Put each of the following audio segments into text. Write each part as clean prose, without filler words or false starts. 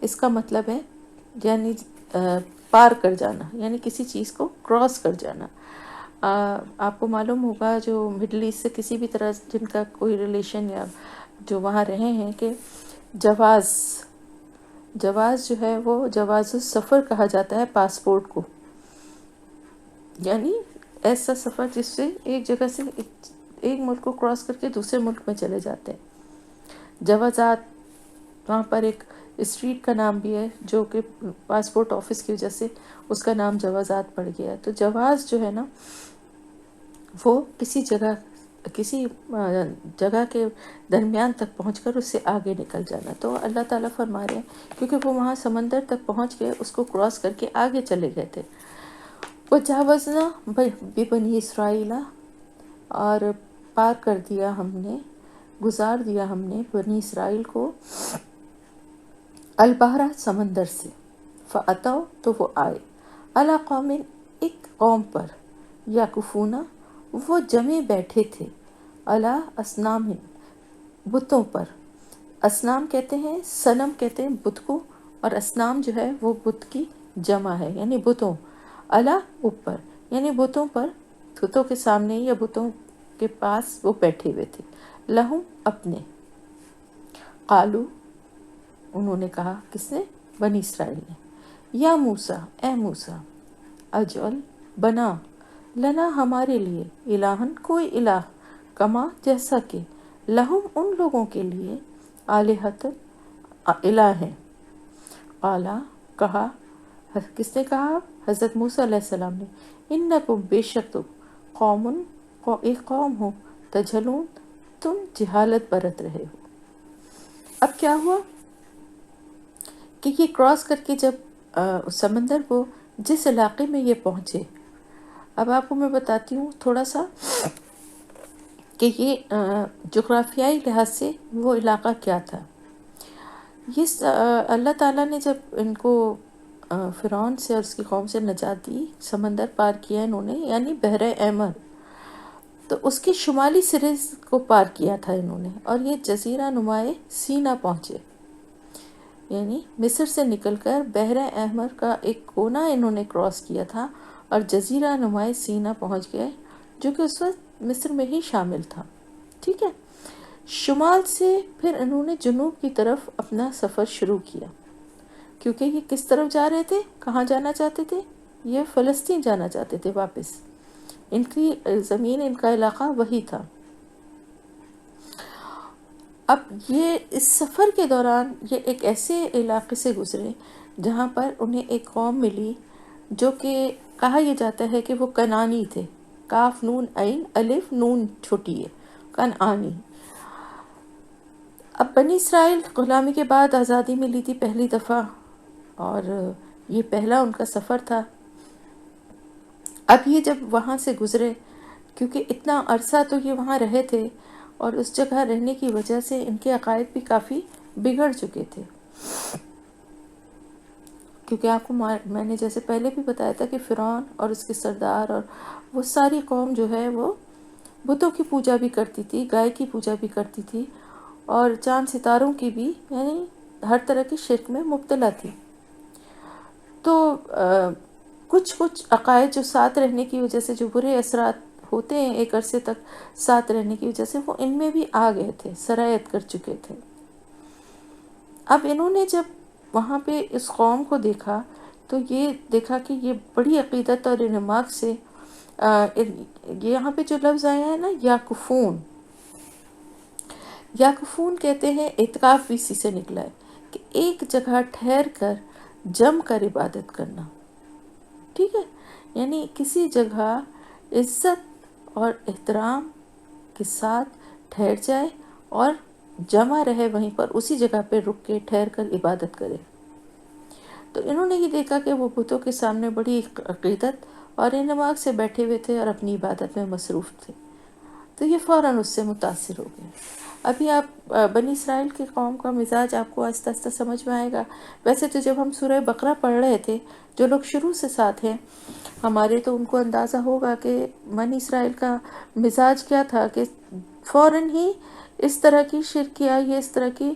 اس کا مطلب ہے یعنی پار کر جانا، یعنی کسی چیز کو کراس کر جانا۔ آپ کو معلوم ہوگا جو مڈل ایسٹ سے کسی بھی طرح جن کا کوئی ریلیشن یا جو وہاں رہے ہیں، کہ جواز جو ہے وہ جواز السفر کہا جاتا ہے پاسپورٹ کو، یعنی ایسا سفر جس سے ایک جگہ سے ایک ملک کو کراس کر کے دوسرے ملک میں چلے جاتے ہیں۔ جوازات، وہاں پر ایک اسٹریٹ کا نام بھی ہے جو کہ پاسپورٹ آفس کی وجہ سے اس کا نام جوازات پڑ گیا ہے۔ تو جواز جو ہے نا وہ کسی جگہ کے درمیان تک پہنچ کر اس سے آگے نکل جانا۔ تو اللہ تعالیٰ فرما رہے ہیں کیونکہ وہ وہاں سمندر تک پہنچ کے اس کو کراس کر کے آگے چلے گئے تھے۔ وجاوزنا ببنی اسرائیل، اور پار کر دیا ہم نے، گزار دیا ہم نے بنی اسرائیل کو البحر، سمندر سے، فاتوا، تو وہ آئے، علی قوم، ایک قوم پر، یعکفون، وہ جمے بیٹھے تھے، علی اصنام، بتوں پر۔ اصنام کہتے ہیں، صنم کہتے ہیں بت کو، اور اصنام جو ہے وہ بت کی جمع ہے، یعنی بتوں، علی اوپر، یعنی بتوں پر، بتوں کے سامنے یا بتوں کے پاس وہ بیٹھے ہوئے تھے، لہم، اپنے، قالو، انہوں نے کہا، کس نے؟ بنی اسرائیل نے، یا موسیٰ، اے موسیٰ، اجعل، بنا، لنا، ہمارے لیے، الہن، کوئی الہ، کما، جیسا کہ، لہم، ان لوگوں کے لیے، آلہۃ، الہ ہیں۔ قالا، کہا، کس نے کہا؟ حضرت موسیٰ علیہ السلام نے، انکم، بے شک تم، قوم، ایک قوم ہو، تجہلون، تم جہالت برت رہے ہو۔ اب کیا ہوا کہ یہ کراس کر کے جب سمندر وہ جس علاقے میں یہ پہنچے، اب آپ کو میں بتاتی ہوں تھوڑا سا کہ یہ جغرافیائی لحاظ سے وہ علاقہ کیا تھا۔ یہ اللہ تعالیٰ نے جب ان کو فرعون سے اور اس کی قوم سے نجات دی، سمندر پار کیا انہوں نے، یعنی بحر احمر، تو اس کے شمالی سرے کو پار کیا تھا انہوں نے، اور یہ جزیرہ نمائے سینا پہنچے، یعنی مصر سے نکل کر بحر احمر کا ایک کونا انہوں نے کراس کیا تھا، اور جزیرہ نمائے سینا پہنچ گئے، جو کہ اس وقت مصر میں ہی شامل تھا۔ ٹھیک ہے، شمال سے پھر انہوں نے جنوب کی طرف اپنا سفر شروع کیا، کیونکہ یہ کس طرف جا رہے تھے، کہاں جانا چاہتے تھے؟ یہ فلسطین جانا چاہتے تھے واپس، ان کی زمین، ان کا علاقہ وہی تھا۔ اب یہ اس سفر کے دوران یہ ایک ایسے علاقے سے گزرے جہاں پر انہیں ایک قوم ملی جو کہ کہا یہ جاتا ہے کہ وہ کنعانی تھے، کاف نون عین الف نون چھوٹی ہے، کنعانی۔ اب بنی اسرائیل غلامی کے بعد آزادی ملی تھی پہلی دفعہ، اور یہ پہلا ان کا سفر تھا۔ اب یہ جب وہاں سے گزرے، کیونکہ اتنا عرصہ تو یہ وہاں رہے تھے، اور اس جگہ رہنے کی وجہ سے ان کے عقائد بھی کافی بگڑ چکے تھے، کیونکہ آپ کو میں نے جیسے پہلے بھی بتایا تھا کہ فرعون اور اس کے سردار اور وہ ساری قوم جو ہے وہ بتوں کی پوجا بھی کرتی تھی، گائے کی پوجا بھی کرتی تھی، اور چاند ستاروں کی بھی، یعنی ہر طرح کی شرک میں مبتلا تھی۔ تو کچھ عقائد جو ساتھ رہنے کی وجہ سے، جو برے اثرات ہوتے ہیں ایک عرصے تک ساتھ رہنے کی وجہ سے، وہ ان میں بھی آ گئے تھے، سرایت کر چکے تھے۔ اب انہوں نے جب وہاں پہ اس قوم کو دیکھا تو یہ دیکھا کہ یہ بڑی عقیدت اور انعماق سے، یہاں پہ جو لفظ آیا ہے نا، یعکفون، یعکفون کہتے ہیں، اعتکاف بھی اسی سے نکلا ہے کہ ایک جگہ ٹھہر کر جم کر عبادت کرنا۔ ٹھیک ہے، یعنی کسی جگہ عزت اور احترام کے ساتھ ٹھہر جائے اور جمع رہے وہیں پر، اسی جگہ پہ رک کے ٹھہر کر عبادت کرے۔ تو انہوں نے یہ دیکھا کہ وہ بتوں کے سامنے بڑی عقیدت اور انعماق سے بیٹھے ہوئے تھے اور اپنی عبادت میں مصروف تھے، تو یہ فوراً اس سے متاثر ہو گئے۔ ابھی آپ بنی اسرائیل کی قوم کا مزاج آپ کو آہستہ آہستہ سمجھ میں آئے گا۔ ویسے تو جب ہم سورہ بقرہ پڑھ رہے تھے، جو لوگ شروع سے ساتھ ہیں ہمارے، تو ان کو اندازہ ہوگا کہ بنی اسرائیل کا مزاج کیا تھا، کہ فوراً ہی اس طرح کی شرک آئی ہے، اس طرح کی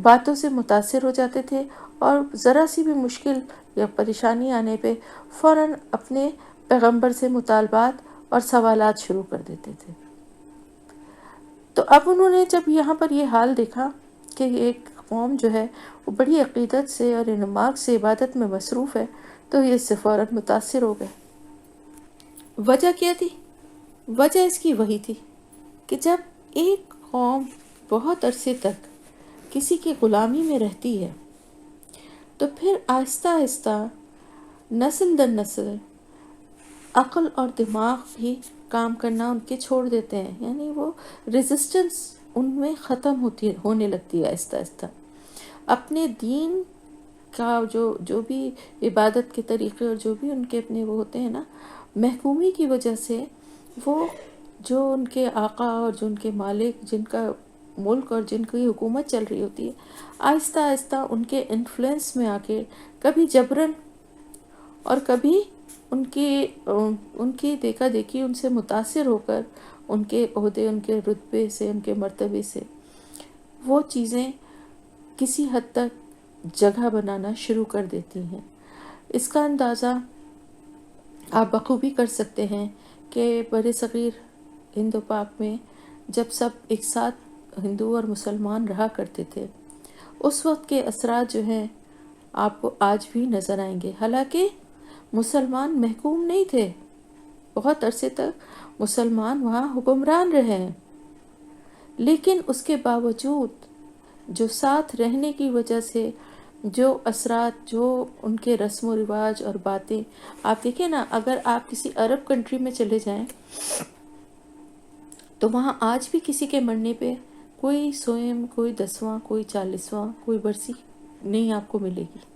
باتوں سے متاثر ہو جاتے تھے اور ذرا سی بھی مشکل یا پریشانی آنے پہ فوراً اپنے پیغمبر سے مطالبات اور سوالات شروع کر دیتے تھے۔ تو اب انہوں نے جب یہاں پر یہ حال دیکھا کہ ایک قوم جو ہے وہ بڑی عقیدت سے اور انماق سے عبادت میں مصروف ہے، تو یہ اس سے فوراً متاثر ہو گئے۔ وجہ کیا تھی؟ وجہ اس کی وہی تھی کہ جب ایک قوم بہت عرصے تک کسی کی غلامی میں رہتی ہے تو پھر آہستہ آہستہ نسل در نسل عقل اور دماغ بھی کام کرنا ان کے چھوڑ دیتے ہیں، یعنی وہ ریزسٹنس ان میں ختم ہونے لگتی ہے آہستہ آہستہ۔ اپنے دین کا جو بھی عبادت کے طریقے اور جو بھی ان کے اپنے وہ ہوتے ہیں نا، محکومی کی وجہ سے وہ جو ان کے آقا اور جو ان کے مالک، جن کا ملک اور جن کی حکومت چل رہی ہوتی ہے، آہستہ آہستہ ان کے انفلوئنس میں آ کے کبھی جبراً اور کبھی ان کی دیکھا دیکھی ان سے متاثر ہو کر ان کے عہدے، ان کے رتبے سے، ان کے مرتبے سے وہ چیزیں کسی حد تک جگہ بنانا شروع کر دیتی ہیں۔ اس کا اندازہ آپ بخوبی کر سکتے ہیں کہ بر صغیر ہند و پاک میں جب سب ایک ساتھ ہندو اور مسلمان رہا کرتے تھے، اس وقت کے اثرات جو ہیں آپ کو آج بھی نظر آئیں گے۔ حالانکہ مسلمان محکوم نہیں تھے، بہت عرصے تک مسلمان وہاں حکمران رہے ہیں، لیکن اس کے باوجود جو ساتھ رہنے کی وجہ سے جو اثرات، جو ان کے رسم و رواج اور باتیں، آپ دیکھیں نا، اگر آپ کسی عرب کنٹری میں چلے جائیں تو وہاں آج بھی کسی کے مرنے پہ کوئی سوئم، کوئی 10واں، کوئی 40واں، کوئی برسی نہیں آپ کو ملے گی۔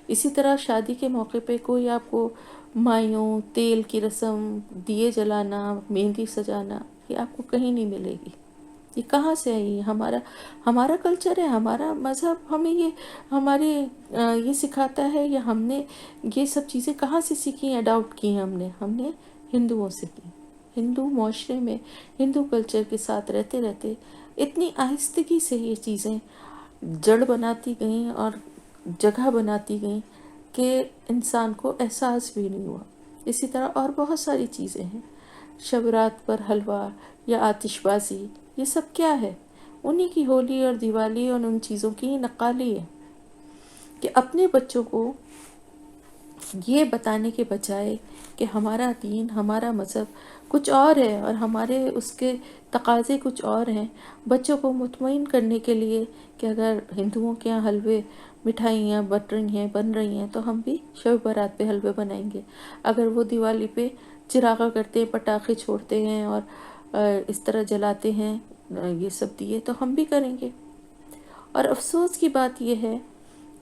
اسی طرح شادی کے موقع پہ کوئی آپ کو مایوں، تیل کی رسم، دیے جلانا، مہندی سجانا، یہ آپ کو کہیں نہیں ملے گی۔ یہ کہاں سے آئی؟ ہمارا کلچر ہے، ہمارا مذہب ہمیں یہ سکھاتا ہے، یا ہم نے یہ سب چیزیں کہاں سے سیکھی ہیں، اڈاپٹ کی ہیں ہم نے ہندوؤں سے کی۔ ہندو معاشرے میں، ہندو کلچر کے ساتھ رہتے رہتے اتنی آہستگی سے یہ چیزیں جڑ بناتی گئیں اور جگہ بناتی گئیں کہ انسان کو احساس بھی نہیں ہوا۔ اسی طرح اور بہت ساری چیزیں ہیں، شب رات پر حلوہ یا آتش بازی، یہ سب کیا ہے؟ انہی کی ہولی اور دیوالی اور ان چیزوں کی نقالی ہے کہ اپنے بچوں کو یہ بتانے کے بجائے کہ ہمارا دین، ہمارا مذہب کچھ اور ہے اور ہمارے اس کے تقاضے کچھ اور ہیں، بچوں کو مطمئن کرنے کے لیے کہ اگر ہندوؤں کے یہاں حلوے، مٹھائیاں بن رہی ہیں تو ہم بھی شب برات پہ حلوے بنائیں گے، اگر وہ دیوالی پہ چراغاں کرتے ہیں، پٹاخے چھوڑتے ہیں اور اس طرح جلاتے ہیں یہ سب دیے، تو ہم بھی کریں گے۔ اور افسوس کی بات یہ ہے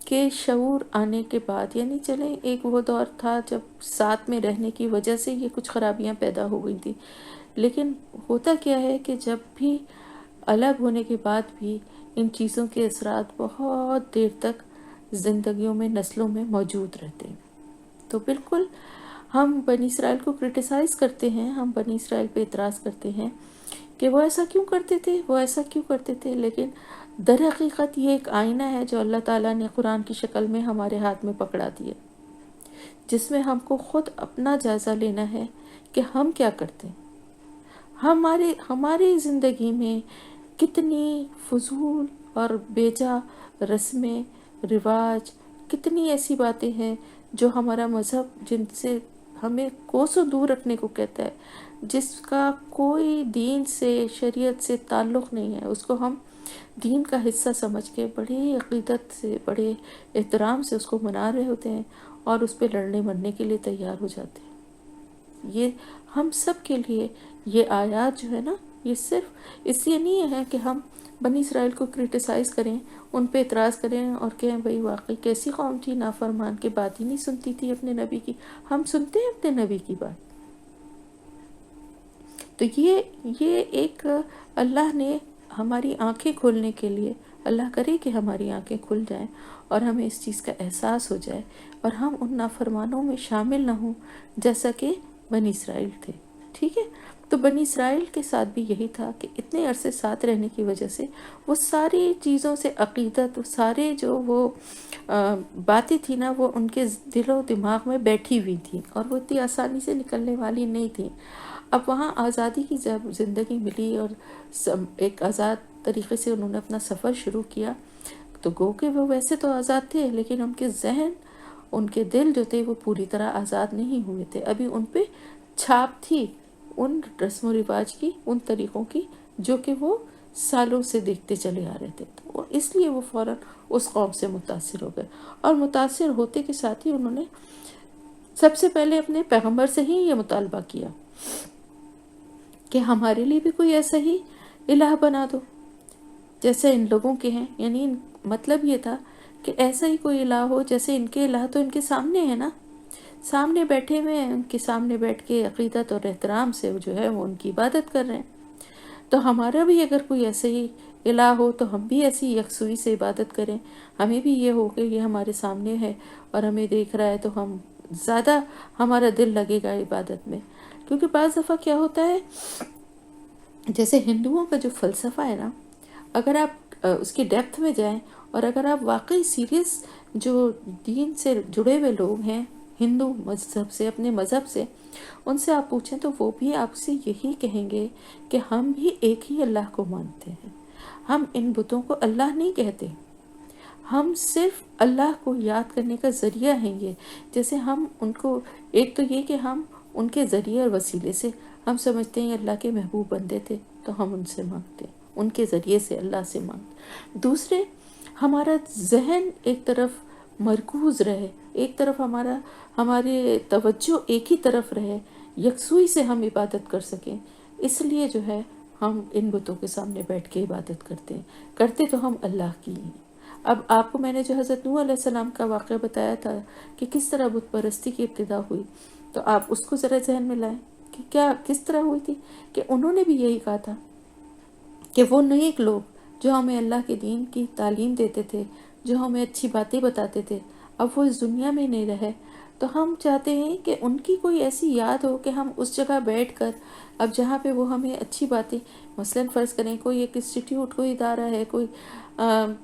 کہ شعور آنے کے بعد، یعنی چلیں ایک وہ دور تھا جب ساتھ میں رہنے کی وجہ سے یہ کچھ خرابیاں پیدا ہو گئی تھی، لیکن ہوتا کیا ہے کہ جب بھی الگ ہونے کے بعد بھی ان چیزوں کے اثرات بہت دیر تک زندگیوں میں، نسلوں میں موجود رہتے ہیں۔ تو بالکل ہم بنی اسرائیل کو کرٹیسائز کرتے ہیں، ہم بنی اسرائیل پہ اعتراض کرتے ہیں کہ وہ ایسا کیوں کرتے تھے، لیکن در حقیقت یہ ایک آئینہ ہے جو اللہ تعالیٰ نے قرآن کی شکل میں ہمارے ہاتھ میں پکڑا دیا، جس میں ہم کو خود اپنا جائزہ لینا ہے کہ ہم کیا کرتے ہیں۔ ہماری زندگی میں کتنی فضول اور بیجا رسمیں، رواج، کتنی ایسی باتیں ہیں جو ہمارا مذہب جن سے ہمیں کوسوں دور رکھنے کو کہتا ہے، جس کا کوئی دین سے، شریعت سے تعلق نہیں ہے، اس کو ہم دین کا حصہ سمجھ کے بڑی عقیدت سے، بڑے احترام سے اس کو منا رہے ہوتے ہیں اور اس پہ لڑنے مرنے کے لیے تیار ہو جاتے ہیں۔ یہ ہم سب کے لیے یہ آیات جو ہے نا، یہ صرف اس لیے نہیں ہے کہ ہم بنی اسرائیل کو کرٹیسائز کریں، ان پہ اعتراض کریں اور کہیں بھئی واقعی کیسی قوم تھی نافرمان، کے بات ہی نہیں سنتی تھی اپنے نبی کی۔ ہم سنتے ہیں اپنے نبی کی بات۔ تو یہ ایک اللہ نے ہماری آنکھیں کھولنے کے لیے، اللہ کرے کہ ہماری آنکھیں کھل جائیں اور ہمیں اس چیز کا احساس ہو جائے اور ہم ان نافرمانوں میں شامل نہ ہوں جیسا کہ بنی اسرائیل تھے۔ ٹھیک ہے، تو بنی اسرائیل کے ساتھ بھی یہی تھا کہ اتنے عرصے ساتھ رہنے کی وجہ سے وہ ساری چیزوں سے عقیدت، وہ سارے جو وہ باتیں تھیں نا، وہ ان کے دل و دماغ میں بیٹھی ہوئی تھیں اور وہ اتنی آسانی سے نکلنے والی نہیں تھیں۔ اب وہاں آزادی کی جب زندگی ملی اور ایک آزاد طریقے سے انہوں نے اپنا سفر شروع کیا، تو گو کہ وہ ویسے تو آزاد تھے، لیکن ان کے ذہن، ان کے دل جو تھے وہ پوری طرح آزاد نہیں ہوئے تھے۔ ابھی ان پہ چھاپ تھی ان رسم و رواج کی، ان طریقوں کی جو کہ وہ سالوں سے دیکھتے چلے آ رہے تھے، تو اس لیے وہ فوراً اس قوم سے متاثر ہو گئے، اور متاثر ہوتے کے ساتھ ہی انہوں نے سب سے پہلے اپنے پیغمبر سے ہی یہ مطالبہ کیا کہ ہمارے لیے بھی کوئی ایسا ہی الہ بنا دو جیسے ان لوگوں کے ہیں، یعنی مطلب یہ تھا کہ ایسا ہی کوئی الہ ہو جیسے ان کے الہ تو ان کے سامنے ہے نا، سامنے بیٹھے ہوئے ہیں، ان کے سامنے بیٹھ کے عقیدت اور احترام سے جو ہے وہ ان کی عبادت کر رہے ہیں، تو ہمارا بھی اگر کوئی ایسے ہی الہ ہو تو ہم بھی ایسی یکسوئی سے عبادت کریں، ہمیں بھی یہ ہو کہ یہ ہمارے سامنے ہے اور ہمیں دیکھ رہا ہے، تو ہم زیادہ ہمارا دل لگے گا عبادت میں۔ کیونکہ بعض دفعہ کیا ہوتا ہے، جیسے ہندوؤں کا جو فلسفہ ہے نا، اگر آپ اس کی ڈیپتھ میں جائیں اور اگر آپ واقعی سیریس جو دین سے جڑے ہوئے لوگ ہیں، ہندو مذہب سے، اپنے مذہب سے، ان سے آپ پوچھیں تو وہ بھی آپ سے یہی کہیں گے کہ ہم بھی ایک ہی اللہ کو مانتے ہیں، ہم ان بتوں کو اللہ نہیں کہتے، ہم صرف اللہ کو یاد کرنے کا ذریعہ ہیں یہ، جیسے ہم ان کو، ایک تو یہ کہ ہم ان کے ذریعے اور وسیلے سے ہم سمجھتے ہیں اللہ کے محبوب بندے تھے تو ہم ان سے مانگتے ہیں، ان کے ذریعے سے اللہ سے مانگتے۔ دوسرے، ہمارا ذہن ایک طرف مرکوز رہے، ایک طرف ہمارے توجہ ایک ہی طرف رہے، یکسوئی سے ہم عبادت کر سکیں، اس لیے جو ہے ہم ان بتوں کے سامنے بیٹھ کے عبادت کرتے ہیں، کرتے تو ہم اللہ کی ہیں۔ اب آپ کو میں نے جو حضرت نوح علیہ السلام کا واقعہ بتایا تھا کہ کس طرح بت پرستی کی ابتدا ہوئی، تو آپ اس کو ذرا ذہن میں لائیں کہ کس طرح ہوئی تھی، کہ انہوں نے بھی یہی کہا تھا کہ وہ نیک لوگ جو ہمیں اللہ کے دین کی تعلیم دیتے تھے، جو ہمیں اچھی باتیں بتاتے تھے، اب وہ اس دنیا میں نہیں رہے، تو ہم چاہتے ہیں کہ ان کی کوئی ایسی یاد ہو کہ ہم اس جگہ بیٹھ کر، اب جہاں پہ وہ ہمیں اچھی باتیں، مثلاً فرض کریں کوئی ایک انسٹیٹیوٹ، کوئی ادارہ ہے، کوئی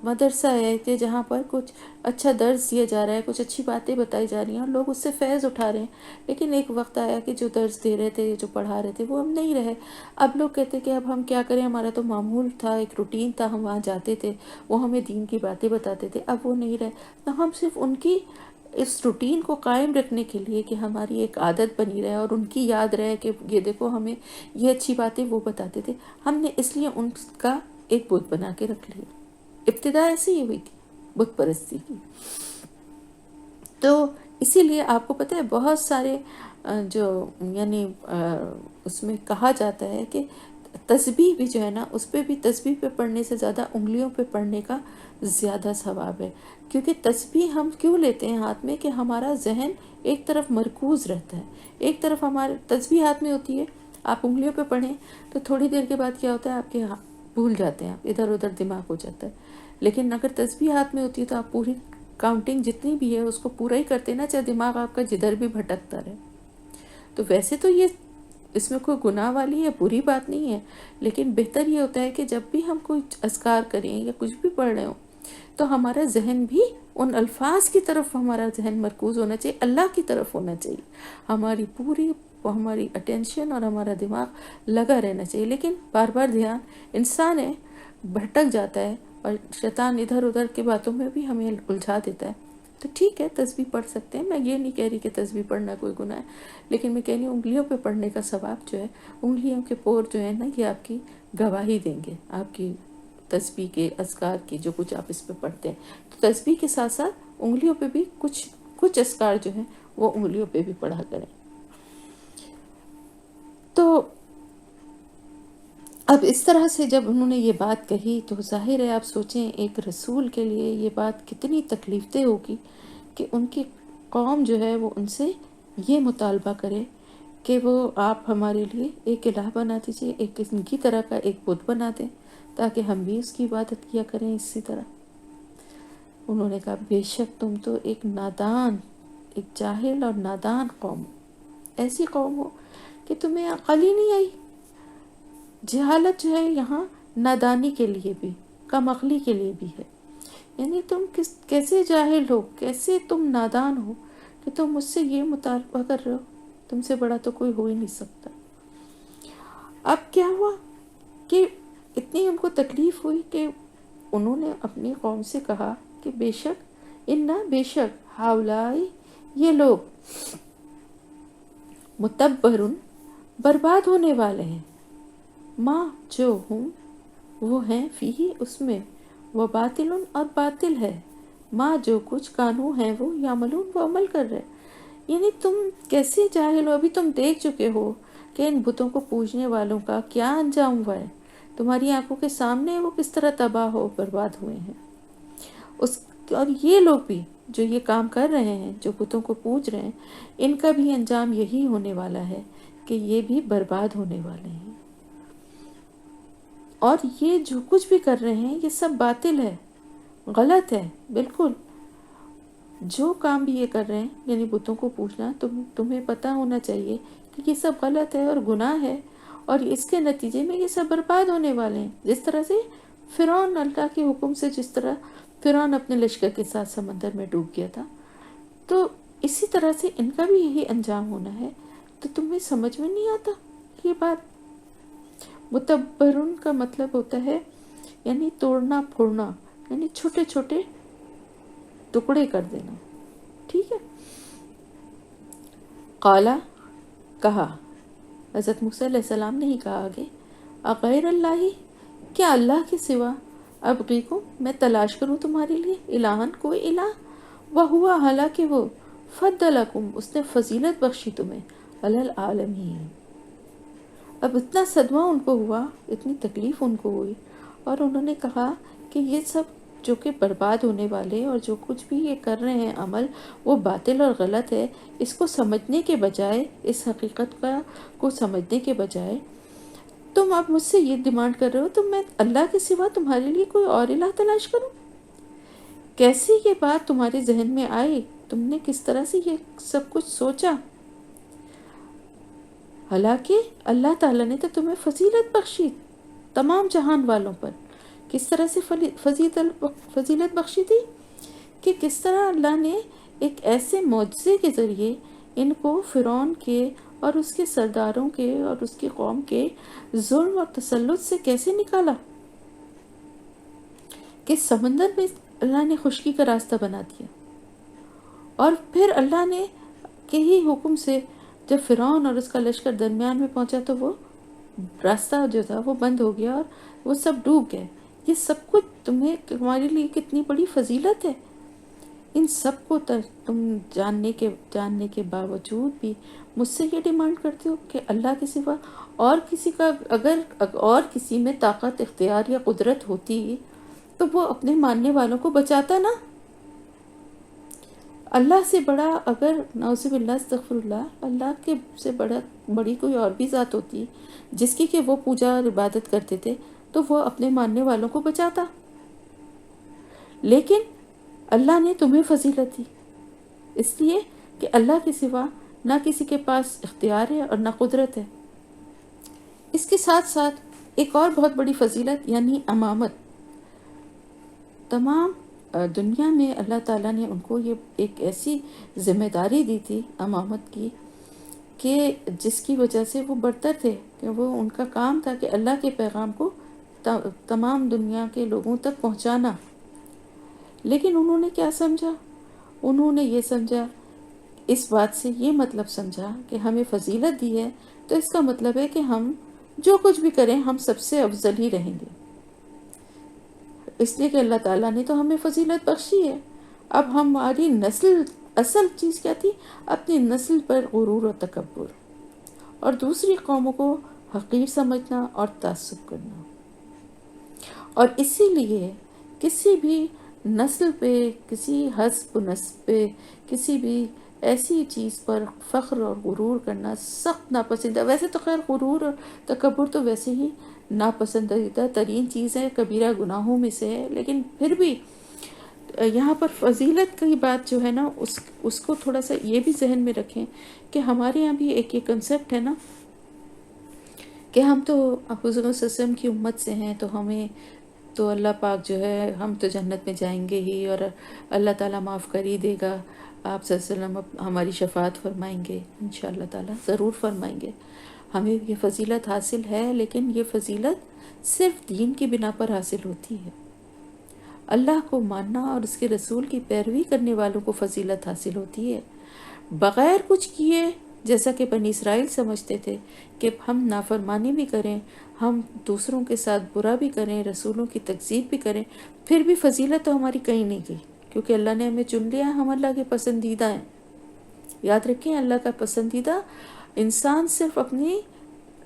مدرسہ ہے کہ جہاں پر کچھ اچھا درس دیا جا رہا ہے، کچھ اچھی باتیں بتائی جا رہی ہیں اور لوگ اس سے فیض اٹھا رہے ہیں، لیکن ایک وقت آیا کہ جو درس دے رہے تھے، جو پڑھا رہے تھے، وہ ہم نہیں رہے۔ اب لوگ کہتے کہ اب ہم کیا کریں، ہمارا تو معمول تھا، ایک روٹین تھا، ہم وہاں جاتے تھے، وہ ہمیں دین کی باتیں بتاتے تھے، اب وہ نہیں رہے، تو ہم صرف ان کی اس روٹین کو قائم رکھنے کے لیے کہ ہماری ایک عادت بنی رہے اور ان کی یاد رہے کہ یہ دیکھو ہمیں یہ اچھی باتیں وہ بتاتے تھے، ہم نے اس لیے ان کا ایک بت بنا کے رکھ لیا۔ ابتدا ایسی ہی ہوئی تھی بت پرستی کی۔ تو اسی لیے آپ کو پتہ ہے بہت سارے جو یعنی اس میں کہا جاتا ہے کہ تسبیح بھی جو ہے نا، اس پہ بھی تسبیح پہ پڑھنے سے زیادہ انگلیوں پہ پڑھنے کا زیادہ ثواب ہے، کیونکہ تسبیح ہم کیوں لیتے ہیں ہاتھ میں کہ ہمارا ذہن ایک طرف مرکوز رہتا ہے، ایک طرف ہمارے تسبیح ہاتھ میں ہوتی ہے، آپ انگلیوں پہ پڑھیں تو تھوڑی دیر کے بعد کیا ہوتا ہے، آپ کے بھول جاتے ہیں، آپ ادھر ادھر دماغ ہو جاتا ہے، لیکن اگر تسبیح ہاتھ میں ہوتی ہے تو آپ پوری کاؤنٹنگ جتنی بھی ہے اس کو پورا ہی کرتے نا، چاہے دماغ آپ کا جدھر بھی بھٹکتا رہے۔ تو ویسے تو یہ اس میں کوئی گناہ والی یا بری بات نہیں ہے، لیکن بہتر یہ ہوتا ہے کہ جب بھی ہم کوئی اذکار کریں یا کچھ بھی پڑھ رہے ہوں تو ہمارا ذہن بھی ان الفاظ کی طرف، ہمارا ذہن مرکوز ہونا چاہیے، اللہ کی طرف ہونا چاہیے، ہماری اٹینشن اور ہمارا دماغ لگا رہنا چاہیے، لیکن بار بار دھیان، انسان ہے بھٹک جاتا ہے اور شیطان ادھر ادھر کی باتوں میں بھی ہمیں الجھا دیتا ہے، تو ٹھیک ہے تسبیح پڑھ سکتے ہیں، میں یہ نہیں کہہ رہی کہ تسبیح پڑھنا کوئی گناہ ہے، لیکن میں کہہ رہی ہوں انگلیوں پہ پڑھنے کا ثواب جو ہے، انگلیوں کے پور جو ہے نا، یہ آپ کی گواہی دیں گے، آپ کی تسبیح کے، اذکار کی، جو کچھ آپ اس پہ پڑھتے ہیں، تو تسبیح کے ساتھ ساتھ انگلیوں پہ بھی کچھ اذکار جو ہیں وہ انگلیوں پہ بھی پڑھا کریں۔ تو اب اس طرح سے جب انہوں نے یہ بات کہی تو ظاہر ہے آپ سوچیں ایک رسول کے لیے یہ بات کتنی تکلیف دہ ہوگی کہ ان کی قوم جو ہے وہ ان سے یہ مطالبہ کرے کہ وہ آپ ہمارے لیے ایک الہ بنا دیجیے، ایک ان کی طرح کا ایک بت بنا دیں تاکہ ہم بھی اس کی عبادت کیا کریں اسی طرح۔ انہوں نے کہا بے شک تم تو ایک نادان، ایک جاہل اور نادان قوم، ایسی قوم ہو کہ تمہیں عقل ہی نہیں آئی جہالت جو ہے یہاں نادانی کے لیے بھی، کم عقلی کے لیے بھی ہے، یعنی تم کیسے جاہل ہو، کیسے تم نادان ہو کہ تم مجھ سے یہ مطالبہ کر رہے ہو، تم سے بڑا تو کوئی ہو ہی نہیں سکتا۔ اب کیا ہوا کہ اتنی ان کو تکلیف ہوئی کہ انہوں نے اپنی قوم سے کہا کہ بے شک ہاولائی یہ لوگ متبرن برباد ہونے والے ہیں، ماں جو ہوں وہ ہیں فی اس میں، وہ باطل اور باطل ہے، ماں جو کچھ کانو ہیں وہ یعملون وہ عمل کر رہے۔ یعنی تم کیسے جاہل ہو، ابھی تم دیکھ چکے ہو کہ ان بتوں کو پوجنے والوں کا کیا انجام ہوا ہے، تمہاری آنکھوں کے سامنے وہ کس طرح تباہ ہو برباد ہوئے ہیں۔ اور یہ لوگ بھی جو یہ کام کر رہے ہیں، جو بتوں کو پوج رہے ہیں، ان کا بھی انجام یہی ہونے والا ہے کہ یہ بھی برباد ہونے والے ہیں، اور یہ جو کچھ بھی کر رہے ہیں یہ سب باطل ہے، غلط ہے بالکل۔ جو کام بھی یہ کر رہے ہیں یعنی بتوں کو پوجنا، تمہیں پتہ ہونا چاہیے کہ یہ سب غلط ہے اور گناہ ہے، اور اس کے نتیجے میں یہ سب برباد ہونے والے ہیں۔ جس طرح سے فرعون اللہ کے حکم سے، جس طرح فرعون اپنے لشکر کے ساتھ سمندر میں ڈوب گیا تھا، تو اسی طرح سے ان کا بھی یہی انجام ہونا ہے۔ تو تمہیں سمجھ میں نہیں آتا یہ بات؟ متبرن کا مطلب ہوتا ہے یعنی توڑنا پھوڑنا، یعنی چھوٹے چھوٹے ٹکڑے کر دینا، ٹھیک ہے۔ قالا کہا، حضرت موسیٰ علیہ السلام نے ہی کہا آگے، اغیر اللہ کیا اللہ کے سوا ابغیکم میں تلاش کروں تمہارے لیے الہن کوئی الہ، وہوا حالانکہ وہ فضلکم اس نے فضیلت بخشی تمہیں علی العالمین۔ اب اتنا صدمہ ان کو ہوا، اتنی تکلیف ان کو ہوئی، اور انہوں نے کہا کہ یہ سب جو کہ برباد ہونے والے اور جو کچھ بھی یہ کر رہے ہیں عمل وہ باطل اور غلط ہے، اس کو سمجھنے کے بجائے، اس حقیقت کو سمجھنے کے بجائے تم اب مجھ سے یہ ڈیمانڈ کر رہے ہو تو میں اللہ کے سوا تمہارے لیے کوئی اور الہ تلاش کروں؟ کیسے یہ بات تمہارے ذہن میں آئی؟ تم نے کس طرح سے یہ سب کچھ سوچا؟ حالانکہ اللہ تعالیٰ نے تو تمہیں فضیلت بخشی تمام جہان والوں پر۔ کس طرح سے فضیلت بخشی تھی کہ کس طرح اللہ نے ایک ایسے معجزے کے ذریعے ان کو فرعون کے اور اس کے سرداروں کے اور اس کی قوم کے ظلم اور تسلط سے کیسے نکالا، کہ سمندر میں اللہ نے خشکی کا راستہ بنا دیا، اور پھر اللہ نے کے ہی حکم سے جب فرعون اور اس کا لشکر درمیان میں پہنچا تو وہ راستہ جو تھا وہ بند ہو گیا اور وہ سب ڈوب گئے۔ یہ سب کچھ تمہارے لیے کتنی بڑی فضیلت ہے۔ ان سب کو تم جاننے کے باوجود بھی مجھ سے یہ ڈیمانڈ کرتے ہو کہ اللہ کے سوا اور کسی کا، اگر اور کسی میں طاقت اختیار یا قدرت ہوتی تو وہ اپنے ماننے والوں کو بچاتا نا۔ اللہ سے بڑا، اگر نعوذ باللہ استغفر اللہ، اللہ کے سے بڑی کوئی اور بھی ذات ہوتی جس کی کہ وہ پوجا اور عبادت کرتے تھے تو وہ اپنے ماننے والوں کو بچاتا، لیکن اللہ نے تمہیں فضیلت دی اس لیے کہ اللہ کے سوا نہ کسی کے پاس اختیار ہے اور نہ قدرت ہے۔ اس کے ساتھ ساتھ ایک اور بہت بڑی فضیلت یعنی امامت۔ تمام دنیا میں اللہ تعالیٰ نے ان کو یہ ایک ایسی ذمہ داری دی تھی امامت کی کہ جس کی وجہ سے وہ برتر تھے، کہ وہ ان کا کام تھا کہ اللہ کے پیغام کو تمام دنیا کے لوگوں تک پہنچانا۔ لیکن انہوں نے کیا سمجھا؟ انہوں نے یہ سمجھا، اس بات سے یہ مطلب سمجھا کہ ہمیں فضیلت دی ہے تو اس کا مطلب ہے کہ ہم جو کچھ بھی کریں ہم سب سے افضل ہی رہیں گے، اس لیے کہ اللہ تعالیٰ نے تو ہمیں فضیلت بخشی ہے۔ اب ہماری نسل، اصل چیز کیا تھی؟ اپنی نسل پر غرور و تکبر، اور دوسری قوموں کو حقیر سمجھنا اور تعصب کرنا، اور اسی لیے کسی بھی نسل پہ، کسی حسب نسب پہ، کسی بھی ایسی چیز پر فخر اور غرور کرنا سخت ناپسندہ۔ ویسے تو خیر غرور اور تکبر تو ویسے ہی ناپسندیدہ ترین چیز ہے، کبیرہ گناہوں میں سے ہے، لیکن پھر بھی یہاں پر فضیلت کی بات جو ہے نا اس کو تھوڑا سا یہ بھی ذہن میں رکھیں کہ ہمارے یہاں بھی ایک یہ کنسپٹ ہے نا کہ ہم تو حضور صلی اللہ علیہ وسلم کی امت سے ہیں، تو ہمیں تو اللہ پاک جو ہے ہم تو جنت میں جائیں گے ہی، اور اللہ تعالیٰ معاف کر ہی دے گا، آپ صلی اللہ علیہ وسلم ہماری شفاعت فرمائیں گے، انشاءاللہ تعالیٰ ضرور فرمائیں گے۔ ہمیں یہ فضیلت حاصل ہے، لیکن یہ فضیلت صرف دین کی بنا پر حاصل ہوتی ہے۔ اللہ کو ماننا اور اس کے رسول کی پیروی کرنے والوں کو فضیلت حاصل ہوتی ہے۔ بغیر کچھ کیے، جیسا کہ بنی اسرائیل سمجھتے تھے کہ ہم نافرمانی بھی کریں، ہم دوسروں کے ساتھ برا بھی کریں، رسولوں کی تکذیب بھی کریں، پھر بھی فضیلت تو ہماری کہیں نہیں گئی، کیونکہ اللہ نے ہمیں چن لیا، ہم اللہ کے پسندیدہ ہیں۔ یاد رکھیں، اللہ کا پسندیدہ انسان صرف اپنی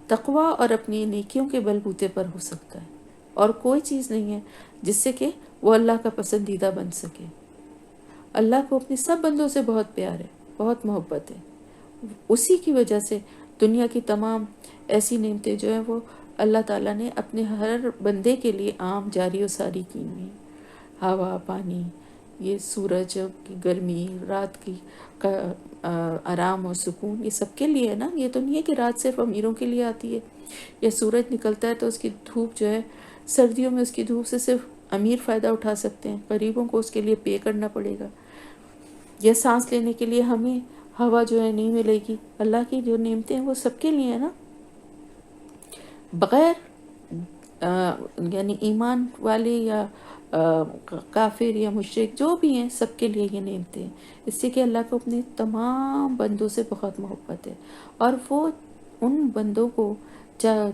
تقوی اور اپنی نیکیوں کے بل بوتے پر ہو سکتا ہے، اور کوئی چیز نہیں ہے جس سے کہ وہ اللہ کا پسندیدہ بن سکے۔ اللہ کو اپنے سب بندوں سے بہت پیار ہے، بہت محبت ہے، اسی کی وجہ سے دنیا کی تمام ایسی نعمتیں جو ہیں وہ اللہ تعالیٰ نے اپنے ہر بندے کے لیے عام جاری و ساری کی ہوئی ہیں۔ ہوا، پانی، یہ سورج کی گرمی، رات کی آرام اور سکون، یہ سب کے لیے ہے نا۔ یہ تو نہیں ہے کہ رات صرف امیروں کے لیے آتی ہے، یا سورج نکلتا ہے تو اس کی دھوپ جو ہے سردیوں میں اس کی دھوپ سے صرف امیر فائدہ اٹھا سکتے ہیں، غریبوں کو اس کے لیے پے کرنا پڑے گا۔ یا سانس لینے کے لیے ہمیں ہوا جو ہے نہیں ملے گی۔ اللہ کی جو نعمتیں ہیں وہ سب کے لیے ہے نا، بغیر یعنی ایمان والے یا کافر یا مشرک جو بھی ہیں، سب کے لیے یہ نعمتیں ہیں، اس سے کہ اللہ کو اپنے تمام بندوں سے بہت محبت ہے، اور وہ ان بندوں کو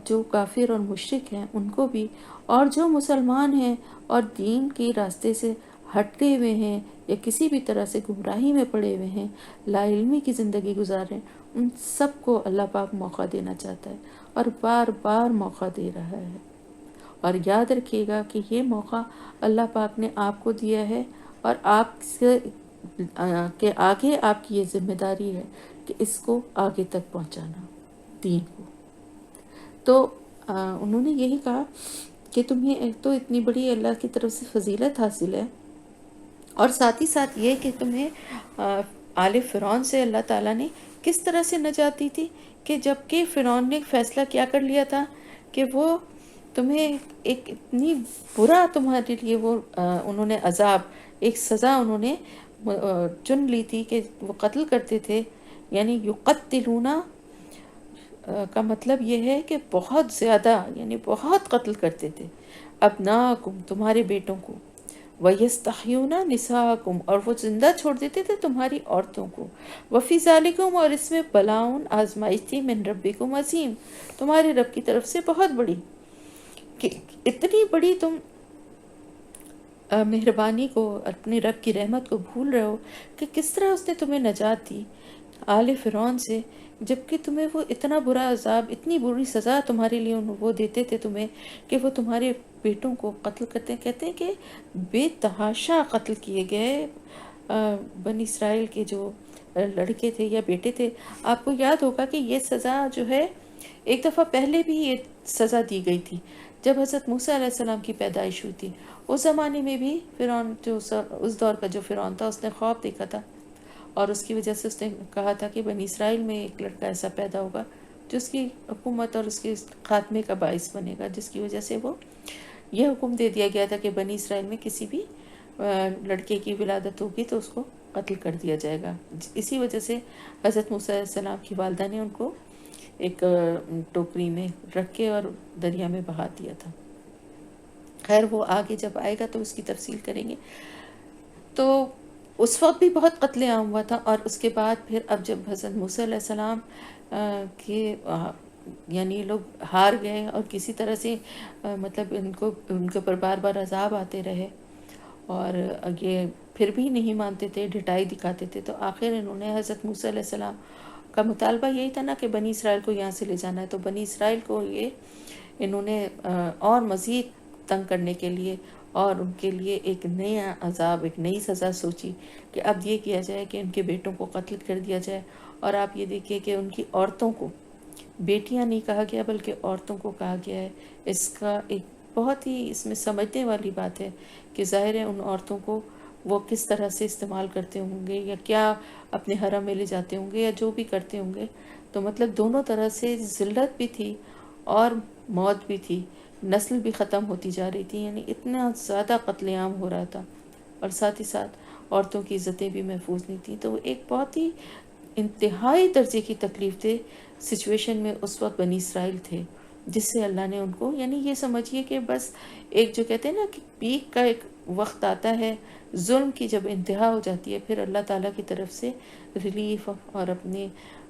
جو کافر اور مشرک ہیں ان کو بھی، اور جو مسلمان ہیں اور دین کے راستے سے ہٹے ہوئے ہیں یا کسی بھی طرح سے گمراہی میں پڑے ہوئے ہیں، لا علمی کی زندگی گزار رہے ہیں، ان سب کو اللہ پاک موقع دینا چاہتا ہے، اور بار بار موقع دے رہا ہے۔ اور یاد رکھیے گا کہ یہ موقع اللہ پاک نے آپ کو دیا ہے، اور آپ سے کہ آگے آپ کی یہ ذمہ داری ہے کہ اس کو آگے تک پہنچانا، دین کو۔ تو انہوں نے یہی کہا کہ تمہیں ایک تو اتنی بڑی اللہ کی طرف سے فضیلت حاصل ہے، اور ساتھ ہی ساتھ یہ کہ تمہیں آل فرعون سے اللہ تعالیٰ نے کس طرح سے نجات دی تھی، کہ جب کہ فرعون نے فیصلہ کیا کر لیا تھا کہ وہ تمہیں ایک اتنی برا تمہارے لیے وہ انہوں نے عذاب، ایک سزا انہوں نے چن لی تھی کہ وہ قتل کرتے تھے، یعنی یقتلون کا مطلب یہ ہے کہ بہت زیادہ، یعنی بہت قتل کرتے تھے، ابناکم تمہارے بیٹوں کو، وَيَسْتَحْيُونَ نِسَاءَكُمْ اور وہ زندہ چھوڑ دیتے تھے تمہاری عورتوں کو، وَفِي ذَلِكُمْ اور اس میں بلاؤن آزمائش تھی، من ربکم عظیم تمہارے رب کی طرف سے بہت بڑی، کہ اتنی بڑی تم مہربانی کو، اپنے رب کی رحمت کو بھول رہے ہو، کہ کس طرح اس نے تمہیں نجات دی آل فرعون سے، جبکہ تمہیں وہ اتنا برا عذاب، اتنی بری سزا تمہارے لیے وہ دیتے تھے تمہیں، کہ وہ تمہارے بیٹوں کو قتل کرتے ہیں۔ کہتے ہیں کہ بے تحاشا قتل کیے گئے بنی اسرائیل کے جو لڑکے تھے یا بیٹے تھے۔ آپ کو یاد ہوگا کہ یہ سزا جو ہے ایک دفعہ پہلے بھی یہ سزا دی گئی تھی، جب حضرت موسیٰ علیہ السلام کی پیدائش ہوئی تھی۔ اس زمانے میں بھی فرعون جو اس دور کا جو فرعون تھا، اس نے خواب دیکھا تھا، اور اس کی وجہ سے اس نے کہا تھا کہ بنی اسرائیل میں ایک لڑکا ایسا پیدا ہوگا جو اس کی حکومت اور اس کے خاتمے کا باعث بنے گا، جس کی وجہ سے وہ یہ حکم دے دیا گیا تھا کہ بنی اسرائیل میں کسی بھی لڑکے کی ولادت ہوگی تو اس کو قتل کر دیا جائے گا۔ اسی وجہ سے حضرت موسیٰ علیہ السلام کی والدہ نے ان کو ایک ٹوکری میں رکھ کے اور دریا میں بہا دیا تھا۔ خیر وہ آگے جب آئے گا تو اس کی تفصیل کریں گے۔ تو اس وقت بھی بہت قتل عام ہوا تھا، اور اس کے بعد پھر اب جب حضرت موسیٰ علیہ السلام کے یعنی لوگ ہار گئے اور کسی طرح سے مطلب ان کے اوپر بار بار عذاب آتے رہے، اور یہ پھر بھی نہیں مانتے تھے، ڈھٹائی دکھاتے تھے، تو آخر انہوں نے حضرت موسیٰ علیہ السلام کا مطالبہ یہی تھا نا کہ بنی اسرائیل کو یہاں سے لے جانا ہے، تو بنی اسرائیل کو یہ انہوں نے اور مزید تنگ کرنے کے لیے اور ان کے لیے ایک نیا عذاب، ایک نئی سزا سوچی کہ اب یہ کیا جائے کہ ان کے بیٹوں کو قتل کر دیا جائے۔ اور آپ یہ دیکھیے کہ ان کی عورتوں کو بیٹیاں نہیں کہا گیا بلکہ عورتوں کو کہا گیا ہے۔ اس کا ایک بہت ہی اس میں سمجھنے والی بات ہے کہ ظاہر ہے ان عورتوں کو وہ کس طرح سے استعمال کرتے ہوں گے، یا کیا اپنے حرم میں لے جاتے ہوں گے، یا جو بھی کرتے ہوں گے، تو مطلب دونوں طرح سے ذلت بھی تھی اور موت بھی تھی، نسل بھی ختم ہوتی جا رہی تھی، یعنی اتنا زیادہ قتل عام ہو رہا تھا، اور ساتھ ہی ساتھ عورتوں کی عزتیں بھی محفوظ نہیں تھیں. تو ایک بہت ہی انتہائی درجے کی تکلیف دہ سچویشن میں اس وقت بنی اسرائیل تھے، جس سے اللہ نے ان کو، یعنی یہ سمجھیے کہ بس ایک جو کہتے ہیں نا کہ پیک کا ایک وقت آتا ہے، ظلم کی جب انتہا ہو جاتی ہے، پھر اللہ تعالیٰ کی طرف سے ریلیف، اور اپنے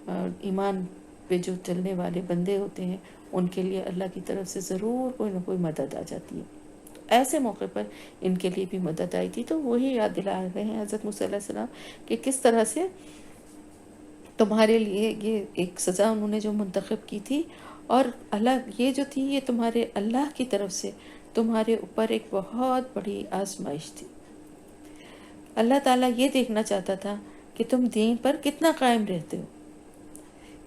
ایمان پہ جو چلنے والے بندے ہوتے ہیں ان کے لیے اللہ کی طرف سے ضرور کوئی نہ کوئی مدد آ جاتی ہے. ایسے موقع پر ان کے لیے بھی مدد آئی تھی. تو وہی یاد دلا رہے ہیں حضرت موسیٰ علیہ السلام کہ کس طرح سے تمہارے لیے یہ ایک سزا انہوں نے جو منتخب کی تھی، اور اللہ یہ جو تھی یہ تمہارے اللہ کی طرف سے تمہارے اوپر ایک بہت بڑی آزمائش تھی. اللہ تعالیٰ یہ دیکھنا چاہتا تھا کہ تم دین پر کتنا قائم رہتے ہو،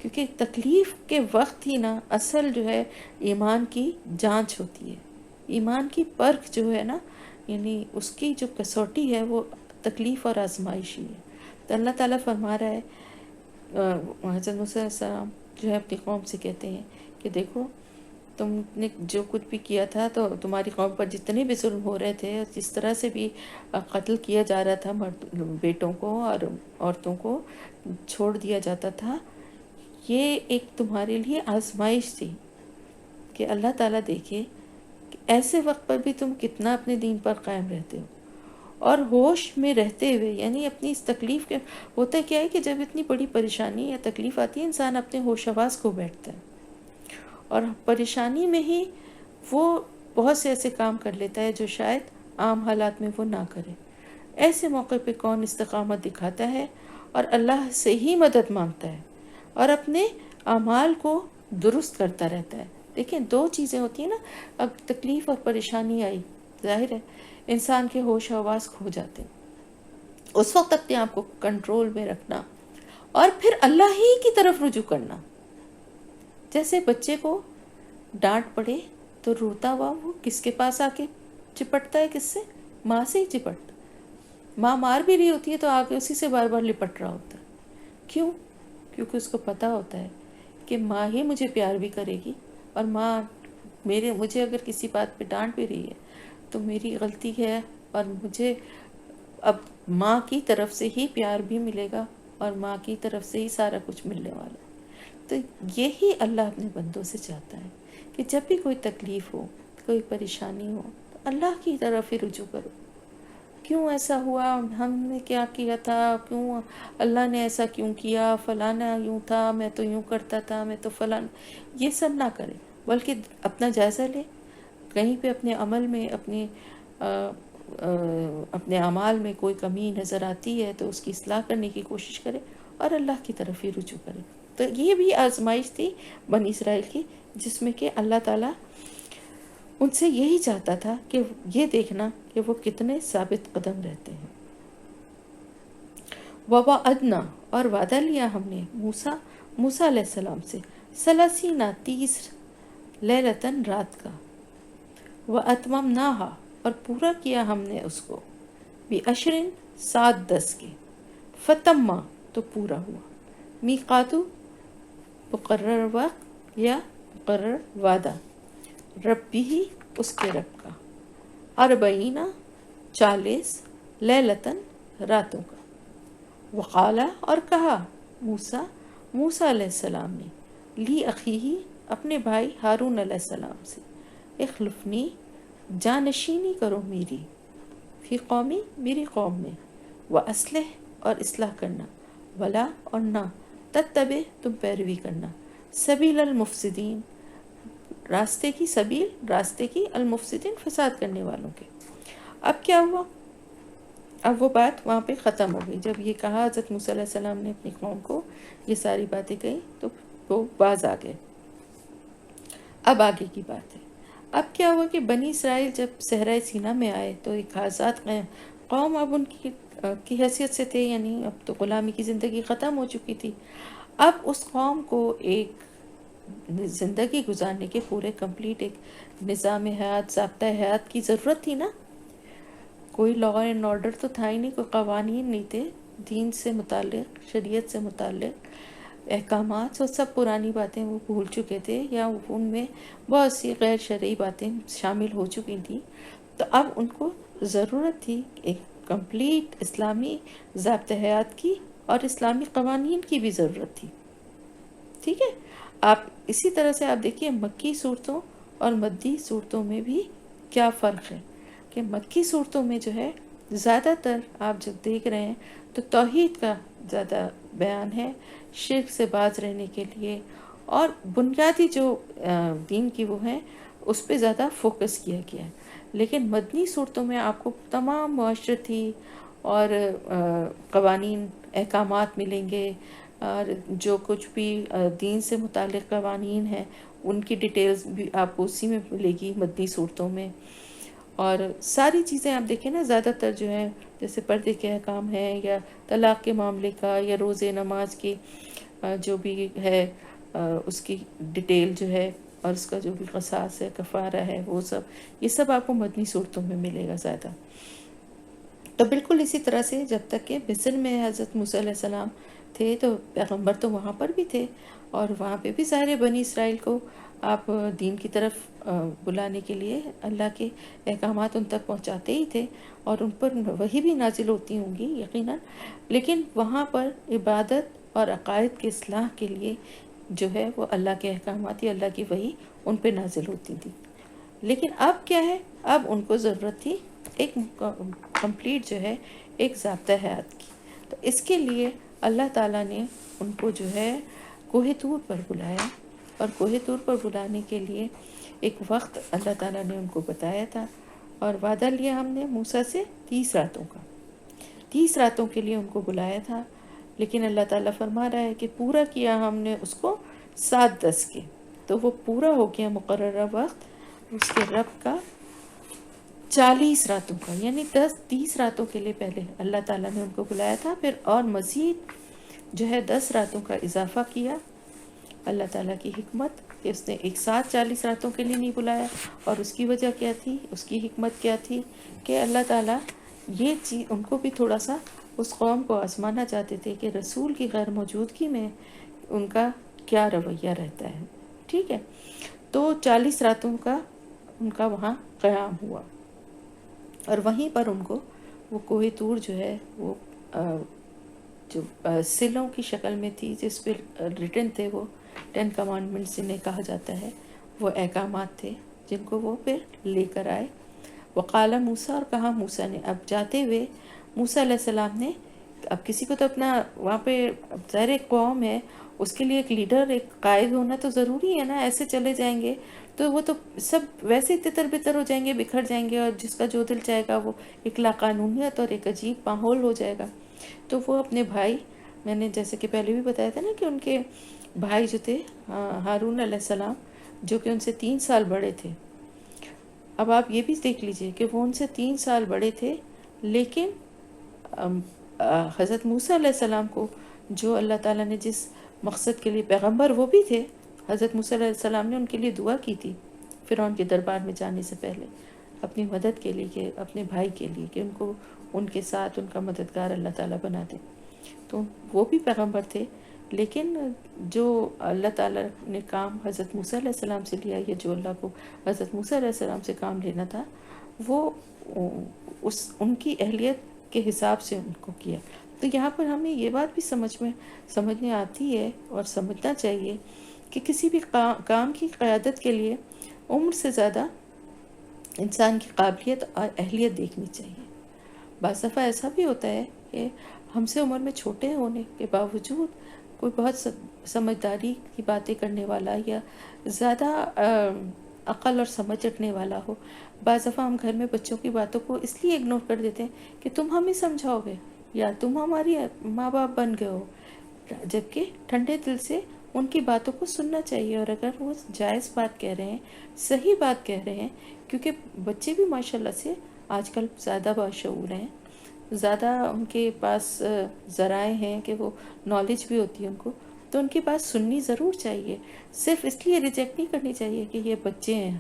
کیونکہ تکلیف کے وقت ہی نا اصل جو ہے ایمان کی جانچ ہوتی ہے، ایمان کی پرکھ جو ہے نا، یعنی اس کی جو کسوٹی ہے وہ تکلیف اور آزمائش ہی ہے. تو اللہ تعالیٰ فرما رہا ہے، حضرت موسیٰ علیہ السلام جو ہے اپنی قوم سے کہتے ہیں کہ دیکھو تم نے جو کچھ بھی کیا تھا، تو تمہاری قوم پر جتنے بھی ظلم ہو رہے تھے، جس طرح سے بھی قتل کیا جا رہا تھا، بیٹوں کو اور عورتوں کو چھوڑ دیا جاتا تھا، یہ ایک تمہارے لیے آزمائش تھی کہ اللہ تعالیٰ دیکھے کہ ایسے وقت پر بھی تم کتنا اپنے دین پر قائم رہتے ہو، اور ہوش میں رہتے ہوئے. یعنی اپنی اس تکلیف کے ہوتا کیا ہے کہ جب اتنی بڑی پریشانی یا تکلیف آتی ہے، انسان اپنے ہوش حواس کھو بیٹھتا ہے، اور پریشانی میں ہی وہ بہت سے ایسے کام کر لیتا ہے جو شاید عام حالات میں وہ نہ کرے. ایسے موقع پہ کون استقامت دکھاتا ہے اور اللہ سے ہی مدد مانگتا ہے اور اپنے اعمال کو درست کرتا رہتا ہے. دیکھیں دو چیزیں ہوتی ہیں نا، اب تکلیف اور پریشانی آئی، ظاہر ہے انسان کے ہوش حواس کھو جاتے ہیں. اس وقت اپنے آپ کو کنٹرول میں رکھنا اور پھر اللہ ہی کی طرف رجوع کرنا. جیسے بچے کو ڈانٹ پڑے تو روتا ہوا وہ کس کے پاس آ کے چپٹتا ہے؟ کس سے؟ ماں سے ہی چپٹتا. ماں مار بھی رہی ہوتی ہے تو آگے اسی سے بار بار لپٹ رہا ہوتا ہے. کیوں؟ کیونکہ اس کو پتہ ہوتا ہے کہ ماں ہی مجھے پیار بھی کرے گی، اور ماں مجھے اگر کسی بات پہ ڈانٹ بھی رہی ہے تو میری غلطی ہے، اور مجھے اب ماں کی طرف سے ہی پیار بھی ملے گا، اور ماں کی طرف سے ہی سارا کچھ ملنے والا ہے. تو یہی اللہ اپنے بندوں سے چاہتا ہے کہ جب بھی کوئی تکلیف ہو، کوئی پریشانی ہو، تو اللہ کی طرف ہی رجوع کرو. کیوں ایسا ہوا؟ ہم نے کیا کیا تھا؟ کیوں اللہ نے ایسا کیوں کیا؟ فلانا یوں تھا، میں تو یوں کرتا تھا، میں تو فلانا. یہ سب نہ کرے، بلکہ اپنا جائزہ لے. کہیں پہ اپنے عمل میں اپنے اعمال میں کوئی کمی نظر آتی ہے تو اس کی اصلاح کرنے کی کوشش کرے اور اللہ کی طرف ہی رجوع کرے. تو یہ بھی آزمائش تھی بنی اسرائیل کی، جس میں کہ اللہ تعالیٰ ان سے یہی چاہتا تھا کہ یہ دیکھنا کہ وہ کتنے ثابت قدم رہتے ہیں. وَوَعَدْنَا، اور وعدہ لیا ہم نے موسیٰ علیہ السلام سے، 30 لیلتاً رات کا، وَأَتْمَمْنَاهَا، اور پورا کیا ہم نے اس کو، بِعَشْرٍ 7 کے، فَتَمَّ، تو پورا ہوا، میقاتو، مقرر وقت یا مقرر وعدہ، ربی ہی، اس کے رب کا، 40 40 لیلتاً راتوں کا. وقالا، اور کہا موسیٰ علیہ السلام نے، لی اخیہ، اپنے بھائی ہارون علیہ السلام سے، اخلفنی، جانشینی کرو میری، فی قومی، میری قوم میں، واصلح، اور اصلاح کرنا، ولا، اور نہ، تتبع، تم پیروی کرنا، سبیل المفسدین، راستے کی، سبیل راستے کی، المفسدین فساد کرنے والوں کے. اب کیا ہوا؟ اب وہ بات وہاں پہ ختم ہو گئی. جب یہ کہا حضرت موسیٰ علیہ السلام نے اپنی قوم کو، یہ ساری باتیں کہی، تو وہ باز آ گئے. اب آگے کی بات ہے. اب کیا ہوا کہ بنی اسرائیل جب صحرائے سینا میں آئے تو ایک آزاد قوم اب ان کی حیثیت سے تھے، یعنی اب تو غلامی کی زندگی ختم ہو چکی تھی. اب اس قوم کو ایک زندگی گزارنے کے پورے کمپلیٹ ایک نظام حیات، ضابطہ حیات کی ضرورت تھی نا. کوئی لا اینڈ آرڈر تو تھا ہی نہیں، کوئی قوانین نہیں تھے دین سے متعلق، شریعت سے متعلق. احکامات وہ سب پرانی باتیں وہ بھول چکے تھے، یا ان میں بہت سی غیر شرعی باتیں شامل ہو چکی تھیں. تو اب ان کو ضرورت تھی ایک کمپلیٹ اسلامی ضابط حیات کی، اور اسلامی قوانین کی بھی ضرورت تھی. ٹھیک ہے. آپ اسی طرح سے آپ دیکھیے مکی صورتوں اور مدی صورتوں میں بھی کیا فرق ہے، کہ مکی صورتوں میں جو ہے زیادہ تر آپ جب دیکھ رہے ہیں تو توحید کا زیادہ بیان ہے، شرک سے باز رہنے کے لیے، اور بنیادی جو دین کی وہ ہیں اس پہ زیادہ فوکس کیا گیا ہے. لیکن مدنی صورتوں میں آپ کو تمام معاشرتی اور قوانین احکامات ملیں گے، اور جو کچھ بھی دین سے متعلق قوانین ہیں ان کی ڈیٹیلز بھی آپ کو اسی میں ملے گی مدنی صورتوں میں. اور ساری چیزیں آپ دیکھیں نا، زیادہ تر جو ہیں جیسے پردے کے احکام ہیں، یا طلاق کے معاملے کا، یا روزے نماز کی جو بھی ہے اس کی ڈیٹیل جو ہے، اور اس کا جو بھی قصاص ہے، کفارہ ہے، وہ سب یہ سب آپ کو مدنی صورتوں میں ملے گا زیادہ. تو بالکل اسی طرح سے جب تک کہ مصر میں حضرت موسیٰ علیہ السلام تھے تو پیغمبر تو وہاں پر بھی تھے، اور وہاں پہ بھی ظاہر بنی اسرائیل کو آپ دین کی طرف بلانے کے لیے اللہ کے احکامات ان تک پہنچاتے ہی تھے، اور ان پر وحی بھی نازل ہوتی ہوں گی یقیناً. لیکن وہاں پر عبادت اور عقائد کی اصلاح کے لیے جو ہے وہ اللہ کے احکامات یا اللہ کی وحی ان پہ نازل ہوتی تھی. لیکن اب کیا ہے، اب ان کو ضرورت تھی ایک کمپلیٹ جو ہے ایک ضابطہ حیات کی. تو اس کے لیے اللہ تعالیٰ نے ان کو جو ہے کوہ طور پر بلایا، اور کوہ طور پر بلانے کے لیے ایک وقت اللہ تعالیٰ نے ان کو بتایا تھا، اور وعدہ لیا ہم نے موسیٰ سے 30 راتوں کا. 30 راتوں کے لیے ان کو بلایا تھا، لیکن اللہ تعالیٰ فرما رہا ہے کہ پورا کیا ہم نے اس کو 7-10 کے. تو وہ پورا ہو گیا مقررہ وقت اس کے رب کا 40 راتوں کا، یعنی 30 راتوں کے لیے پہلے اللہ تعالیٰ نے ان کو بلایا تھا، پھر اور مزید جو ہے 10 راتوں کا اضافہ کیا. اللہ تعالیٰ کی حکمت کہ اس نے ایک ساتھ 40 راتوں کے لیے نہیں بلایا، اور اس کی وجہ کیا تھی، اس کی حکمت کیا تھی، کہ اللہ تعالیٰ یہ چیز ان کو بھی تھوڑا سا اس قوم کو آزمانا چاہتے تھے کہ رسول کی غیر موجودگی میں ان کا کیا رویہ رہتا ہے. ٹھیک ہے. تو 40 راتوں کا ان کا وہاں قیام ہوا، اور وہیں پر ان کو وہ کوہ طور جو ہے وہ جو سلوں کی شکل میں تھی جس پہ ریٹن تھے وہ 10 کمانڈمنٹس جنہیں کہا جاتا ہے، وہ احکامات تھے جن کو وہ پھر لے کر آئے. وقال موسیٰ، اور کہا موسیٰ نے. اب جاتے ہوئے موسیٰ علیہ السلام نے، اب کسی کو تو اپنا وہاں پہ ظاہر ایک قوم ہے، اس کے لیے ایک لیڈر ایک قائد ہونا تو ضروری ہے نا. ایسے چلے جائیں گے تو وہ تو سب ویسے تتر بتر ہو جائیں گے، بکھر جائیں گے، اور جس کا جو دل چاہے گا وہ ایک لاقانونیت اور ایک عجیب ماحول ہو جائے گا. تو وہ اپنے بھائی، میں نے جیسے کہ پہلے بھی بتایا تھا نا کہ ان کے بھائی جو تھے ہارون علیہ السلام، جو کہ ان سے 3 سال بڑے تھے. اب آپ یہ بھی دیکھ لیجئے کہ وہ ان سے 3 سال بڑے تھے، لیکن حضرت موسیٰ علیہ السلام کو جو اللہ تعالیٰ نے جس مقصد کے لیے پیغمبر وہ بھی تھے، حضرت موسیٰ علیہ السلام نے ان کے لیے دعا کی تھی فرعون کے دربار میں جانے سے پہلے، اپنی مدد کے لیے، کہ اپنے بھائی کے لیے کہ ان کو ان کے ساتھ ان کا مددگار اللہ تعالیٰ بنا دے. تو وہ بھی پیغمبر تھے، لیکن جو اللہ تعالیٰ نے کام حضرت موسیٰ علیہ السلام سے لیا، یا جو اللہ کو حضرت موسیٰ علیہ السلام سے کام لینا تھا، وہ ان کی اہلیت کے حساب سے ان کو کیا. تو یہاں پر ہمیں یہ بات بھی سمجھنے آتی ہے اور سمجھنا چاہیے کہ کسی بھی کام کی قیادت کے لیے عمر سے زیادہ انسان کی قابلیت اور اہلیت دیکھنی چاہیے. بعض دفعہ ایسا بھی ہوتا ہے کہ ہم سے عمر میں چھوٹے ہونے کے باوجود کوئی بہت سمجھداری کی باتیں کرنے والا یا زیادہ عقل اور سمجھ رکھنے والا ہو. بعض دفعہ ہم گھر میں بچوں کی باتوں کو اس لیے اگنور کر دیتے ہیں کہ تم ہمیں سمجھاؤ گے یا تم ہماری ماں باپ بن گئے ہو، جبکہ ٹھنڈے دل سے ان کی باتوں کو سننا چاہیے. اور اگر وہ جائز بات کہہ رہے ہیں، صحیح بات کہہ رہے ہیں، کیونکہ بچے بھی ماشاءاللہ سے آج کل زیادہ باشعور ہیں، زیادہ ان کے پاس ذرائع ہیں کہ وہ نالج بھی ہوتی ہے ان کو، تو ان کی بات سننی ضرور چاہیے. صرف اس لیے ریجیکٹ نہیں کرنی چاہیے کہ یہ بچے ہیں،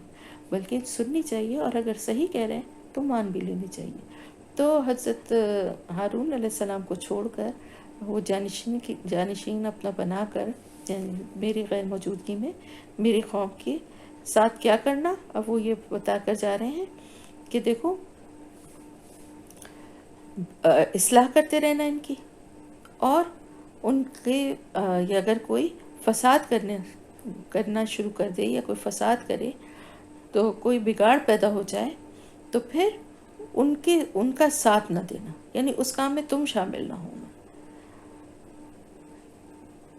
بلکہ سننی چاہیے، اور اگر صحیح کہہ رہے ہیں تو مان بھی لینی چاہیے. تو حضرت ہارون علیہ السلام کو چھوڑ کر وہ جانشین اپنا بنا کر میری غیر موجودگی میں میری قوم کے ساتھ کیا کرنا، اب وہ یہ بتا کر جا رہے ہیں کہ دیکھو اصلاح کرتے رہنا ان کی، اور ان کے اگر کوئی فساد کرنا شروع کر دے یا کوئی فساد کرے تو کوئی بگاڑ پیدا ہو جائے تو پھر ان کا ساتھ نہ دینا، یعنی اس کام میں تم شامل نہ ہونا۔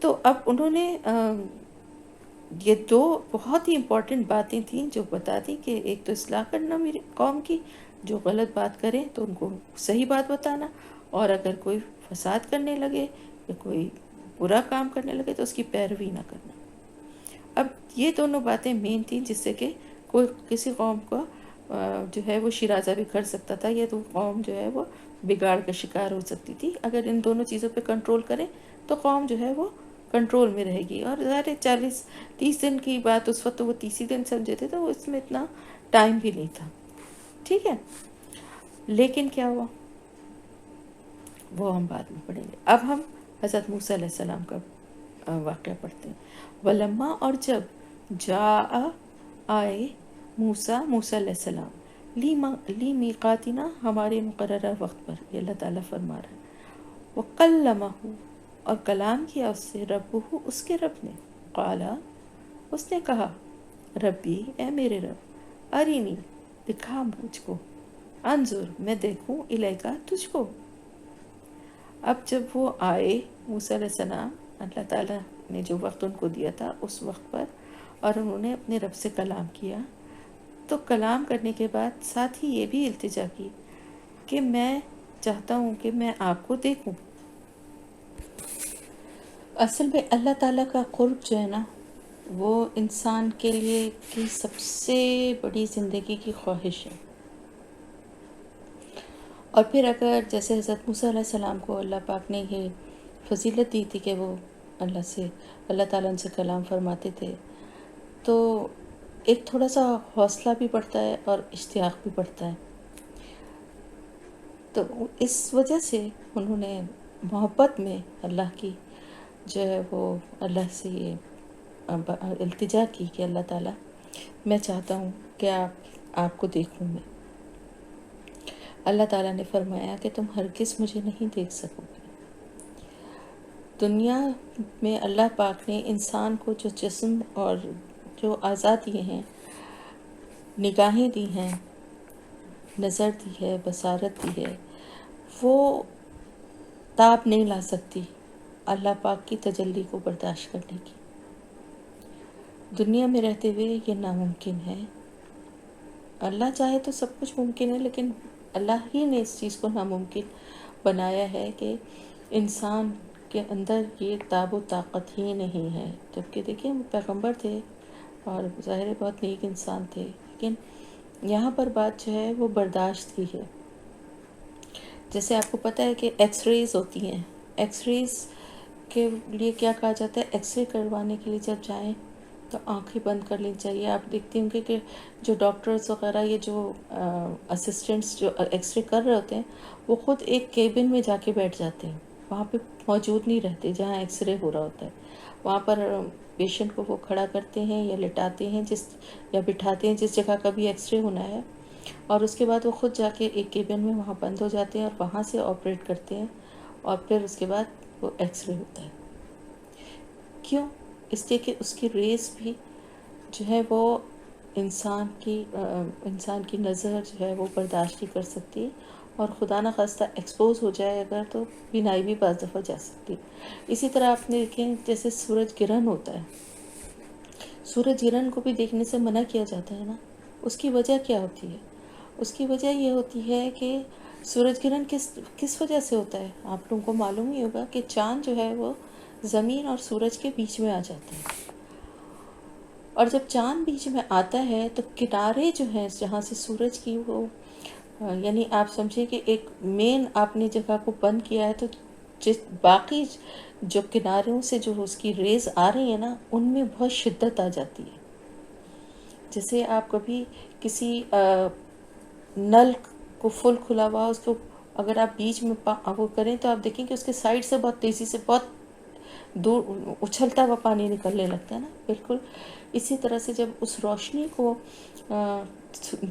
تو اب انہوں نے یہ دو بہت ہی امپورٹنٹ باتیں تھیں جو بتا دی کہ ایک تو اصلاح کرنا میری قوم کی، جو غلط بات کریں تو ان کو صحیح بات بتانا، اور اگر کوئی فساد کرنے لگے یا کوئی برا کام کرنے لگے تو اس کی پیروی نہ کرنا۔ اب یہ دونوں باتیں مین تھیں جس سے کہ کوئی کسی قوم کو جو ہے وہ شیرازہ بھی کر سکتا تھا، یا تو قوم جو ہے وہ بگاڑ کا شکار ہو سکتی تھی۔ اگر ان دونوں چیزوں پہ کنٹرول کریں تو قوم جو ہے وہ کنٹرول میں رہے گی۔ اور ظاہر 40-30 دن کی بات اس وقت تو وہ 30 ہی دن سمجھے تھے، تو اس میں اتنا ٹائم بھی نہیں تھا، ٹھیک ہے۔ لیکن کیا ہوا وہ ہم بعد میں پڑھیں گے۔ اب ہم حضرت موسیٰ علیہ السلام کا واقعہ پڑھتے ہیں۔ ولما، اور جب جاء آئے موسیٰ علیہ السلام لی میقاتنا، ہمارے مقررہ وقت پر، یہ اللہ تعالیٰ فرما رہا ہے، وکلمہ، اور کلام کیا اس سے، ربہ، اس کے رب نے، قالا، اس نے کہا، ربی، اے میرے رب، ارینی، دکھا مجھ کو، انظر، میں دیکھوں، الیکا، تجھ کو۔ اب جب وہ آئے موسیٰ علیہ السلام، اللہ تعالیٰ نے جو وقت ان کو دیا تھا اس وقت پر، اور انہوں نے اپنے رب سے کلام کیا، تو کلام کرنے کے بعد ساتھ ہی یہ بھی التجا کی کہ میں چاہتا ہوں کہ میں آپ کو دیکھوں۔ اصل میں اللہ تعالیٰ کا قرب جو ہے نا، وہ انسان کے لیے کی سب سے بڑی زندگی کی خواہش ہے۔ اور پھر اگر جیسے حضرت موسیٰ علیہ السلام کو اللہ پاک نے یہ فضیلت دی تھی کہ وہ اللہ تعالیٰ ان سے کلام فرماتے تھے، تو ایک تھوڑا سا حوصلہ بھی بڑھتا ہے اور اشتیاق بھی بڑھتا ہے۔ تو اس وجہ سے انہوں نے محبت میں اللہ کی جو ہے وہ اللہ سے یہ التجا کی کہ اللہ تعالیٰ میں چاہتا ہوں کہ آپ کو دیکھوں میں۔ اللہ تعالیٰ نے فرمایا کہ تم ہرگز مجھے نہیں دیکھ سکو گے۔ دنیا میں اللہ پاک نے انسان کو جو جسم اور جو اعضاء دیے ہیں، نگاہیں دی ہیں، نظر دی ہے، بصارت دی ہے، وہ تاب نہیں لا سکتی اللہ پاک کی تجلی کو برداشت کرنے کی۔ دنیا میں رہتے ہوئے یہ ناممکن ہے۔ اللہ چاہے تو سب کچھ ممکن ہے، لیکن اللہ ہی نے اس چیز کو ناممکن بنایا ہے کہ انسان کے اندر یہ تاب و طاقت ہی نہیں ہے۔ جبکہ دیکھیں وہ پیغمبر تھے اور ظاہر بہت نیک انسان تھے، لیکن یہاں پر بات جو ہے وہ برداشت کی ہے۔ جیسے آپ کو پتہ ہے کہ ایکس ریز ہوتی ہیں، ایکس ریز کے لیے کیا کہا جاتا ہے، ایکس رے کروانے کے لیے جب جائیں تو آنکھیں بند کر لینی چاہیے۔ آپ دیکھتے ہوں گے کہ جو ڈاکٹرز وغیرہ، یہ جو اسسٹنٹس جو ایکس رے کر رہے ہوتے ہیں، وہ خود ایک کیبن میں جا کے بیٹھ جاتے ہیں، وہاں پہ موجود نہیں رہتے جہاں ایکس رے ہو رہا ہوتا ہے۔ وہاں پر پیشنٹ کو وہ کھڑا کرتے ہیں یا لٹاتے ہیں یا بٹھاتے ہیں جس جگہ کا بھی ایکس رے ہونا ہے، اور اس کے بعد وہ خود جا کے ایک کیبن میں وہاں بند ہو جاتے ہیں اور وہاں سے آپریٹ کرتے ہیں، اور پھر اس کے بعد وہ ایکس رے ہوتا ہے۔ کیوں؟ اس لیے کہ اس کی ریز بھی جو ہے وہ انسان کی نظر جو ہے وہ برداشت نہیں کر سکتی، اور خدا نہ خواستہ ایکسپوز ہو جائے اگر تو بینائی بھی بعض دفعہ جا سکتی۔ اسی طرح آپ نے دیکھیں جیسے سورج گرہن ہوتا ہے، سورج گرہن کو بھی دیکھنے سے منع کیا جاتا ہے نا۔ اس کی وجہ کیا ہوتی ہے؟ اس کی وجہ یہ ہوتی ہے کہ سورج گرہن کس وجہ سے ہوتا ہے؟ آپ لوگوں کو معلوم ہی ہوگا کہ چاند جو ہے وہ زمین اور سورج کے بیچ میں آ جاتا ہے، اور جب چاند بیچ میں آتا ہے تو کنارے جو ہیں جہاں سے سورج کی وہ یعنی آپ سمجھیں کہ ایک مین آپ نے جگہ کو بند کیا ہے، تو باقی جو کناروں سے جو اس کی ریز آ رہی ہیں نا، ان میں بہت شدت آ جاتی ہے۔ جیسے آپ کبھی کسی نل کو فل کھلا ہوا اس کو اگر آپ بیچ میں وہ کریں تو آپ دیکھیں کہ اس کے سائڈ سے بہت تیزی سے بہت دور اچھلتا ہوا پانی نکلنے لگتا ہے نا. بالکل اسی طرح سے جب اس روشنی کو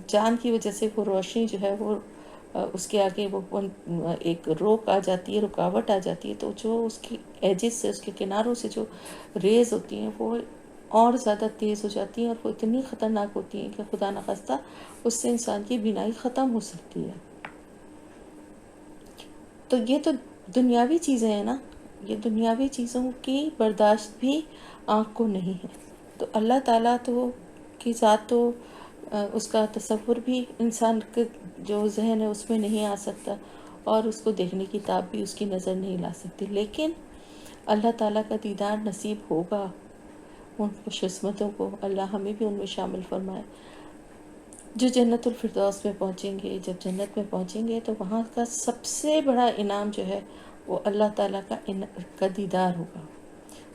چاند کی وجہ سے وہ روشنی جو ہے وہ اس کے آگے وہ ایک روک آ جاتی ہے، رکاوٹ آ جاتی ہے، تو جو اس کی ایجز سے، اس کے کناروں سے جو ریز ہوتی ہیں وہ اور زیادہ تیز ہو جاتی ہیں، اور وہ اتنی خطرناک ہوتی ہیں کہ خدا نخواستہ اس سے انسان کی بینائی ختم ہو سکتی ہے. تو یہ تو دنیاوی چیزیں ہیں نا، یہ دنیاوی چیزوں کی برداشت بھی آنکھ کو نہیں ہے. تو اللہ تعالیٰ تو کی ذات تو اس کا تصور بھی انسان کے جو ذہن ہے اس میں نہیں آ سکتا، اور اس کو دیکھنے کی تاب بھی اس کی نظر نہیں لا سکتی. لیکن اللہ تعالیٰ کا دیدار نصیب ہوگا ان خوش قسمتوں کو. اللہ ہمیں بھی ان میں شامل فرمائے جو جنت الفردوس میں پہنچیں گے. جب جنت میں پہنچیں گے تو وہاں کا سب سے بڑا انعام جو ہے وہ اللہ تعالیٰ کا دیدار ہوگا.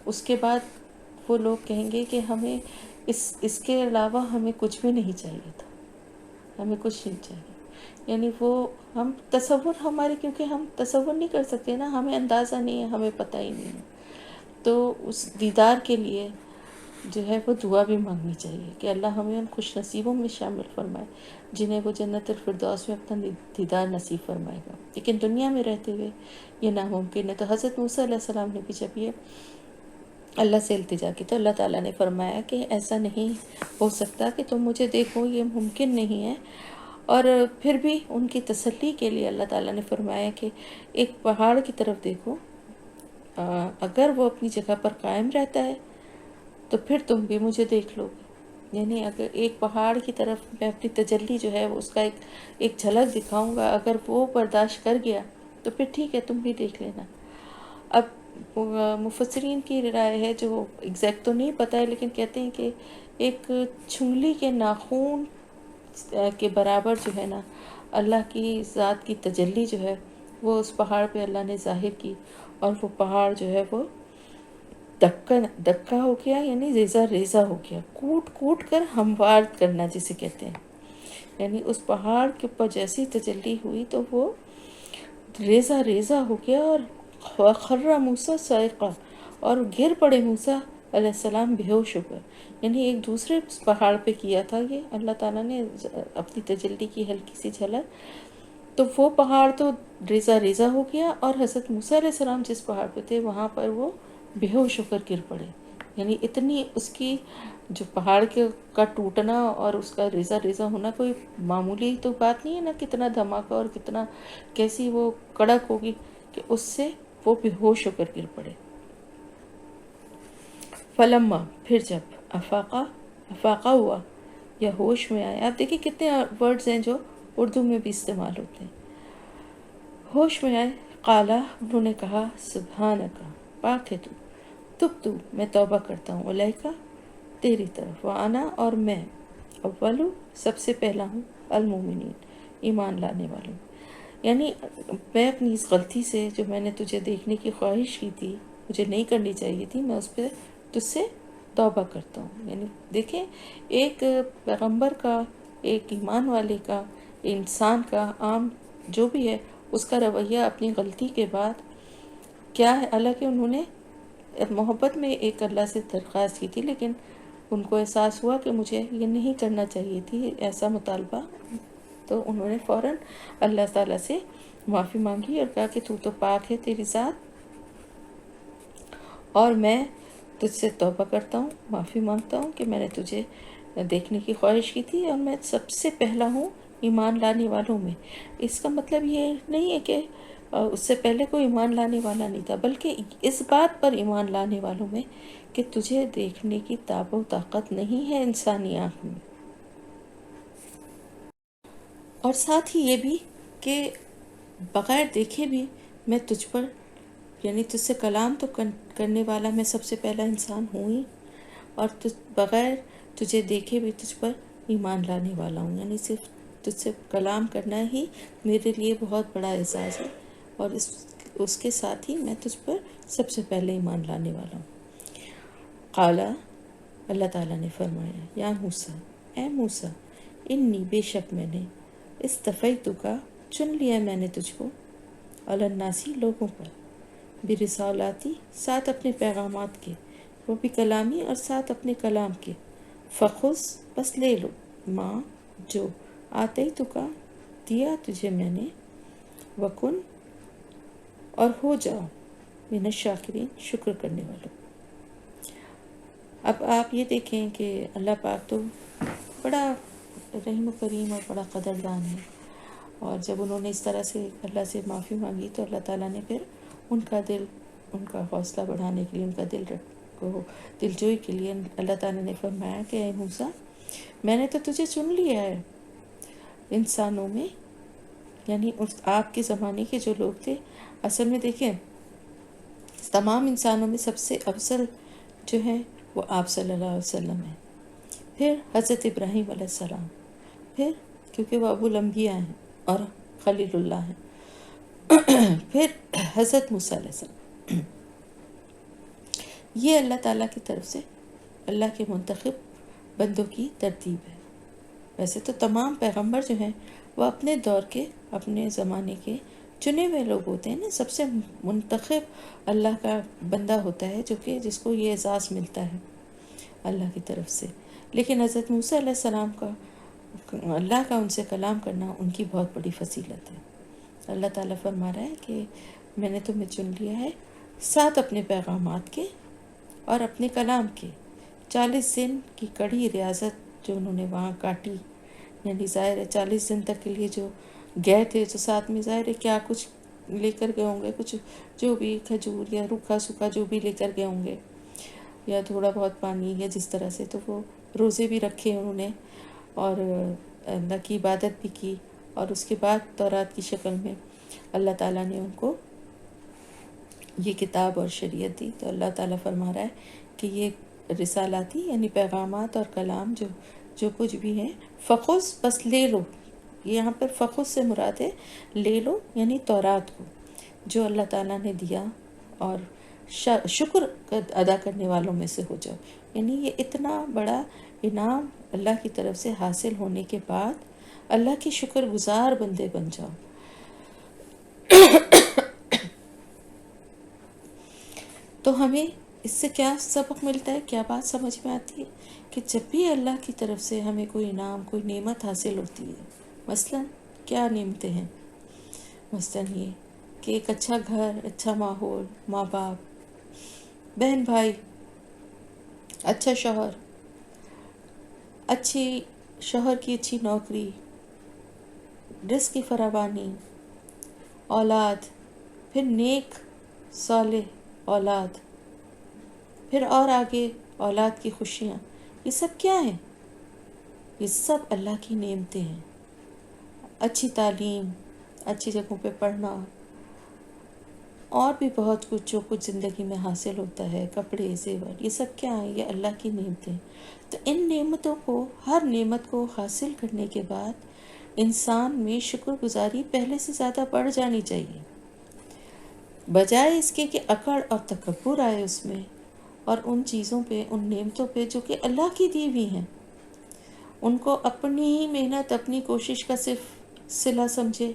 اس کے بعد وہ لوگ کہیں گے کہ ہمیں اس کے علاوہ ہمیں کچھ بھی نہیں چاہیے تھا، ہمیں کچھ نہیں چاہیے. یعنی وہ ہم تصور ہمارے، کیونکہ ہم تصور نہیں کر سکتے نا، ہمیں اندازہ نہیں ہے، ہمیں پتہ ہی نہیں ہے. تو اس دیدار کے لیے جو ہے وہ دعا بھی مانگنی چاہیے کہ اللہ ہمیں ان خوش نصیبوں میں شامل فرمائے جنہیں وہ جنت الفردوس میں اپنا دیدار نصیب فرمائے گا. لیکن دنیا میں رہتے ہوئے یہ ناممکن ہے. تو حضرت موسیٰ علیہ السلام نے بھی جب یہ اللہ سے التجا کی تو اللہ تعالیٰ نے فرمایا کہ ایسا نہیں ہو سکتا کہ تم مجھے دیکھو، یہ ممکن نہیں ہے. اور پھر بھی ان کی تسلی کے لیے اللہ تعالیٰ نے فرمایا کہ ایک پہاڑ کی طرف دیکھو، اگر وہ اپنی جگہ پر قائم رہتا ہے تو پھر تم بھی مجھے دیکھ لو گے. یعنی اگر ایک پہاڑ کی طرف میں اپنی تجلی جو ہے اس کا ایک جھلک دکھاؤں گا، اگر وہ برداشت کر گیا تو پھر ٹھیک ہے، تم بھی دیکھ لینا. اب مفسرین کی رائے ہے جو ایگزیکٹ تو نہیں پتہ ہے، لیکن کہتے ہیں کہ ایک چھنگلی کے ناخون کے برابر جو ہے نا اللہ کی ذات کی تجلی جو ہے وہ اس پہاڑ پہ اللہ نے ظاہر کی، اور وہ پہاڑ جو ہے وہ دکا ہو گیا، یعنی ریزہ ریزہ ہو گیا. کوٹ کوٹ کر ہموار کرنا جسے کہتے ہیں. یعنی اس پہاڑ کے اوپر جیسی تجلی ہوئی تو وہ ریزہ ریزہ ہو گیا، اور خر موسیٰ صاعقہ، اور گر پڑے موسیٰ علیہ السلام بے ہوش ہو گئے. یعنی ایک دوسرے پہاڑ پہ کیا تھا یہ اللہ تعالیٰ نے اپنی تجلی کی ہلکی سی جھلک، تو وہ پہاڑ تو ریزہ ریزہ ہو گیا، اور حضرت موسیٰ علیہ السلام جس پہاڑ پہ تھے وہاں پر وہ بے ہوش ہو کر گر پڑے. یعنی اتنی اس کی جو پہاڑ کا ٹوٹنا اور اس کا ریزہ ریزہ ہونا کوئی معمولی تو بات نہیں ہے نا، کتنا دھماکہ اور کتنا کیسی وہ کڑک ہوگی کہ اس سے وہ بے ہوش ہو کر گر پڑے. فلما، پھر جب افاقہ ہوا یا ہوش میں آیا. آپ دیکھیں کتنے ورڈز ہیں جو اردو میں بھی استعمال ہوتے ہیں. ہوش میں آئے، قالا، انہوں نے کہا، سبحانک، پاک ہے تو میں توبہ کرتا ہوں، علیکہ، تیری طرف، وانا، اور میں، اولو، سب سے پہلا ہوں، المومنین، ایمان لانے والوں. یعنی میں اپنی اس غلطی سے جو میں نے تجھے دیکھنے کی خواہش کی تھی، مجھے نہیں کرنی چاہیے تھی، میں اس پہ تجھ سے توبہ کرتا ہوں. یعنی دیکھیں ایک پیغمبر کا، ایک ایمان والے کا، انسان کا عام جو بھی ہے اس کا رویہ اپنی غلطی کے بعد کیا ہے. حالانکہ انہوں نے محبت میں ایک اللہ سے درخواست کی تھی، لیکن ان کو احساس ہوا کہ مجھے یہ نہیں کرنا چاہیے تھی ایسا مطالبہ، تو انہوں نے فوراً اللہ تعالیٰ سے معافی مانگی اور کہا کہ تو پاک ہے تیری ذات، اور میں تجھ سے توبہ کرتا ہوں، معافی مانگتا ہوں کہ میں نے تجھے دیکھنے کی خواہش کی تھی، اور میں سب سے پہلا ہوں ایمان لانے والوں میں. اس کا مطلب یہ نہیں ہے کہ اس سے پہلے کوئی ایمان لانے والا نہیں تھا، بلکہ اس بات پر ایمان لانے والوں میں کہ تجھے دیکھنے کی طاقت و طاقت نہیں ہے انسانی آنکھ میں، اور ساتھ ہی یہ بھی کہ بغیر دیکھے بھی میں تجھ پر، یعنی تجھ سے کلام تو کرنے والا میں سب سے پہلا انسان ہوں ہی، اور بغیر تجھے دیکھے بھی تجھ پر ایمان لانے والا ہوں. یعنی صرف تجھ سے کلام کرنا ہی میرے لیے بہت بڑا اعزاز ہے، اور اس کے ساتھ ہی میں تجھ پر سب سے پہلے ایمان لانے والا ہوں. قالا، اللہ تعالیٰ نے فرمایا، یا موسیٰ، اے موسیٰ، انی، بے شک میں نے، استفیتک چن لیا میں نے تجھ کو، علی الناسی لوگوں پر، برسالاتی ساتھ اپنے پیغامات کے، وہ بھی کلامی اور ساتھ اپنے کلام کے، فخذ بس لے لو، ماں جو آتیتک دیا تجھے میں نے، وکن اور ہو جاؤ، من الشاکرین شکر کرنے والوں۔ اب آپ یہ دیکھیں کہ اللہ پاک تو بڑا رحیم و کریم اور بڑا قدردان ہے، اور جب انہوں نے اس طرح سے اللہ سے معافی مانگی تو اللہ تعالیٰ نے پھر ان کا دل، ان کا حوصلہ بڑھانے کے لیے، ان کا دل جوئی کے لیے اللہ تعالیٰ نے فرمایا کہ اے موسیٰ، میں نے تو تجھے چن لیا ہے انسانوں میں، یعنی اس آپ کے زمانے کے جو لوگ تھے، اصل میں دیکھیں تمام انسانوں میں سب سے افضل جو ہے وہ آپ صلی اللہ علیہ وسلم ہیں، پھر حضرت ابراہیم علیہ السلام، پھر کیونکہ وہ ابو الانبیاء ہیں اور خلیل اللہ ہیں، پھر حضرت موسیٰ علیہ السلام۔ یہ اللہ تعالیٰ کی طرف سے اللہ کے منتخب بندوں کی ترتیب ہے۔ ویسے تو تمام پیغمبر جو ہیں وہ اپنے دور کے، اپنے زمانے کے چنے ہوئے لوگ ہوتے ہیں نا، سب سے منتخب اللہ کا بندہ ہوتا ہے جو کہ جس کو یہ اعزاز ملتا ہے اللہ کی طرف سے۔ لیکن حضرت موسیٰ علیہ السلام کا، اللہ کا ان سے کلام کرنا ان کی بہت بڑی فضیلت ہے۔ اللہ تعالیٰ فرما رہا ہے کہ میں نے تمہیں چن لیا ہے ساتھ اپنے پیغامات کے اور اپنے کلام کے۔ 40 دن کی کڑی ریاضت جو انہوں نے وہاں کاٹی، یعنی ظاہر ہے 40 دن تک کے لیے جو گئے تھے، جو ساتھ میں ظاہر ہے کیا کچھ لے کر گئے ہوں گے، کچھ جو بھی کھجور یا روکھا سوکھا جو بھی لے کر گئے ہوں گے، یا تھوڑا بہت پانی یا جس طرح سے، تو وہ روزے بھی رکھے انہوں نے اور اللہ کی عبادت بھی کی، اور اس کے بعد تورات کی شکل میں اللہ تعالیٰ نے ان کو یہ کتاب اور شریعت دی۔ تو اللہ تعالیٰ فرما رہا ہے کہ یہ رسالاتی یعنی پیغامات اور کلام جو کچھ بھی ہیں، فخذ بس لے لو، یہاں پر فخذ سے مراد ہے لے لو، یعنی تورات کو جو اللہ تعالیٰ نے دیا، اور شکر ادا کرنے والوں میں سے ہو جاؤ، یعنی یہ اتنا بڑا انعام اللہ کی طرف سے حاصل ہونے کے بعد اللہ کی شکر گزار بندے بن جاؤ۔ تو ہمیں اس سے کیا سبق ملتا ہے، کیا بات سمجھ میں آتی ہے کہ جب بھی اللہ کی طرف سے ہمیں کوئی انعام، کوئی نعمت حاصل ہوتی ہے، مثلا کیا نعمتیں ہیں، مثلا یہ کہ ایک اچھا گھر، اچھا ماحول، ماں باپ، بہن بھائی، اچھا شوہر، شوہر کی اچھی نوکری، رزق کی فراوانی، اولاد، پھر نیک صالح اولاد، پھر اور آگے اولاد کی خوشیاں، یہ سب کیا ہیں؟ یہ سب اللہ کی نعمتیں ہیں۔ اچھی تعلیم، اچھی جگہوں پہ پڑھنا، اور بھی بہت کچھ جو کچھ زندگی میں حاصل ہوتا ہے، کپڑے، زیور، یہ سب کیا ہیں؟ یہ اللہ کی نعمتیں ہیں۔ تو ان نعمتوں کو، ہر نعمت کو حاصل کرنے کے بعد انسان میں شکر گزاری پہلے سے زیادہ بڑھ جانی چاہیے، بجائے اس کے کہ اکڑ اور تکبر آئے اس میں، اور ان چیزوں پہ، ان نعمتوں پہ جو کہ اللہ کی دی ہوئی ہیں، ان کو اپنی ہی محنت، اپنی کوشش کا صرف صلہ سمجھے،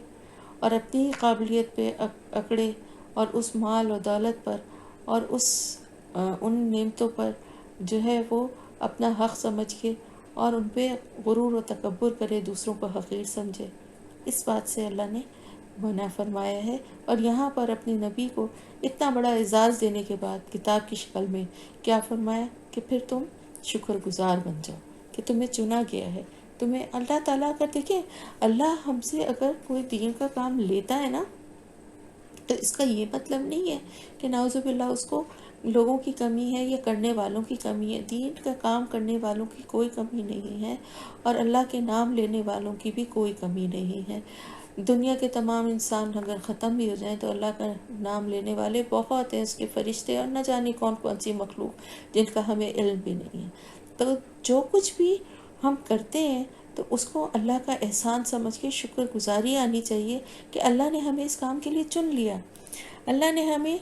اور اپنی ہی قابلیت پہ اکڑے، اور اس مال و دولت پر اور ان نعمتوں پر جو ہے وہ اپنا حق سمجھ کے اور ان پہ غرور و تکبر کرے، دوسروں کو حقیر سمجھے۔ اس بات سے اللہ نے منع فرمایا ہے، اور یہاں پر اپنے نبی کو اتنا بڑا اعزاز دینے کے بعد کتاب کی شکل میں کیا فرمایا کہ پھر تم شکر گزار بن جاؤ کہ تمہیں چنا گیا ہے، تمہیں اللہ تعالیٰ، اگر دیکھیں اللہ ہم سے اگر کوئی دین کا کام لیتا ہے نا، تو اس کا یہ مطلب نہیں ہے کہ نعوذ باللہ اس کو لوگوں کی کمی ہے یا کرنے والوں کی کمی ہے۔ دین کا کام کرنے والوں کی کوئی کمی نہیں ہے، اور اللہ کے نام لینے والوں کی بھی کوئی کمی نہیں ہے۔ دنیا کے تمام انسان اگر ختم بھی ہو جائیں تو اللہ کا نام لینے والے بہت ہیں، اس کے فرشتے اور نہ جانے کون کون سی مخلوق جن کا ہمیں علم بھی نہیں ہے۔ تو جو کچھ بھی ہم کرتے ہیں تو اس کو اللہ کا احسان سمجھ کے شکر گزاری آنی چاہیے کہ اللہ نے ہمیں اس کام کے لیے چن لیا، اللہ نے ہمیں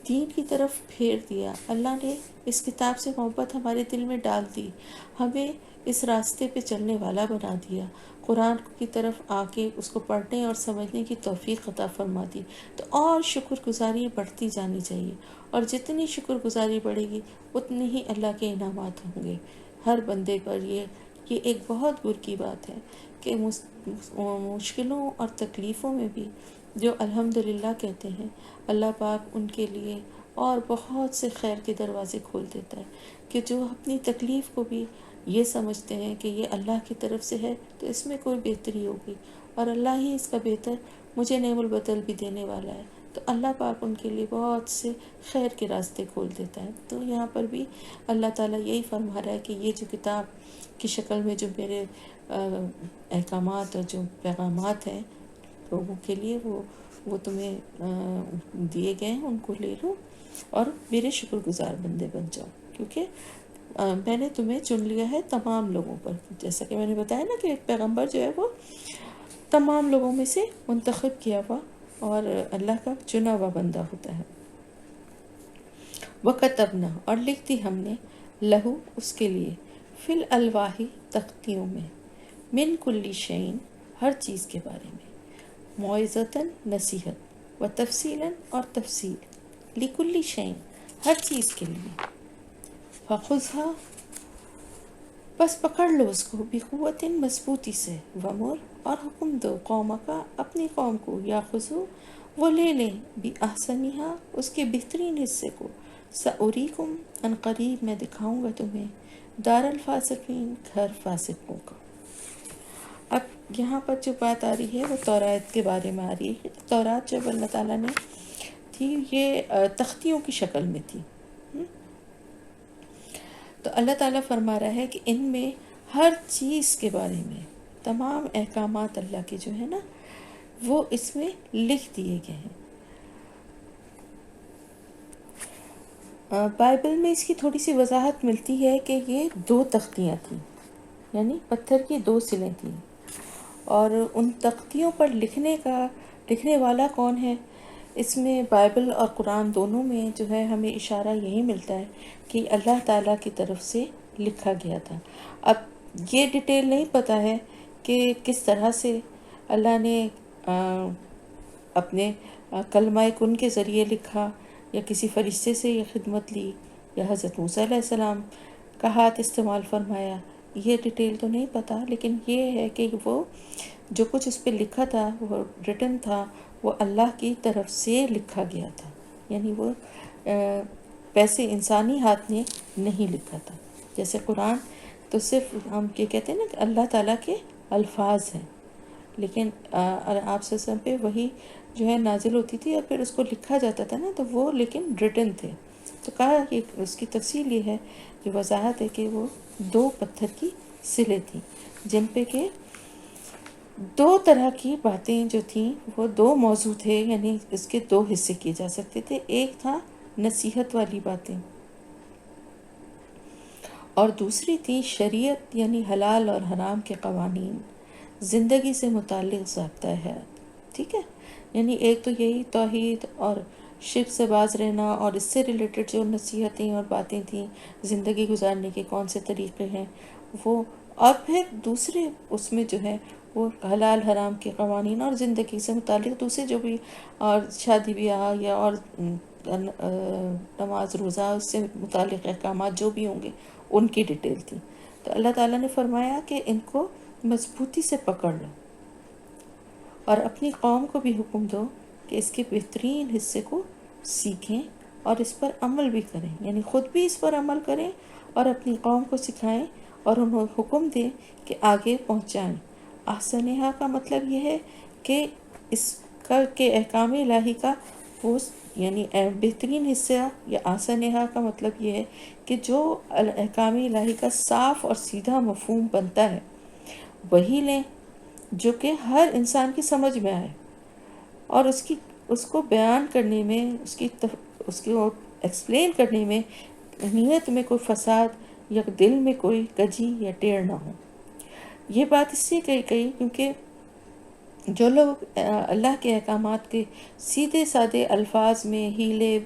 دین کی طرف پھیر دیا، اللہ نے اس کتاب سے محبت ہمارے دل میں ڈال دی، ہمیں اس راستے پہ چلنے والا بنا دیا، قرآن کی طرف آ کے اس کو پڑھنے اور سمجھنے کی توفیق عطا فرماتی، تو اور شکر گزاری بڑھتی جانی چاہیے، اور جتنی شکر گزاری بڑھے گی اتنی ہی اللہ کے انعامات ہوں گے ہر بندے پر۔ یہ ایک بہت گر کی بات ہے کہ مشکلوں اور تکلیفوں میں بھی جو الحمدللہ کہتے ہیں، اللہ پاک ان کے لیے اور بہت سے خیر کے دروازے کھول دیتا ہے، کہ جو اپنی تکلیف کو بھی یہ سمجھتے ہیں کہ یہ اللہ کی طرف سے ہے تو اس میں کوئی بہتری ہوگی، اور اللہ ہی اس کا بہتر مجھے نعم البدل بھی دینے والا ہے، تو اللہ پاک ان کے لیے بہت سے خیر کے راستے کھول دیتا ہے۔ تو یہاں پر بھی اللہ تعالیٰ یہی فرما رہا ہے کہ یہ جو کتاب کی شکل میں جو میرے احکامات اور جو پیغامات ہیں لوگوں کے لیے، وہ تمہیں دیے گئے ہیں، ان کو لے لو اور میرے شکر گزار بندے بن جاؤ، کیونکہ میں نے تمہیں چن لیا ہے تمام لوگوں پر، جیسا کہ میں نے بتایا نا کہ ایک پیغمبر جو ہے وہ تمام لوگوں میں سے منتخب کیا ہوا اور اللہ کا چنا ہوا بندہ ہوتا ہے۔ وَكَتَبْنَا، اور لکھ دی ہم نے، لہو اس کے لیے، فی الالواح تختیوں میں، من کل شیء ہر چیز کے بارے میں، موعظۃً نصیحت، و تفصیلاً اور تفصیل، لکل شیء ہر چیز کے لیے، فخذها بس پکڑ لو اس کو، بقوت مضبوطی سے، ومر اور حکم دو، قوم کا اپنی قوم کو، یاخذو وہ لے لیں، باحسنھا اس کے بہترین حصے کو، ساریکم ان قریب میں دکھاؤں گا تمہیں، دار الفاسقین گھر فاسقوں کا۔ اب یہاں پر جو بات آ رہی ہے وہ تورات کے بارے میں آ رہی ہے۔ تورات جب اللہ تعالیٰ نے تھی یہ تختیوں کی شکل میں تھی، تو اللہ تعالیٰ فرما رہا ہے کہ ان میں ہر چیز کے بارے میں تمام احکامات اللہ کے جو ہیں نا وہ اس میں لکھ دیے گئے ہیں۔ بائبل میں اس کی تھوڑی سی وضاحت ملتی ہے کہ یہ 2 تختیاں تھیں، یعنی پتھر کی 2 سلیں تھیں، اور ان تختیوں پر لکھنے والا کون ہے، اس میں بائبل اور قرآن دونوں میں جو ہے ہمیں اشارہ یہی ملتا ہے کہ اللہ تعالیٰ کی طرف سے لکھا گیا تھا۔ اب یہ ڈیٹیل نہیں پتہ ہے کہ کس طرح سے اللہ نے اپنے کلمہ کن کے ذریعے لکھا، یا کسی فرشتے سے یہ خدمت لی، یا حضرت موسیٰ علیہ السلام کا ہاتھ استعمال فرمایا، یہ ڈیٹیل تو نہیں پتہ، لیکن یہ ہے کہ وہ جو کچھ اس پہ لکھا تھا، وہ ریٹن تھا، وہ اللہ کی طرف سے لکھا گیا تھا، یعنی وہ ویسے انسانی ہاتھ نے نہیں لکھا تھا۔ جیسے قرآن تو صرف ہم یہ کہتے ہیں نا کہ اللہ تعالیٰ کے الفاظ ہیں، لیکن آپ صلی اللہ علیہ وسلم پہ وہی جو ہے نازل ہوتی تھی اور پھر اس کو لکھا جاتا تھا نا، تو وہ لیکن ریٹن تھے۔ تو کہا کہ اس کی تفصیل یہ ہے، جو وضاحت ہے کہ وہ 2 پتھر کی سلیں تھیں، جن پہ کہ 2 طرح کی باتیں جو تھیں، وہ 2 موضوع تھے، یعنی اس کے 2 حصے کیے جا سکتے تھے۔ ایک تھا نصیحت والی باتیں، اور دوسری تھی شریعت، یعنی حلال اور حرام کے قوانین، زندگی سے متعلق ضابطہ ہے، ٹھیک ہے۔ یعنی ایک تو یہی توحید اور شرک سے باز رہنا، اور اس سے ریلیٹڈ جو نصیحتیں اور باتیں تھیں، زندگی گزارنے کے کون سے طریقے ہیں وہ، اور پھر دوسرے اس میں جو ہے وہ حلال حرام کے قوانین اور زندگی سے متعلق دوسرے جو بھی، اور شادی بیاہ یا اور نماز روزہ اس سے متعلق احکامات جو بھی ہوں گے ان کی ڈیٹیل تھی۔ تو اللہ تعالیٰ نے فرمایا کہ ان کو مضبوطی سے پکڑ لو، اور اپنی قوم کو بھی حکم دو کہ اس کے بہترین حصے کو سیکھیں اور اس پر عمل بھی کریں، یعنی خود بھی اس پر عمل کریں اور اپنی قوم کو سکھائیں اور انہیں حکم دیں کہ آگے پہنچائیں۔ احسنھا کا مطلب یہ ہے کہ اس کا کہ احکام الہی کا وہ یعنی بہترین حصہ، یا احسنھا کا مطلب یہ ہے کہ جو احکام الہی کا صاف اور سیدھا مفہوم بنتا ہے وہی لیں، جو کہ ہر انسان کی سمجھ میں آئے، اور اس کو بیان کرنے میں، اس کو ایکسپلین کرنے میں نیت میں کوئی فساد یا دل میں کوئی کجی یا ٹیڑھ نہ ہو۔ یہ بات اس سے کہی کیونکہ جو لوگ اللہ کے احکامات کے سیدھے سادے الفاظ میں ہیلے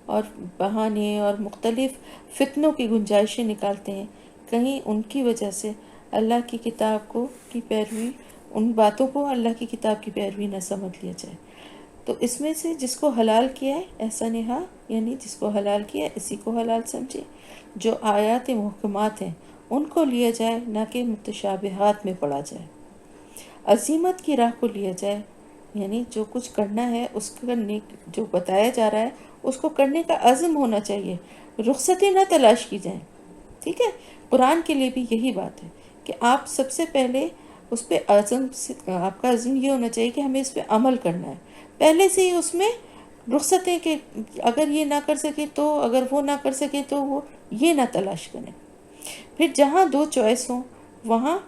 اور بہانے اور مختلف فتنوں کی گنجائشیں نکالتے ہیں، کہیں ان کی وجہ سے اللہ کی کتاب کو کی پیروی، ان باتوں کو اللہ کی کتاب کی پیروی نہ سمجھ لیا جائے۔ تو اس میں سے جس کو حلال کیا ہے ایسا نہا، یعنی جس کو حلال کیا ہے اسی کو حلال سمجھے۔ جو آیات محکمات ہیں ان کو لیا جائے، نہ کہ متشابہات میں پڑھا جائے۔ عزیمت کی راہ کو لیا جائے، یعنی جو کچھ کرنا ہے اس کرنے، جو بتایا جا رہا ہے اس کو کرنے کا عزم ہونا چاہیے، رخصتیں نہ تلاش کی جائیں۔ ٹھیک ہے، قرآن کے لیے بھی یہی بات ہے کہ آپ سب سے پہلے اس پہ عزم، آپ کا عزم یہ ہونا چاہیے کہ ہمیں اس پہ عمل کرنا ہے، پہلے سے ہی اس میں رخصتیں، کہ اگر یہ نہ کر سکے تو، اگر وہ نہ کر سکے تو وہ یہ نہ تلاش کریں۔ پھر جہاں دو چوائس ہوں وہاں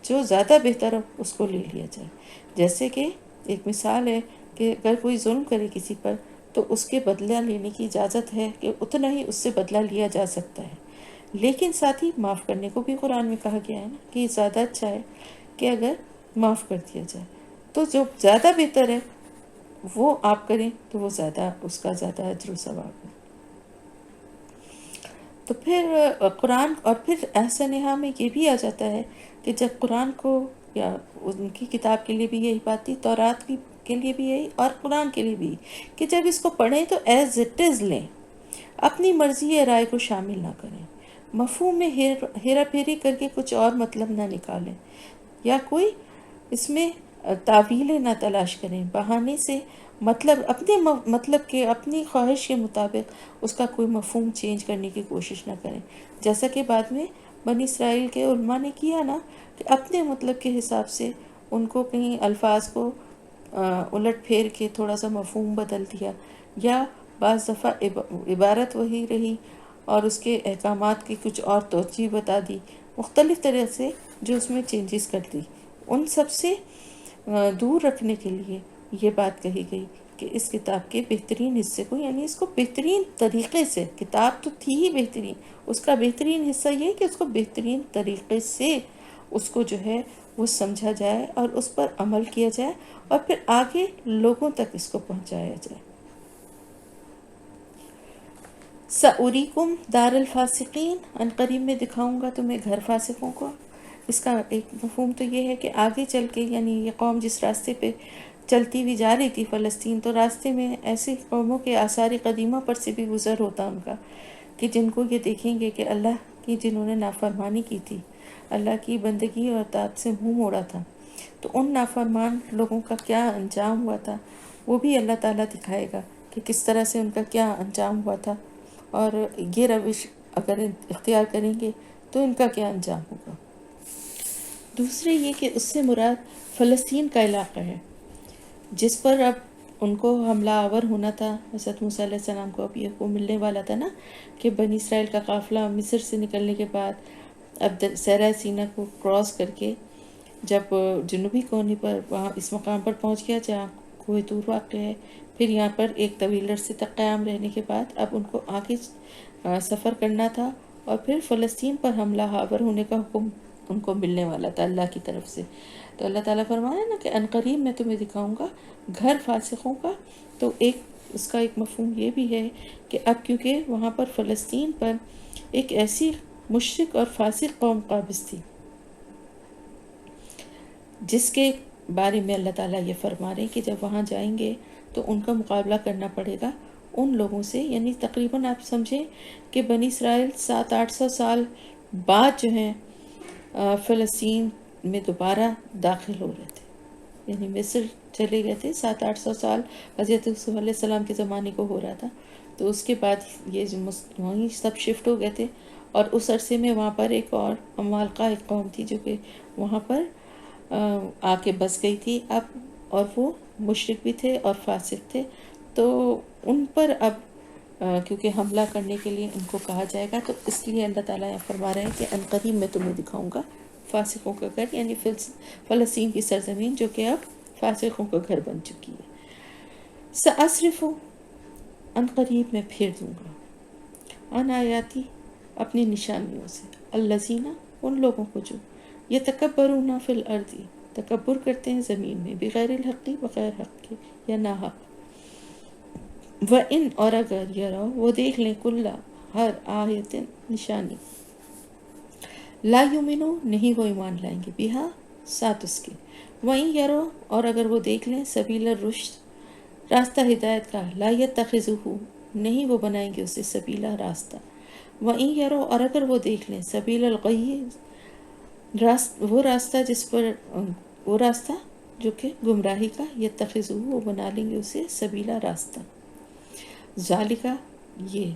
جو زیادہ بہتر ہو اس کو لے لیا جائے۔ جیسے کہ ایک مثال ہے کہ اگر کوئی ظلم کرے کسی پر تو اس کے بدلہ لینے کی اجازت ہے کہ اتنا ہی اس سے بدلہ لیا جا سکتا ہے، لیکن ساتھ ہی معاف کرنے کو بھی قرآن میں کہا گیا ہے نا، کہ یہ زیادہ اچھا ہے کہ اگر معاف کر دیا جائے۔ تو جو زیادہ بہتر ہے وہ آپ کریں تو وہ زیادہ، اس کا زیادہ اجر و ثواب ہے۔ تو پھر قرآن، اور پھر احسن نہا میں یہ بھی آ جاتا ہے کہ جب قرآن کو، یا ان کی کتاب کے لیے بھی یہی بات تھی، تورات کی کے لیے بھی یہی اور قرآن کے لیے بھی، کہ جب اس کو پڑھیں تو ایز اٹ از لیں، اپنی مرضی یا رائے کو شامل نہ کریں، مفہوم میں ہیرا پھیری کر کے کچھ اور مطلب نہ نکالیں، یا کوئی اس میں تعویلیں نہ تلاش کریں، بہانے سے مطلب اپنے مطلب کے، اپنی خواہش کے مطابق اس کا کوئی مفہوم چینج کرنے کی کوشش نہ کریں، جیسا کہ بعد میں بنی اسرائیل کے علماء نے کیا نا، کہ اپنے مطلب کے حساب سے ان کو کہیں الفاظ کو الٹ پھیر کے تھوڑا سا مفہوم بدل دیا، یا بعض دفعہ عبارت وہی رہی اور اس کے احکامات کی کچھ اور توجہ بتا دی، مختلف طرح سے جو اس میں چینجز کر دی۔ ان سب سے دور رکھنے کے لیے یہ بات کہی گئی کہ اس کتاب کے بہترین حصے کو، یعنی اس کو بہترین طریقے سے، کتاب تو تھی ہی بہترین، اس کا بہترین حصہ یہ کہ اس کو بہترین طریقے سے اس کو جو ہے وہ سمجھا جائے اور اس پر عمل کیا جائے، اور پھر آگے لوگوں تک اس کو پہنچایا جائے۔ سَأُرِيكُمْ دار الفاسقین، ان قریب میں دکھاؤں گا تمہیں گھر فاسقوں کو۔ اس کا ایک مفہوم تو یہ ہے کہ آگے چل کے، یعنی یہ قوم جس راستے پہ چلتی ہوئی جا رہی تھی فلسطین، تو راستے میں ایسی قوموں کے آثار قدیمہ پر سے بھی گزر ہوتا ان کا، کہ جن کو یہ دیکھیں گے کہ اللہ کی، جنہوں نے نافرمانی کی تھی، اللہ کی بندگی اور اطاعت سے منہ موڑا تھا، تو ان نافرمان لوگوں کا کیا انجام ہوا تھا وہ بھی اللہ تعالیٰ دکھائے گا کہ کس طرح سے ان کا کیا انجام ہوا تھا، اور یہ روش اگر اختیار کریں گے تو ان کا کیا انجام ہوگا۔ دوسرے یہ کہ اس سے مراد فلسطین کا علاقہ ہے جس پر اب ان کو حملہ آور ہونا تھا، حضرت موسیٰ علیہ السلام کو اب یہ کو ملنے والا تھا نا، کہ بنی اسرائیل کا قافلہ مصر سے نکلنے کے بعد اب صحرائے سینا کو کراس کر کے جب جنوبی کونے پر وہاں اس مقام پر پہنچ گیا جہاں کوہ طور واقع ہے، پھر یہاں پر ایک طویل عرصے تک قیام رہنے کے بعد اب ان کو آگے سفر کرنا تھا، اور پھر فلسطین پر حملہ آور ہونے کا حکم ان کو ملنے والا تھا اللہ کی طرف سے۔ تو اللہ تعالیٰ فرمایا نا کہ عنقریب میں تمہیں دکھاؤں گا گھر فاسقوں کا، تو ایک اس کا ایک مفہوم یہ بھی ہے کہ اب کیونکہ وہاں پر فلسطین پر ایک ایسی مشرک اور فاسق قوم قابض تھی جس کے بارے میں اللہ تعالیٰ یہ فرما رہے ہیں کہ جب وہاں جائیں گے تو ان کا مقابلہ کرنا پڑے گا ان لوگوں سے، یعنی تقریباً آپ سمجھیں کہ بنی اسرائیل 700-800 سال بعد جو ہیں فلسطین میں دوبارہ داخل ہو رہے تھے، یعنی مصر چلے گئے تھے 700-800 سال حضرت یوسف علیہ السلام کے زمانے کو ہو رہا تھا، تو اس کے بعد یہ جو وہیں سب شفٹ ہو گئے تھے، اور اس عرصے میں وہاں پر ایک اور عمالقہ ایک قوم تھی جو کہ وہاں پر آ کے بس گئی تھی اب، اور وہ مشرک بھی تھے اور فاسق تھے، تو ان پر اب کیونکہ حملہ کرنے کے لیے ان کو کہا جائے گا، تو اس لیے اللہ تعالیٰ فرما رہے ہیں کہ عنقریب میں تمہیں دکھاؤں گا فاسقوں کا گھر، یعنی فلسطین کی سرزمین جو کہ اب فاسقوں کا گھر بن چکی ہے۔ سأصرف، عنقریب میں پھیر دوں گا، عن آیاتی، اپنی نشانیوں سے، الذین، ان لوگوں کو جو یتکبرون فی الارض، تکبر کرتے ہیں زمین میں، بغیر الحق، بغیر حق کے یا ناحق، وَإِنْ، اور اگر یراؤ وہ دیکھ لیں، کل، ہر آیت، نشانی، لا یؤمنو نہیں وہ ایمان لائیں گے، بہا ساتھ اس کے، وہیں یرو اور اگر وہ دیکھ لیں، سبیل الرشد راستہ ہدایت کا، لا یتخذہ نہیں وہ بنائیں گے اسے سبیلا راستہ، وہیں یرو اور اگر وہ دیکھ لیں، سبیل الغی وہ راستہ جس پر وہ راستہ جو کہ گمراہی کا، یتخذہ وہ بنا لیں گے اسے سبیلا راستہ، ذالکا یہ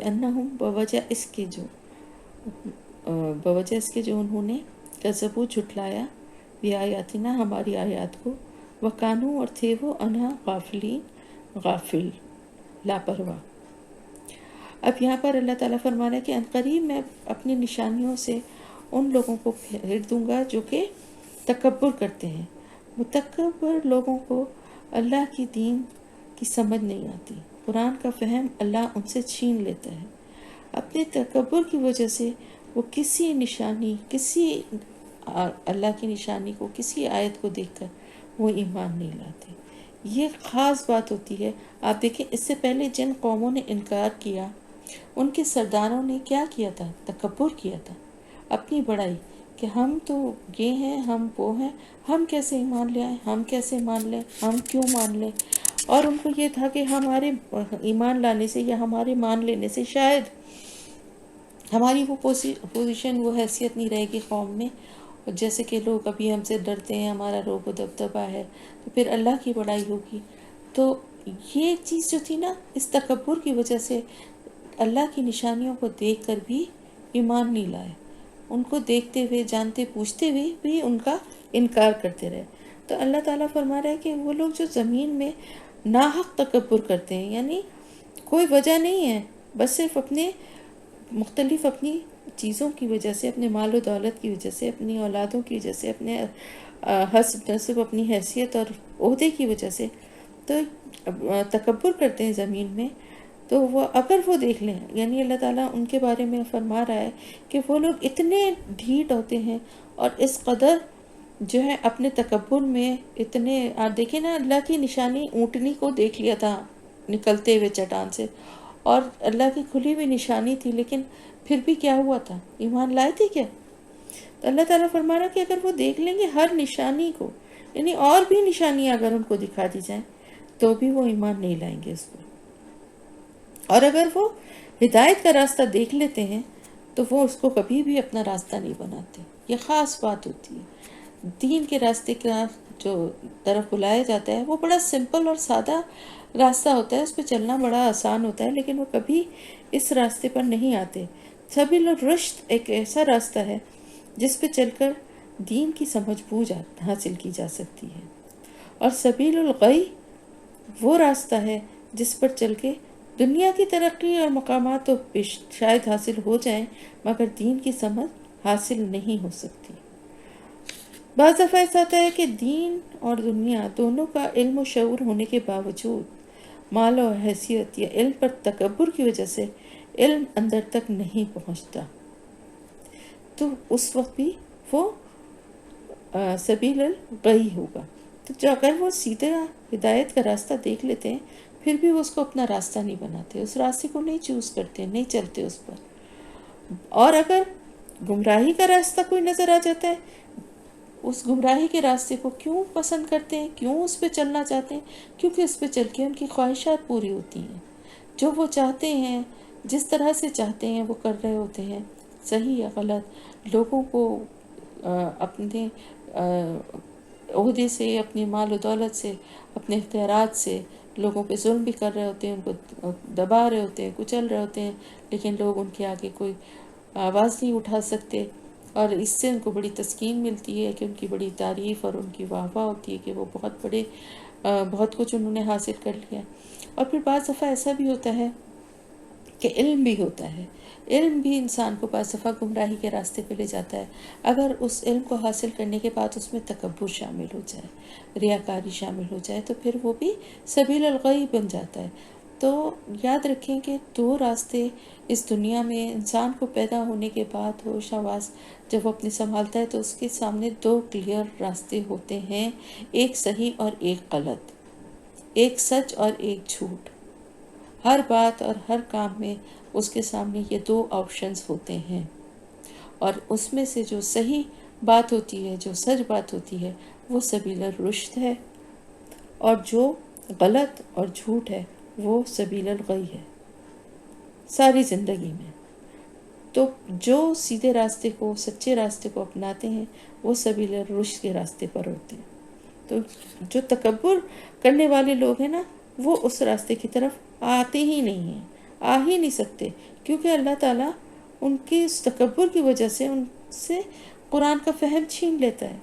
انہم بوجہ اس کے جو انہوں نے کذبوا جھٹلایا بھی آیاتنا ہماری آیات کو، وکانو اور تھے وہ انہا غافل لاپرواہ۔ اب یہاں پر اللہ تعالیٰ فرما رہا ہے کہ عنقریب میں اپنی نشانیوں سے ان لوگوں کو پھیر دوں گا جو کہ تکبر کرتے ہیں۔ متکبر لوگوں کو اللہ کی دین کی سمجھ نہیں آتی، قرآن کا فہم اللہ ان سے چھین لیتا ہے۔ اپنے تکبر کی وجہ سے وہ کسی نشانی، کسی اللہ کی نشانی کو، کسی آیت کو دیکھ کر وہ ایمان نہیں لاتے۔ یہ خاص بات ہوتی ہے۔ آپ دیکھیں اس سے پہلے جن قوموں نے انکار کیا، ان کے سرداروں نے کیا کیا تھا؟ تکبر کیا تھا، اپنی بڑائی، کہ ہم تو یہ ہیں، ہم وہ ہیں، ہم کیسے ایمان لے آئیں، ہم کیسے مان لیں، ہم کیوں مان لیں۔ اور ان کو یہ تھا کہ ہمارے ایمان لانے سے یا ہمارے مان لینے سے شاید ہماری وہ پوزیشن، وہ حیثیت نہیں رہے گی قوم میں، جیسے کہ لوگ ابھی ہم سے ڈرتے ہیں، ہمارا روب و دبدبہ ہے، تو پھر اللہ کی بڑائی ہوگی۔ تو یہ چیز جو تھی نا، اس تکبر کی وجہ سے اللہ کی نشانیوں کو دیکھ کر بھی ایمان نہیں لائے، ان کو دیکھتے ہوئے، جانتے پوچھتے ہوئے بھی ان کا انکار کرتے رہے۔ تو اللہ تعالیٰ فرما رہا ہے کہ وہ لوگ جو زمین میں ناحق تکبر کرتے ہیں، یعنی کوئی وجہ نہیں ہے، بس صرف اپنے مختلف اپنی چیزوں کی وجہ سے، اپنے مال و دولت کی وجہ سے، اپنی اولادوں کی وجہ سے، اپنے حسب نسب، اپنی حیثیت اور عہدے کی وجہ سے تو تکبر کرتے ہیں زمین میں، تو وہ اگر وہ دیکھ لیں، یعنی اللہ تعالیٰ ان کے بارے میں فرما رہا ہے کہ وہ لوگ اتنے ڈھیٹ ہوتے ہیں اور اس قدر جو ہے اپنے تکبر میں اتنے، آپ دیکھیں نا، اللہ کی نشانی اونٹنی کو دیکھ لیا تھا نکلتے ہوئے چٹان سے، اور اللہ کی کھلی ہوئی نشانی تھی، لیکن پھر بھی کیا ہوا تھا؟ ایمان لائے تھے کیا؟ تو اللہ تعالیٰ فرما رہا کہ اگر وہ دیکھ لیں گے ہر نشانی کو، یعنی اور بھی نشانیاں اگر ان کو دکھا دی جائیں تو بھی وہ ایمان نہیں لائیں گے اس پر۔ اور اگر وہ ہدایت کا راستہ دیکھ لیتے ہیں تو وہ اس کو کبھی بھی اپنا راستہ نہیں بناتے۔ یہ خاص بات ہوتی ہے۔ دین کے راستے کا جو طرف بلایا جاتا ہے وہ بڑا سمپل اور سادہ راستہ ہوتا ہے، اس پہ چلنا بڑا آسان ہوتا ہے، لیکن وہ کبھی اس راستے پر نہیں آتے۔ سبیل الرشد ایک ایسا راستہ ہے جس پہ چل کر دین کی سمجھ بوجھ حاصل کی جا سکتی ہے، اور سبیل الغی وہ راستہ ہے جس پر چل کے دنیا کی ترقی اور مقامات تو شاید حاصل ہو جائیں، مگر دین کی سمجھ حاصل نہیں ہو سکتی۔ بعض دفعہ ایسا ہوتا ہے کہ دین اور دنیا دونوں کا علم و شعور ہونے کے باوجود مال و حیثیت یا علم پر تکبر کی وجہ سے علم اندر تک نہیں پہنچتا، تو اس وقت بھی وہ سبیل الغی ہوگا۔ تو جو اگر وہ سیدھا ہدایت کا راستہ دیکھ لیتے ہیں پھر بھی وہ اس کو اپنا راستہ نہیں بناتے، اس راستے کو نہیں چوز کرتے، نہیں چلتے اس پر۔ اور اگر گمراہی کا راستہ کوئی نظر آ جاتا ہے، اس گمراہی کے راستے کو کیوں پسند کرتے ہیں، کیوں اس پہ چلنا چاہتے ہیں؟ کیونکہ اس پہ چل کے ان کی خواہشات پوری ہوتی ہیں، جو وہ چاہتے ہیں، جس طرح سے چاہتے ہیں وہ کر رہے ہوتے ہیں، صحیح یا غلط، لوگوں کو اپنے عہدے سے، اپنے مال و دولت سے، اپنے اختیارات سے لوگوں پہ ظلم بھی کر رہے ہوتے ہیں، ان کو دبا رہے ہوتے ہیں، کچل رہے ہوتے ہیں، لیکن لوگ ان کے آگے کوئی آواز نہیں اٹھا سکتے، اور اس سے ان کو بڑی تسکین ملتی ہے کہ ان کی بڑی تعریف اور ان کی واہ واہ ہوتی ہے کہ وہ بہت کچھ انہوں نے حاصل کر لیا۔ اور پھر بعض دفعہ ایسا بھی ہوتا ہے کہ علم بھی ہوتا ہے، علم بھی انسان کو بعض دفعہ گمراہی کے راستے پہ لے جاتا ہے، اگر اس علم کو حاصل کرنے کے بعد اس میں تکبر شامل ہو جائے، ریاکاری شامل ہو جائے، تو پھر وہ بھی سبیل الغی بن جاتا ہے۔ تو یاد رکھیں کہ دو راستے اس دنیا میں انسان کو پیدا ہونے کے بعد ہوش آواز جب وہ اپنے سنبھالتا ہے تو اس کے سامنے دو کلیئر راستے ہوتے ہیں، ایک صحیح اور ایک غلط، ایک سچ اور ایک جھوٹ۔ ہر بات اور ہر کام میں اس کے سامنے یہ دو آپشنز ہوتے ہیں، اور اس میں سے جو صحیح بات ہوتی ہے، جو سچ بات ہوتی ہے، وہ سبیل الرشد ہے، اور جو غلط اور جھوٹ ہے وہ سبیل الغی ہے ساری زندگی میں۔ تو جو سیدھے راستے کو، سچے راستے کو اپناتے ہیں وہ سبیل الرشد کے راستے پر ہوتے ہیں۔ تو جو تکبر کرنے والے لوگ ہیں نا، وہ اس راستے کی طرف آتے ہی نہیں ہیں، آ ہی نہیں سکتے، کیونکہ اللہ تعالیٰ ان کی اس تکبر کی وجہ سے ان سے قرآن کا فہم چھین لیتا ہے۔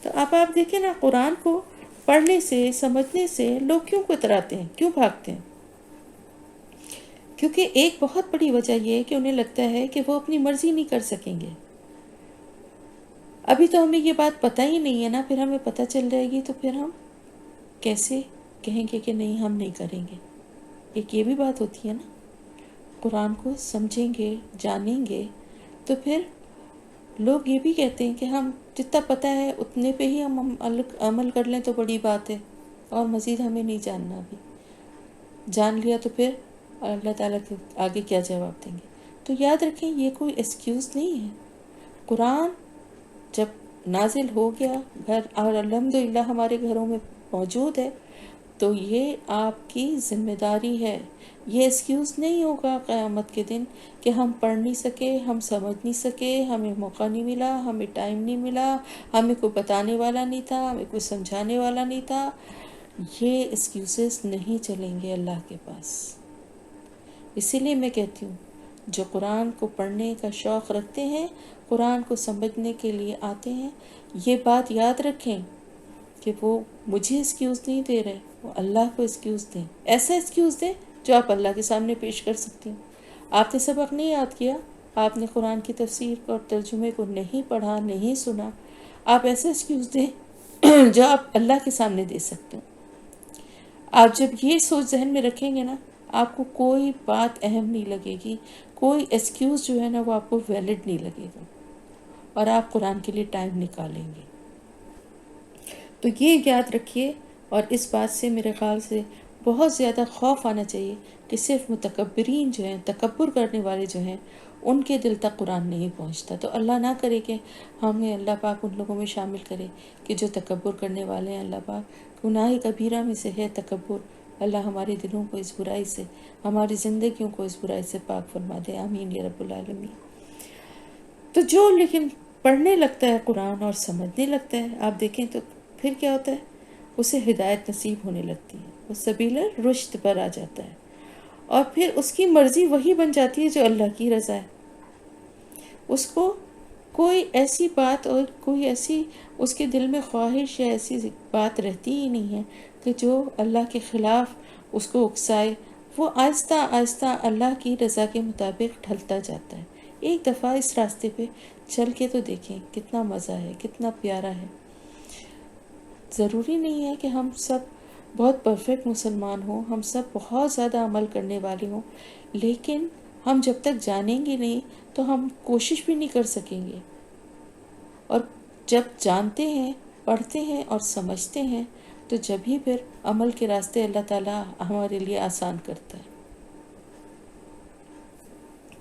تو اب آپ دیکھیں نا، قرآن کو پڑھنے سے، سمجھنے سے لوگ کیوں کتراتے ہیں، کیوں بھاگتے ہیں؟ کیونکہ ایک بہت بڑی وجہ یہ ہے کہ انہیں لگتا ہے کہ وہ اپنی مرضی نہیں کر سکیں گے۔ ابھی تو ہمیں یہ بات پتہ ہی نہیں ہے نا، پھر ہمیں پتہ چل جائے گی تو پھر ہم کیسے کہیں گے کہ نہیں ہم نہیں کریں گے؟ ایک یہ بھی بات ہوتی ہے نا، قرآن کو سمجھیں گے، جانیں گے تو پھر لوگ یہ بھی کہتے ہیں کہ ہم جتنا پتہ ہے اتنے پہ ہی ہم عمل کر لیں تو بڑی بات ہے، اور مزید ہمیں نہیں جاننا۔ بھی جان لیا تو پھر اللہ تعالیٰ کے آگے کیا جواب دیں گے؟ تو یاد رکھیں، یہ کوئی ایکسکیوز نہیں ہے۔ قرآن جب نازل ہو گیا گھر، اور الحمدللہ ہمارے گھروں میں موجود ہے، تو یہ آپ کی ذمہ داری ہے۔ یہ ایکسکیوز نہیں ہوگا قیامت کے دن کہ ہم پڑھ نہیں سکے، ہم سمجھ نہیں سکے، ہمیں موقع نہیں ملا، ہمیں ٹائم نہیں ملا، ہمیں کوئی بتانے والا نہیں تھا، ہمیں کوئی سمجھانے والا نہیں تھا۔ یہ ایکسکیوزز نہیں چلیں گے اللہ کے پاس۔ اسی لیے میں کہتی ہوں، جو قرآن کو پڑھنے کا شوق رکھتے ہیں، قرآن کو سمجھنے کے لیے آتے ہیں، یہ بات یاد رکھیں کہ وہ مجھے ایکسکیوز نہیں دے رہے، وہ اللہ کو ایکسکیوز دیں، ایسا ایکسکیوز دیں جو آپ اللہ کے سامنے پیش کر سکتی ہیں۔ آپ نے سبق نہیں یاد کیا، آپ نے قرآن کی تفسیر اور ترجمے کو نہیں پڑھا، نہیں سنا، آپ ایسا ایکسکیوز دیں جو آپ اللہ کے سامنے دے سکتے ہیں۔ آپ جب یہ سوچ ذہن میں رکھیں گے نا، آپ کو کوئی بات اہم نہیں لگے گی، کوئی ایکسکیوز جو ہے نا وہ آپ کو ویلڈ نہیں لگے گا، اور آپ قرآن کے لیے ٹائم نکالیں گے۔ تو یہ یاد رکھیے، اور اس بات سے میرے خیال سے بہت زیادہ خوف آنا چاہیے کہ صرف متکبرین جو ہیں، تکبر کرنے والے جو ہیں، ان کے دل تک قرآن نہیں پہنچتا۔ تو اللہ نہ کرے کہ ہمیں اللہ پاک ان لوگوں میں شامل کرے کہ جو تکبر کرنے والے ہیں۔ اللہ پاک گناہ کبیرہ میں سے ہے تکبر۔ اللہ ہمارے دلوں کو اس برائی سے، ہماری زندگیوں کو اس برائی سے پاک فرما دے، آمین یا رب العالمین۔ تو جو لیکن پڑھنے لگتا ہے قرآن اور سمجھنے لگتا ہے، آپ دیکھیں تو پھر کیا ہوتا ہے، اسے ہدایت نصیب ہونے لگتی ہے، وہ سبیل رشد پر آ جاتا ہے، اور پھر اس کی مرضی وہی بن جاتی ہے جو اللہ کی رضا ہے۔ اس کو کوئی ایسی بات اور کوئی ایسی اس کے دل میں خواہش یا ایسی بات رہتی ہی نہیں ہے کہ جو اللہ کے خلاف اس کو اکسائے۔ وہ آہستہ آہستہ اللہ کی رضا کے مطابق ڈھلتا جاتا ہے۔ ایک دفعہ اس راستے پہ چل کے تو دیکھیں کتنا مزہ ہے، کتنا پیارا ہے۔ ضروری نہیں ہے کہ ہم سب بہت پرفیکٹ مسلمان ہوں، ہم سب بہت زیادہ عمل کرنے والے ہوں، لیکن ہم جب تک جانیں گے نہیں تو ہم کوشش بھی نہیں کر سکیں گے۔ اور جب جانتے ہیں، پڑھتے ہیں اور سمجھتے ہیں تو جب ہی پھر عمل کے راستے اللہ تعالیٰ ہمارے لیے آسان کرتا ہے۔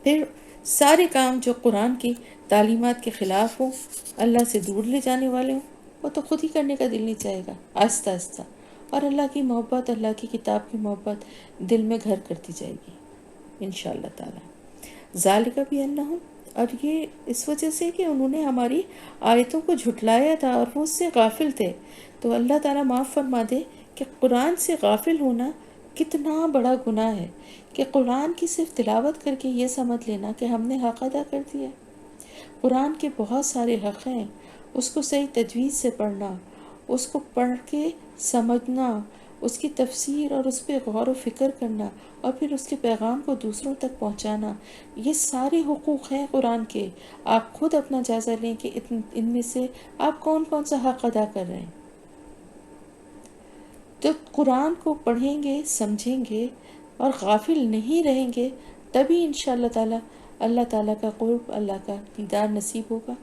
پھر سارے کام جو قرآن کی تعلیمات کے خلاف ہوں، اللہ سے دور لے جانے والے ہوں، وہ تو خود ہی کرنے کا دل نہیں چاہے گا، آہستہ آہستہ، اور اللہ کی محبت، اللہ کی کتاب کی محبت دل میں گھر کرتی جائے گی انشاءاللہ تعالی۔ ذالک بأنہم، اور یہ اس وجہ سے کہ انہوں نے ہماری آیتوں کو جھٹلایا تھا اور وہ اس سے غافل تھے۔ تو اللہ تعالیٰ معاف فرما دے کہ قرآن سے غافل ہونا کتنا بڑا گناہ ہے، کہ قرآن کی صرف تلاوت کر کے یہ سمجھ لینا کہ ہم نے حق ادا کر دیا۔ قرآن کے بہت سارے حق ہیں، اس کو صحیح تجوید سے پڑھنا، اس کو پڑھ کے سمجھنا، اس کی تفسیر اور اس پہ غور و فکر کرنا، اور پھر اس کے پیغام کو دوسروں تک پہنچانا، یہ سارے حقوق ہیں قرآن کے۔ آپ خود اپنا جائزہ لیں کہ ان میں سے آپ کون کون سا حق ادا کر رہے ہیں۔ تو قرآن کو پڑھیں گے، سمجھیں گے اور غافل نہیں رہیں گے، تبھی انشاءاللہ تعالی اللہ تعالیٰ کا قرب، اللہ کا دیدار نصیب ہوگا۔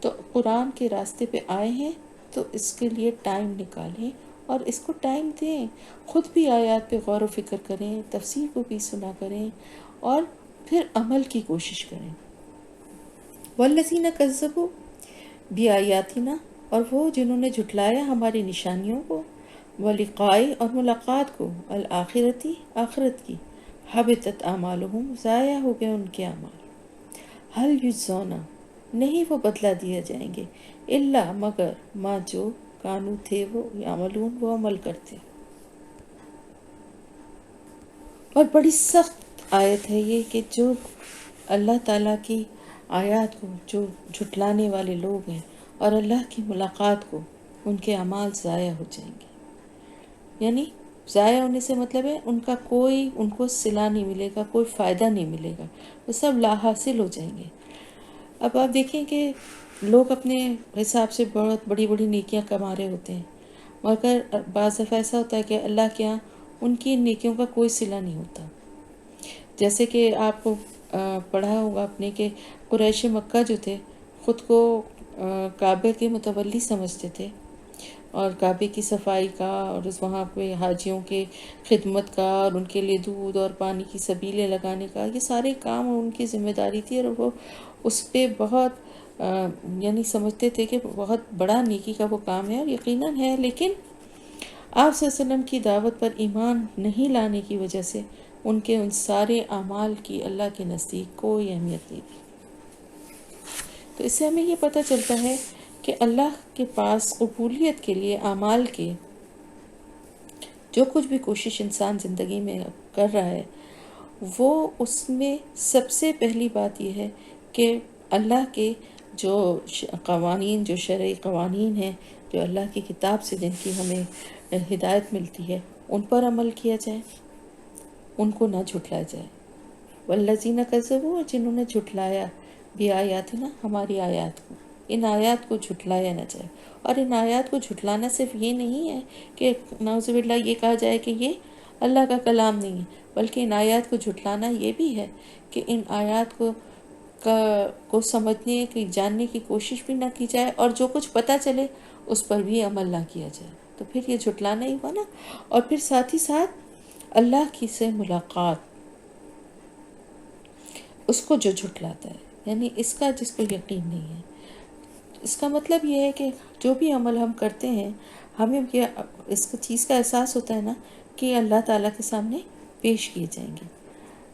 تو قرآن کے راستے پہ آئے ہیں تو اس کے لیے ٹائم نکالیں اور اس کو ٹائم دیں، خود بھی آیات پہ غور و فکر کریں، تفسیر کو بھی سنا کریں، اور پھر عمل کی کوشش کریں۔ والذین کذبوا بآیاتنا، اور وہ جنہوں نے جھٹلایا ہماری نشانیوں کو، ولقاء، اور ملاقات کو، الآخرتی، آخرت کی، حبطت اعمالہم، ضائع ہو گئے ان کے اعمال، حل یجزون، نہیں وہ بدلہ دیا جائیں گے، الا مگر ما جو کانو تھے وہ یعملون، وہ عمل کرتے۔ اور بڑی سخت آیت ہے یہ کہ جو اللہ تعالیٰ کی آیات کو جو جھٹلانے والے لوگ ہیں اور اللہ کی ملاقات کو، ان کے اعمال ضائع ہو جائیں گے۔ یعنی ضائع ہونے سے مطلب ہے ان کا کوئی، ان کو صلہ نہیں ملے گا، کوئی فائدہ نہیں ملے گا، وہ سب لا حاصل ہو جائیں گے۔ اب آپ دیکھیں کہ لوگ اپنے حساب سے بہت بڑی بڑی نیکیاں کما رہے ہوتے ہیں، مگر بعض دفعہ ایسا ہوتا ہے کہ اللہ کے یہاں ان کی نیکیوں کا کوئی صلہ نہیں ہوتا۔ جیسے کہ آپ کو پڑھا ہوگا اپنے کہ قریش مکہ جو تھے خود کو کعبے کے متولی سمجھتے تھے، اور کعبے کی صفائی کا اور وہاں پہ حاجیوں کے خدمت کا اور ان کے لیے دودھ اور پانی کی سبیلیں لگانے کا، یہ سارے کام ان کی ذمہ داری تھی، اور وہ اس پہ بہت یعنی سمجھتے تھے کہ بہت بڑا نیکی کا وہ کام ہے، اور یقیناً ہے، لیکن آپ صلی اللہ علیہ وسلم کی دعوت پر ایمان نہیں لانے کی وجہ سے ان کے ان سارے اعمال کی اللہ کے نزدیک کوئی اہمیت نہیں تھی۔ تو اس سے ہمیں یہ پتہ چلتا ہے کہ اللہ کے پاس قبولیت کے لیے اعمال کے جو کچھ بھی کوشش انسان زندگی میں کر رہا ہے، وہ اس میں سب سے پہلی بات یہ ہے کہ اللہ کے جو قوانین، جو شرعی قوانین ہیں، جو اللہ کی کتاب سے جن کی ہمیں ہدایت ملتی ہے، ان پر عمل کیا جائے، ان کو نہ جھٹلایا جائے۔ والذین کذبوا، جنہوں نے جھٹلایا بآیاتنا، ہماری آیات کو، ان آیات کو جھٹلایا نہ جائے۔ اور ان آیات کو جھٹلانا صرف یہ نہیں ہے کہ نعوذ باللہ یہ کہا جائے کہ یہ اللہ کا کلام نہیں ہے، بلکہ ان آیات کو جھٹلانا یہ بھی ہے کہ ان آیات کو سمجھنے کی، جاننے کی کوشش بھی نہ کی جائے، اور جو کچھ پتہ چلے اس پر بھی عمل نہ کیا جائے، تو پھر یہ جھٹلانا ہی ہوا نا۔ اور پھر ساتھ ہی ساتھ اللہ کی سے ملاقات، اس کو جو جھٹلاتا ہے، یعنی اس کا جس کو یقین نہیں ہے، اس کا مطلب یہ ہے کہ جو بھی عمل ہم کرتے ہیں، ہمیں یہ اس چیز کا احساس ہوتا ہے نا کہ اللہ تعالیٰ کے سامنے پیش کیے جائیں گے۔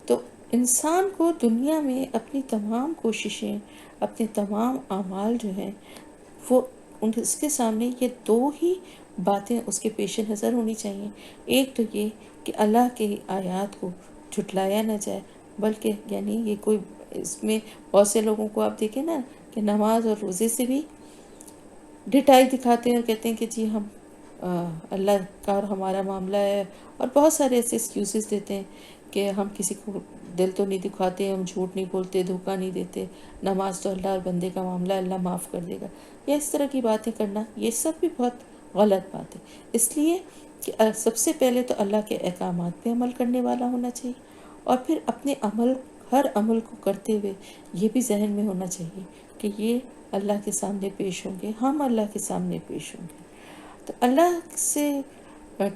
تو انسان کو دنیا میں اپنی تمام کوششیں، اپنے تمام اعمال جو ہیں، وہ اس کے سامنے یہ دو ہی باتیں اس کے پیش نظر ہونی چاہیے۔ ایک تو یہ کہ اللہ کی آیات کو جھٹلایا نہ جائے، بلکہ یعنی یہ کوئی، اس میں بہت سے لوگوں کو آپ دیکھیں نا کہ نماز اور روزے سے بھی ڈٹائی دکھاتے ہیں اور کہتے ہیں کہ جی ہم اللہ کا اور ہمارا معاملہ ہے، اور بہت سارے ایسے ایکسکیوزز دیتے ہیں کہ ہم کسی کو دل تو نہیں دکھاتے، ہم جھوٹ نہیں بولتے، دھوکہ نہیں دیتے، نماز تو اللہ اور بندے کا معاملہ ہے، اللہ معاف کر دے گا، یا اس طرح کی باتیں کرنا، یہ سب بھی بہت غلط بات ہے۔ اس لیے کہ سب سے پہلے تو اللہ کے احکامات پہ عمل کرنے والا ہونا چاہیے، اور پھر اپنے ہر عمل کو کرتے ہوئے یہ بھی ذہن میں ہونا چاہیے کہ یہ اللہ کے سامنے پیش ہوں گے، ہم اللہ کے سامنے پیش ہوں گے۔ تو اللہ سے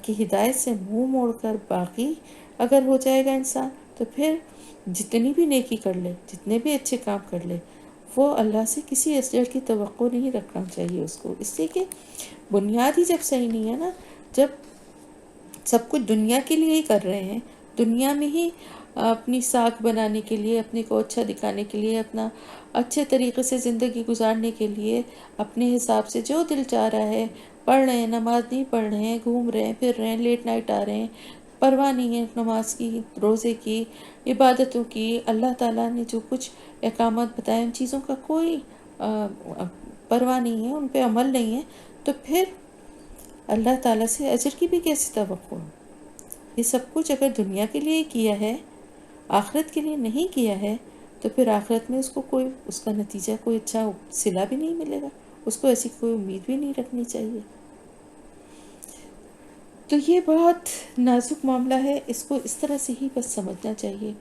کی ہدایت سے منہ موڑ کر باقی اگر ہو جائے گا انسان، تو پھر جتنی بھی نیکی کر لے، جتنے بھی اچھے کام کر لے، وہ اللہ سے کسی اجر کی توقع نہیں رکھنا چاہیے اس کو، اس لیے کہ بنیاد ہی جب صحیح نہیں ہے نا، جب سب کچھ دنیا کے لیے ہی کر رہے ہیں، دنیا میں ہی اپنی ساکھ بنانے کے لیے، اپنے کو اچھا دکھانے کے لیے، اپنا اچھے طریقے سے زندگی گزارنے کے لیے، اپنے حساب سے جو دل چاہ رہا ہے پڑھ رہے ہیں، نماز نہیں پڑھ رہے ہیں، گھوم رہے ہیں، پھر رہے ہیں، لیٹ نائٹ آ رہے ہیں، پرواہ نہیں ہے نماز کی، روزے کی، عبادتوں کی، اللہ تعالیٰ نے جو کچھ احکامات بتائے ان چیزوں کا کوئی پرواہ نہیں ہے، ان پہ عمل نہیں ہے، تو پھر اللہ تعالیٰ سے اجر کی بھی کیسی توقع ہے؟ یہ سب کچھ اگر دنیا کے لیے کیا ہے، آخرت کے لیے نہیں کیا ہے، تو پھر آخرت میں اس کو کوئی، اس کا نتیجہ کوئی اچھا صلہ بھی نہیں ملے گا، اس کو ایسی کوئی امید بھی نہیں رکھنی چاہیے۔ تو یہ بہت نازک معاملہ ہے، اس کو اس طرح سے ہی بس سمجھنا چاہیے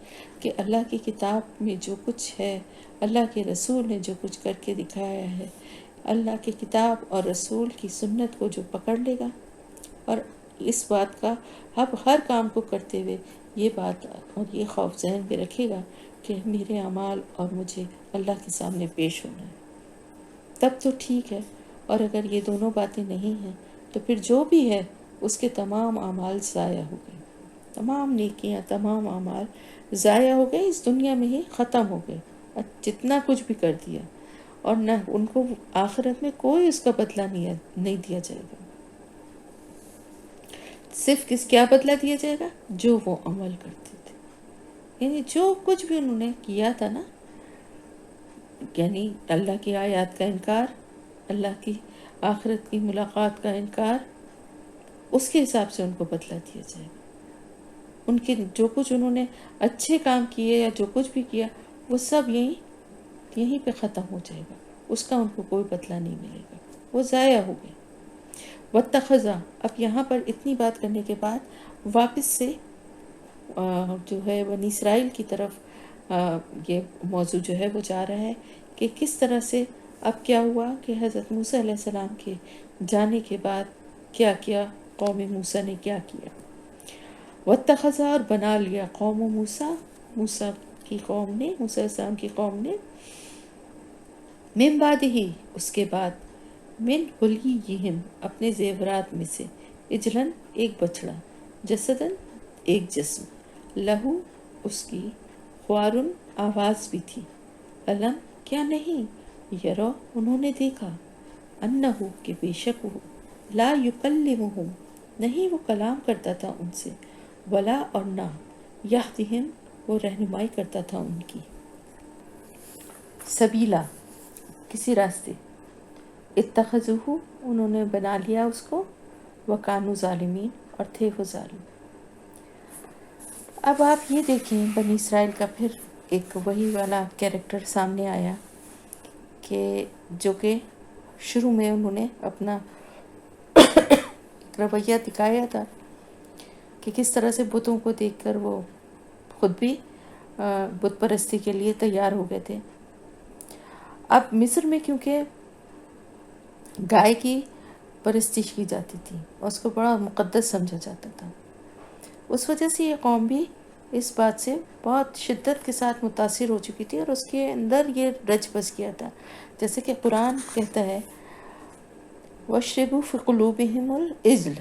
کہ اللہ کی کتاب میں جو کچھ ہے، اللہ کے رسول نے جو کچھ کر کے دکھایا ہے، اللہ کی کتاب اور رسول کی سنت کو جو پکڑ لے گا، اور اس بات کا اب ہر کام کو کرتے ہوئے یہ بات اور یہ خوف ذہن میں رکھے گا کہ میرے اعمال اور مجھے اللہ کے سامنے پیش ہونا ہے، تب تو ٹھیک ہے۔ اور اگر یہ دونوں باتیں نہیں ہیں تو پھر جو بھی ہے اس کے تمام اعمال ضائع ہو گئے، تمام نیکیاں، تمام اعمال ضائع ہو گئے، اس دنیا میں ہی ختم ہو گئے، جتنا کچھ بھی کر دیا، اور نہ ان کو آخرت میں کوئی اس کا بدلہ نہیں دیا جائے گا۔ صرف کیا بدلہ دیا جائے گا؟ جو وہ عمل کرتے تھے، یعنی جو کچھ بھی انہوں نے کیا تھا نا، یعنی اللہ کی آیات کا انکار، اللہ کی آخرت کی ملاقات کا انکار، اس کے حساب سے ان کو بدلہ دیا جائے گا۔ ان کے جو کچھ انہوں نے اچھے کام کیے یا جو کچھ بھی کیا، وہ سب یہیں پہ ختم ہو جائے گا، اس کا ان کو کوئی بدلہ نہیں ملے گا، وہ ضائع ہو گئے۔ واتخذا، اب یہاں پر اتنی بات کرنے کے بعد واپس سے جو ہے بنی اسرائیل کی طرف یہ موضوع جو ہے وہ جا رہا ہے کہ کس طرح سے اب کیا ہوا کہ حضرت موسیٰ علیہ السلام کے جانے کے بعد کیا کیا، قوم موسیٰ نے کیا کیا۔ واتخذا، اور بنا لیا، قوم موسیٰ، موسیٰ کی قوم نے، موسیٰ علیہ السلام کی قوم نے، من بعد ہی، اس کے بعد، من حلیہم، اپنے زیورات میں سے، اجلن، ایک بچڑا، جسدن، ایک جسم، لہو، اس کی، خوارن، آواز بھی تھی، علم، کیا نہیں، یرو، انہوں نے دیکھا، انہو، کہ بے شک وہ، لا یکلمہم، نہیں وہ کلام کرتا تھا ان سے، ولا، اور نہ، یہدہم، وہ رہنمائی کرتا تھا ان کی، سبیلا، کسی راستے، اتخذوہ، انہوں نے بنا لیا اس کو، وکانوا ظالمین، اور تھے وہ ظالم۔ اب آپ یہ دیکھیں بنی اسرائیل کا پھر ایک وہی والا کیریکٹر سامنے آیا کہ جو کہ شروع میں انہوں نے اپنا رویہ دکھایا تھا کہ کس طرح سے بتوں کو دیکھ کر وہ خود بھی بت پرستی کے لیے تیار ہو گئے تھے۔ اب مصر میں کیونکہ گائے کی پرستش کی جاتی تھی اور اس کو بڑا مقدس سمجھا جاتا تھا، اس وجہ سے یہ قوم بھی اس بات سے بہت شدت کے ساتھ متاثر ہو چکی تھی اور اس کے اندر یہ رچ بس گیا تھا، جیسے کہ قرآن کہتا ہے وَاشْرِبُوا فِي قُلُوبِهِمُ الْعِجْلَ،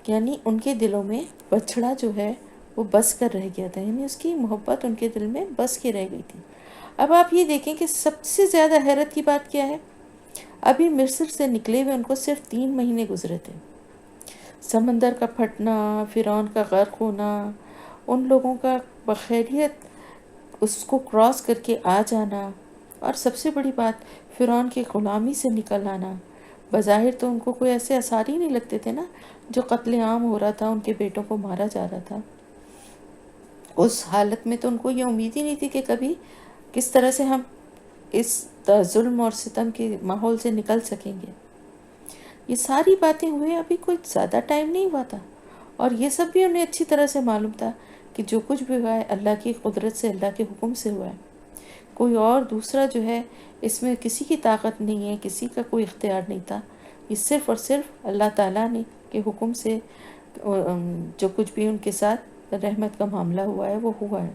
یعنی ان کے دلوں میں بچڑا جو ہے وہ بس کر رہ گیا تھا، یعنی اس کی محبت ان کے دل میں بس کے رہ گئی تھی۔ اب آپ یہ دیکھیں کہ سب سے زیادہ حیرت کی بات کیا ہے، ابھی مصر سے نکلے ہوئے ان کو صرف 3 مہینے گزرے تھے، سمندر کا پھٹنا، فرعون کا غرق ہونا، ان لوگوں کا بخیریت اس کو کراس کر کے آ جانا، اور سب سے بڑی بات فرعون کی غلامی سے نکل آنا۔ بظاہر تو ان کو کوئی ایسے آثار ہی نہیں لگتے تھے نا، جو قتل عام ہو رہا تھا، ان کے بیٹوں کو مارا جا رہا تھا، اس حالت میں تو ان کو یہ امید ہی نہیں تھی کہ کبھی کس طرح سے ہم اس ظلم اور ستم کے ماحول سے نکل سکیں گے۔ یہ ساری باتیں ہوئے ابھی کوئی زیادہ ٹائم نہیں ہوا تھا، اور یہ سب بھی انہیں اچھی طرح سے معلوم تھا کہ جو کچھ بھی ہوا ہے اللہ کی قدرت سے، اللہ کے حکم سے ہوا ہے، کوئی اور دوسرا جو ہے اس میں کسی کی طاقت نہیں ہے، کسی کا کوئی اختیار نہیں تھا، یہ صرف اور صرف اللہ تعالیٰ نے کے حکم سے جو کچھ بھی ان کے ساتھ رحمت کا معاملہ ہوا ہے وہ ہوا ہے۔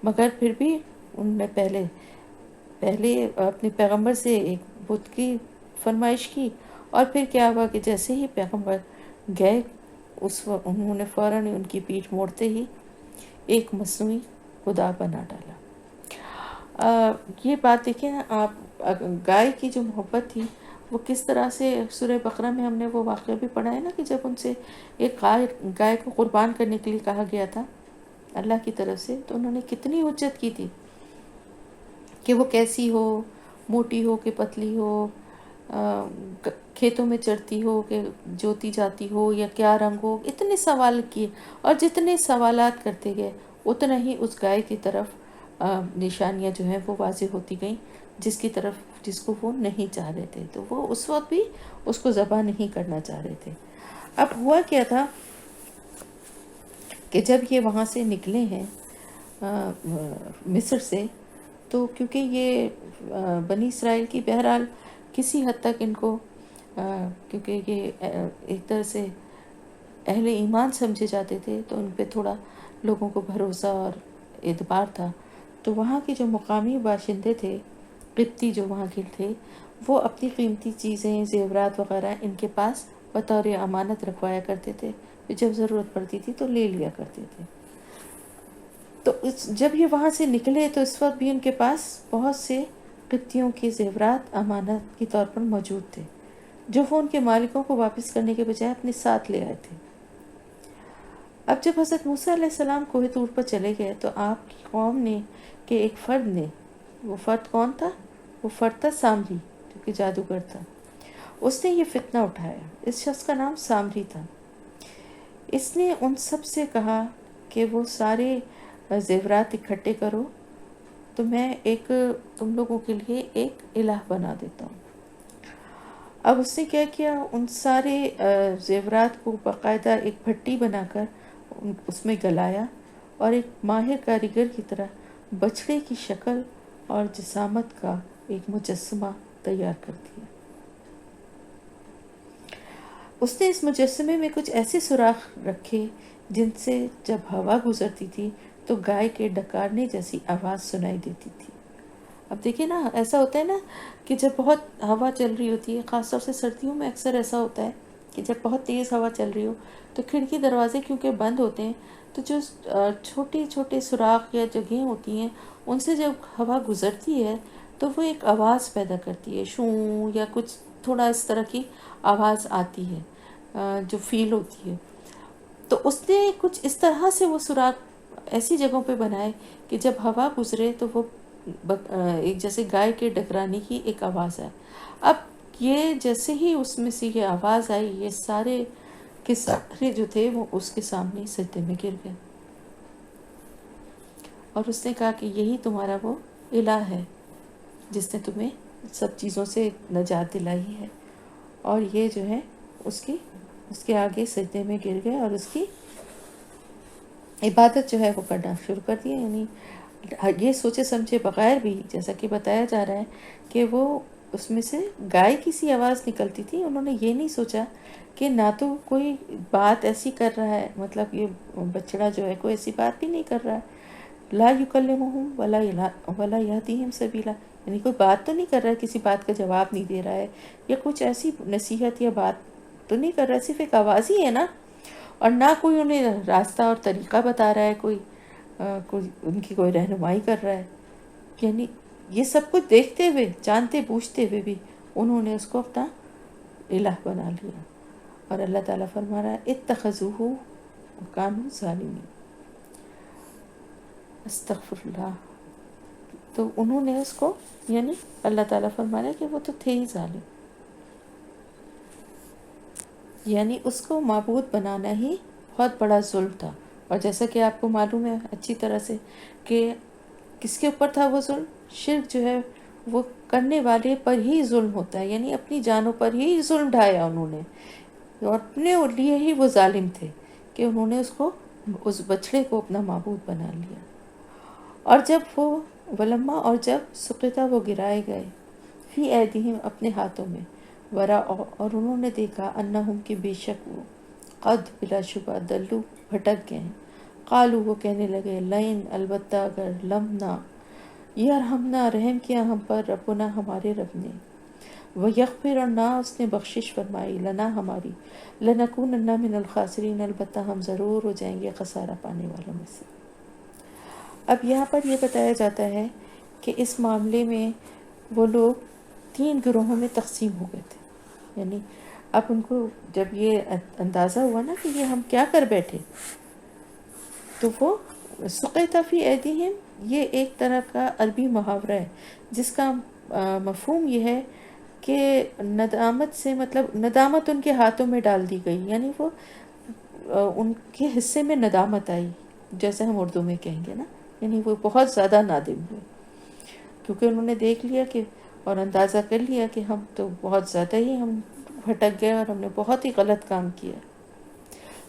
مگر پھر بھی ان نے پہلے اپنے پیغمبر سے ایک بت کی فرمائش کی، اور پھر کیا ہوا کہ جیسے ہی پیغمبر گئے اس وقت انہوں نے فوراً ان کی پیٹھ موڑتے ہی ایک مصنوعی خدا بنا ڈالا۔ یہ بات دیکھیں آپ، گائے کی جو محبت تھی وہ کس طرح سے سورہ بقرہ میں ہم نے وہ واقعہ بھی پڑھا ہے نا، کہ جب ان سے ایک گائے کو قربان کرنے کے لیے کہا گیا تھا اللہ کی طرف سے، تو انہوں نے کتنی حجت کی تھی کہ وہ کیسی ہو، موٹی ہو کہ پتلی ہو، کھیتوں میں چرتی ہو کہ جوتی جاتی ہو، یا کیا رنگ ہو، اتنے سوال کیے، اور جتنے سوالات کرتے گئے اتنا ہی اس گائے کی طرف نشانیاں جو ہیں وہ واضح ہوتی گئیں، جس کو وہ نہیں چاہ رہے تھے، تو وہ اس وقت بھی اس کو ذبح نہیں کرنا چاہ رہے تھے۔ اب ہوا کیا تھا کہ جب یہ وہاں سے نکلے ہیں مصر سے، تو کیونکہ یہ بنی اسرائیل کی بہرحال کسی حد تک ان کو کیونکہ یہ ایک طرح سے اہل ایمان سمجھے جاتے تھے، تو ان پہ تھوڑا لوگوں کو بھروسہ اور اعتبار تھا، تو وہاں کے جو مقامی باشندے تھے، قبطی جو وہاں کے تھے، وہ اپنی قیمتی چیزیں، زیورات وغیرہ ان کے پاس بطور امانت رکھوایا کرتے تھے، جب ضرورت پڑتی تھی تو لے لیا کرتے تھے۔ تو جب یہ وہاں سے نکلے تو اس وقت بھی ان کے پاس بہت سے قبطیوں کے زیورات امانت کے طور پر موجود تھے، جو وہ ان کے مالکوں کو واپس کرنے کے بجائے اپنے ساتھ لے آئے تھے۔ اب جب حضرت موسیٰ علیہ السلام کوہ طور پر چلے گئے تو آپ کی قوم نے کہ ایک فرد نے، وہ فرد کون تھا؟ وہ فرد تھا سامری، جو کہ جادوگر تھا۔ اس نے یہ فتنہ اٹھایا۔ اس شخص کا نام سامری تھا۔ اس نے ان سب سے کہا کہ وہ سارے زیورات اکٹھے کرو، تو میں تم لوگوں کے لیے ایک الہ بنا دیتا ہوں۔ اب اس نے کیا کیا، ان سارے زیورات کو باقاعدہ ایک بھٹی بنا کر اس میں گلایا، اور ایک ماہر کاریگر کی طرح بچڑے کی شکل اور جسامت کا ایک مجسمہ تیار کر دیا۔ اس نے اس مجسمے میں کچھ ایسے سوراخ رکھے جن سے جب ہوا گزرتی تھی تو گائے کے ڈکارنے جیسی آواز سنائی دیتی تھی۔ اب دیکھیں نا، ایسا ہوتا ہے نا کہ جب بہت ہوا چل رہی ہوتی ہے، خاص طور سے سردیوں میں اکثر ایسا ہوتا ہے کہ جب بہت تیز ہوا چل رہی ہو تو کھڑکی دروازے کیونکہ بند ہوتے ہیں، تو جو چھوٹے چھوٹے سوراخ یا جگہیں ہوتی ہیں ان سے جب ہوا گزرتی ہے تو وہ ایک آواز پیدا کرتی ہے، شوں یا کچھ تھوڑا اس طرح کی آواز آتی ہے جو فیل ہوتی ہے۔ تو اس نے کچھ اس طرح سے وہ سوراخ ایسی جگہوں پہ بنائے کہ جب ہوا گزرے تو وہ ایک جیسے گائے کے ڈکرانے کی ایک آواز آئے۔ اب یہ جیسے ہی اس میں سے یہ آواز آئی، یہ سارے کے سارے جو تھے وہ اس کے سامنے سجدے میں گر گئے، اور اس نے کہا کہ یہی تمہارا وہ الہ ہے جس نے تمہیں سب چیزوں سے نجات دلائی ہے، اور یہ جو ہے اس کے آگے سجدے میں گر گئے اور اس کی عبادت جو ہے وہ کرنا شروع کر دیا۔ یعنی یہ سوچے سمجھے بغیر بھی، جیسا کہ بتایا جا رہا ہے کہ وہ اس میں سے گائے کی سی آواز نکلتی تھی، انہوں نے یہ نہیں سوچا کہ نہ تو کوئی بات ایسی کر رہا ہے، مطلب یہ بچڑا جو ہے کوئی ایسی بات بھی نہیں کر رہا ہے، لا یکلمہم ولا یہدیہم سبیلا، یعنی کوئی بات تو نہیں کر رہا ہے، کسی بات کا جواب نہیں دے رہا ہے، یا کچھ ایسی نصیحت یا بات تو نہیں کر رہا ہے، صرف ایک آواز ہی ہے نا، اور نہ کوئی انہیں راستہ اور طریقہ بتا رہا ہے، کوئی ان کی کوئی رہنمائی کر رہا ہے۔ یعنی یہ سب کچھ دیکھتے ہوئے، جانتے بوجھتے ہوئے بھی انہوں نے اس کو اپنا الہ بنا لیا، اور اللہ تعالیٰ فرما رہا ہے اتخذوہ وکانوا ظالمین، استغفر اللہ۔ تو انہوں نے اس کو، یعنی اللہ تعالیٰ فرما رہا ہے کہ وہ تو تھے ہی ظالم، یعنی اس کو معبود بنانا ہی بہت بڑا ظلم تھا۔ اور جیسا کہ آپ کو معلوم ہے اچھی طرح سے کہ کس کے اوپر تھا وہ ظلم، شرک جو ہے وہ کرنے والے پر ہی ظلم ہوتا ہے، یعنی اپنی جانوں پر ہی ظلم ڈھایا انہوں نے، اور اپنے لیے ہی وہ ظالم تھے کہ انہوں نے اس بچڑے کو اپنا معبود بنا لیا۔ اور جب وہ ولما، اور جب سقطا، وہ گرائے گئے، فی ایدیہم، اپنے ہاتھوں میں، ورا، اور انہوں نے دیکھا، انہم، کہ بے شک وہ، قد، بلا شبہ، دلو، بھٹک گئے ہیں، قالو، وہ کہنے لگے، لئن، البتہ اگر، لمنا، یرحمنا، رحم کیا ہم پر، ربنا، ہمارے رب نے، ویغفر، اور نہ اس نے بخشش فرمائی، لنا، ہماری، لنکونن من الخاسرین، البتہ ہم ضرور ہو جائیں گے خسارہ پانے والوں میں سے۔ اب یہاں پر یہ بتایا جاتا ہے کہ اس معاملے میں وہ لوگ 3 گروہوں میں تقسیم ہو گئے تھے، یعنی اب ان کو جب یہ اندازہ ہوا نا کہ یہ ہم کیا کر بیٹھے، تو وہ سقط فی ایدیہم، یہ ایک طرح کا عربی محاورہ ہے جس کا مفہوم یہ ہے کہ ندامت سے، مطلب ندامت ان کے ہاتھوں میں ڈال دی گئی، یعنی وہ ان کے حصے میں ندامت آئی، جیسے ہم اردو میں کہیں گے نا، یعنی وہ بہت زیادہ نادم ہوئے، کیونکہ انہوں نے دیکھ لیا کہ، اور اندازہ کر لیا کہ ہم تو بہت زیادہ ہی ہم بھٹک گئے اور ہم نے بہت ہی غلط کام کیا۔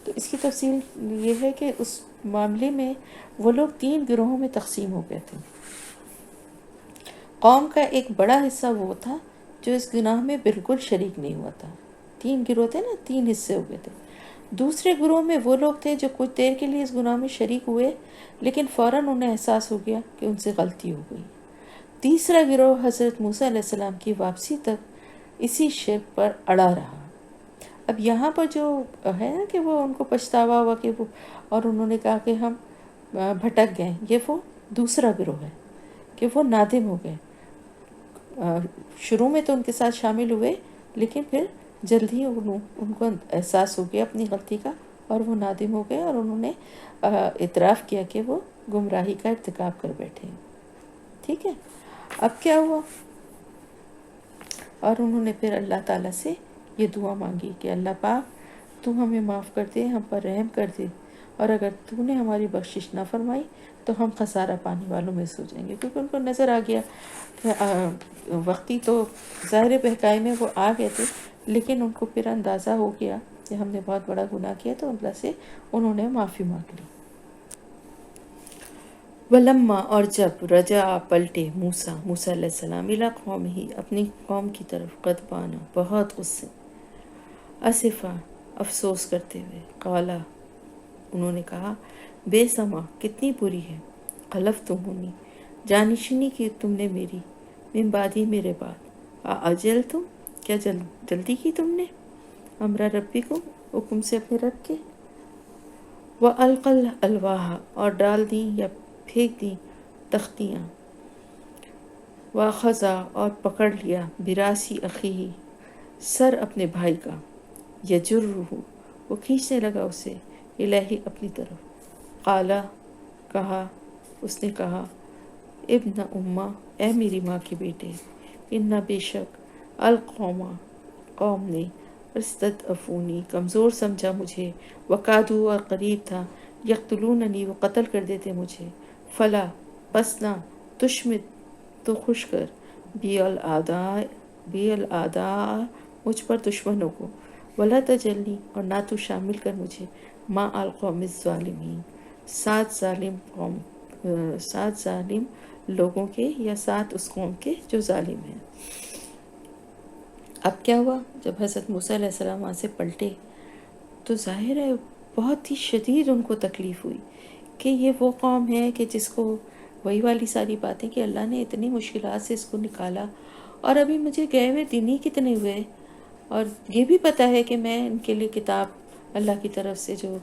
تو اس کی تفصیل یہ ہے کہ اس معاملے میں وہ لوگ 3 گروہوں میں تقسیم ہو گئے تھے۔ قوم کا ایک بڑا حصہ وہ تھا جو اس گناہ میں بالکل شریک نہیں ہوا تھا، 3 گروہ تھے نا، 3 حصے ہو گئے تھے۔ دوسرے گروہ میں وہ لوگ تھے جو کچھ دیر کے لیے اس گناہ میں شریک ہوئے، لیکن فوراً انہیں احساس ہو گیا کہ ان سے غلطی ہو گئی۔ تیسرا گروہ حضرت موسیٰ علیہ السلام کی واپسی تک اسی شرک پر اڑا رہا۔ اب یہاں پر جو ہے نا کہ وہ ان کو پچھتاوا ہوا کہ وہ، اور انہوں نے کہا کہ ہم بھٹک گئے، یہ وہ دوسرا گروہ ہے کہ وہ نادم ہو گئے۔ شروع میں تو ان کے ساتھ شامل ہوئے، لیکن پھر جلد ہی ان کو احساس ہو گیا اپنی غلطی کا، اور وہ نادم ہو گئے، اور انہوں نے اعتراف کیا کہ وہ گمراہی کا ارتکاب کر بیٹھے۔ ٹھیک ہے، اب کیا ہوا؟ اور انہوں نے پھر اللہ تعالیٰ سے یہ دعا مانگی کہ اللہ پاک تو ہمیں معاف کر دے، ہم پر رحم کر دے، اور اگر تو نے ہماری بخشش نہ فرمائی تو ہم خسارہ پانے والوں میں سے ہو جائیں گے۔ کیونکہ ان کو نظر آ گیا کہ وقتی تو ظاہر بہکائی میں وہ آ گئے تھے، لیکن ان کو پھر اندازہ ہو گیا کہ ہم نے بہت بڑا گناہ کیا، تو اللہ سے انہوں نے معافی مانگ لی۔ ولما، اور جب رجع پلٹے موسیٰ علیہ السلام الی قومہ، اپنی قوم کی طرف، غضبان، بہت غصے، اسفا، افسوس کرتے ہوئے، قالا، انہوں نے کہا، بے سما، کتنی بری ہے، خلفتمونی، جانشینی کی تم نے میری، من بعدی، میرے بعد، اجل تم، کیا جلدی کی تم نے، امر ربکم، حکم سے اپنے رب کے، وَأَلْقَى الْأَلْوَاحَ، اور ڈال دیں یا پھینک دیں تختیاں، وَأَخَذَ، اور پکڑ لیا، بِرَأْسِ أَخِيهِ، سر اپنے بھائی کا، یجرہ، وہ کھینچنے لگا اسے، الہی، اپنی طرف، قالا، کہا، اس نے کہا، ابن امہ، اے میری ماں کے بیٹے، انّا، بے شک، القوما، قوم نے، استضعفونی، کمزور سمجھا مجھے، وقادو، اور قریب تھا، یقتلوننی، وہ قتل کر دیتے مجھے، فلا، پس نہ، تشمت، تو خوش کر، بی الاعداء، مجھ پر دشمنوں کو، ولا تجلنی، اور نہ تو شامل کر مجھے، ما القوم الظالمین، ساتھ ظالم لوگوں کے، یا ساتھ اس قوم کے جو ظالم ہیں۔ اب کیا ہوا؟ جب حضرت موسیٰ علیہ السلام وہاں سے پلٹے تو ظاہر ہے بہت ہی شدید ان کو تکلیف ہوئی کہ یہ وہ قوم ہے کہ جس کو، وہی والی ساری باتیں کہ اللہ نے اتنی مشکلات سے اس کو نکالا، اور ابھی مجھے گئے ہوئے دن ہی کتنے ہوئے، اور یہ بھی پتہ ہے کہ میں ان کے لیے کتاب اللہ کی طرف سے، جو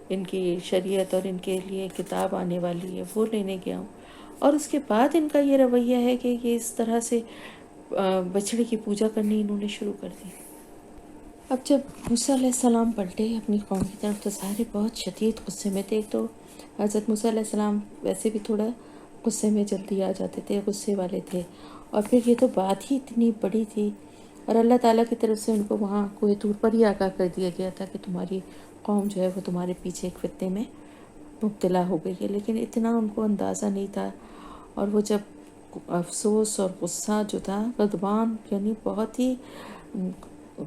ان کی شریعت اور ان کے لیے کتاب آنے والی ہے، وہ لینے گیا ہوں، اور اس کے بعد ان کا یہ رویہ ہے کہ یہ اس طرح سے بچڑے کی پوجا کرنی انہوں نے شروع کر دی۔ اب جب موسیٰ علیہ السلام پلٹے اپنی قوم کی طرف تو ظاہر بہت شدید غصے میں تھے۔ ایک تو حضرت موسیٰ علیہ السلام ویسے بھی تھوڑا غصے میں جلدی آ جاتے تھے، غصے والے تھے، اور پھر یہ تو بات ہی اتنی بڑی تھی، اور اللہ تعالیٰ کی طرف سے ان کو وہاں کوہ طور پر ہی آگاہ کر دیا گیا تھا کہ تمہاری قوم جو ہے وہ تمہارے پیچھے ایک فتنے میں مبتلا ہو گئی ہے، لیکن اتنا ان کو اندازہ نہیں تھا۔ اور وہ جب افسوس اور غصہ جو تھا، غضبان، یعنی بہت ہی،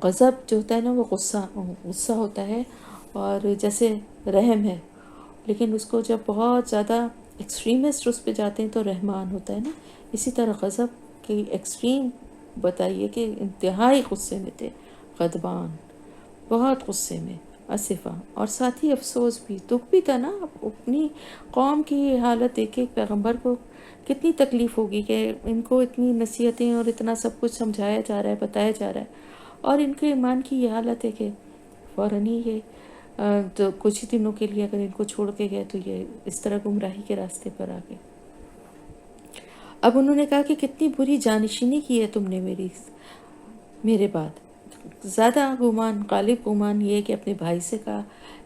غضب جو ہوتا ہے نا وہ غصہ ہوتا ہے، اور جیسے رحم ہے، لیکن اس کو جب بہت زیادہ ایکسٹریمسٹ اس پہ جاتے ہیں تو رحمان ہوتا ہے نا، اسی طرح غضب کی ایکسٹریم بتائیے کہ انتہائی غصے میں تھے، غضبان، بہت غصے میں، اسفا، اور ساتھ ہی افسوس بھی، دکھ بھی تھا نا، اپنی قوم کی حالت دیکھ کے پیغمبر کو کتنی تکلیف ہوگی کہ ان کو اتنی نصیحتیں اور اتنا سب کچھ سمجھایا جا رہا ہے، بتایا جا رہا ہے، اور ان کے ایمان کی یہ حالت ہے کہ فوراً ہی یہ تو کچھ ہی دنوں کے لیے اگر ان کو چھوڑ کے گئے تو یہ اس طرح گمراہی کے راستے پر آ گئے۔ اب انہوں نے کہا کہ کتنی بری جانشینی کی ہے تم نے میرے بعد، زیادہ گمان، غالب گمان یہ ہے کہ اپنے بھائی سے کہا،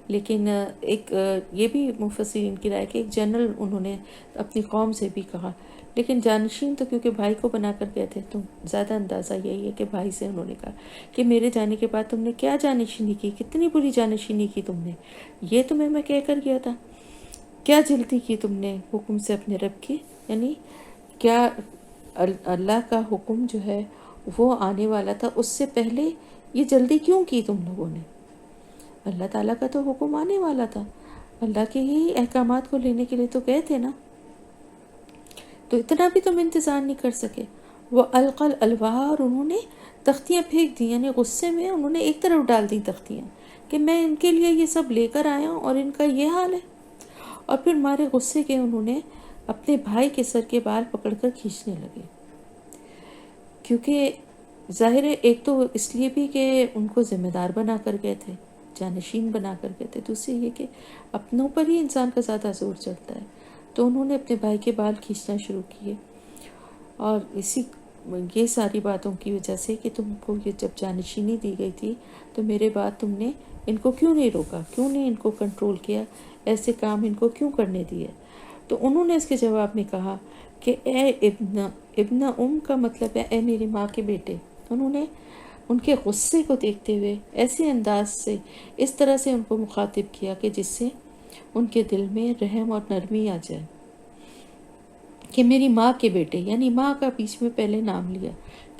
لیکن ایک یہ بھی مفسرین کی رائے کہ ایک جنرل انہوں نے اپنی قوم سے بھی کہا، لیکن جانشین تو کیونکہ بھائی کو بنا کر گئے تھے تو زیادہ اندازہ یہی ہے کہ بھائی سے انہوں نے کہا کہ میرے جانے کے بعد تم نے کیا جانشینی کی، کتنی بری جانشینی کی تم نے، یہ تمہیں میں کہہ کر گیا تھا، کیا جلدی کی تم نے حکم سے اپنے رب کی، یعنی کیا اللہ کا حکم جو ہے وہ آنے والا تھا، اس سے پہلے یہ جلدی کیوں کی تم لوگوں نے؟ اللہ تعالیٰ کا تو حکم آنے والا تھا، اللہ کے ہی احکامات کو لینے کے لیے تو گئے تھے نا، تو اتنا بھی تم انتظار نہیں کر سکے۔ وہ القل الواح، اور انہوں نے تختیاں پھینک دی، یعنی غصے میں انہوں نے ایک طرف ڈال دی تختیاں کہ میں ان کے لیے یہ سب لے کر آیا ہوں اور ان کا یہ حال ہے. اور پھر مارے غصے کے انہوں نے اپنے بھائی کے سر کے بال پکڑ کر کھینچنے لگے. کیونکہ ظاہر ہے ایک تو اس لیے بھی کہ ان کو ذمہ دار بنا کر گئے تھے، جانشین بنا کر گئے تھے، دوسری یہ کہ اپنوں پر ہی انسان کا زیادہ زور چڑھتا ہے. تو انہوں نے اپنے بھائی کے بال کھینچنا شروع کیے. اور یہ ساری باتوں کی وجہ سے کہ تم کو یہ جب جانشینی دی گئی تھی تو میرے بعد تم نے ان کو کیوں نہیں روکا، کیوں نہیں ان کو کنٹرول کیا، ایسے کام ان کو کیوں کرنے دیے. تو انہوں نے اس کے جواب میں کہا کہ اے ابن کا مطلب ہے اے میری ماں کے بیٹے. انہوں نے ان کے غصے کو دیکھتے ہوئے ایسے انداز سے اس طرح سے ان کو مخاطب کیا کہ جس سے ان کے دل میں رحم اور نرمی آ جائے کہ میری ماں کے بیٹے، یعنی ماں کا بیچ میں پہلے نام لیا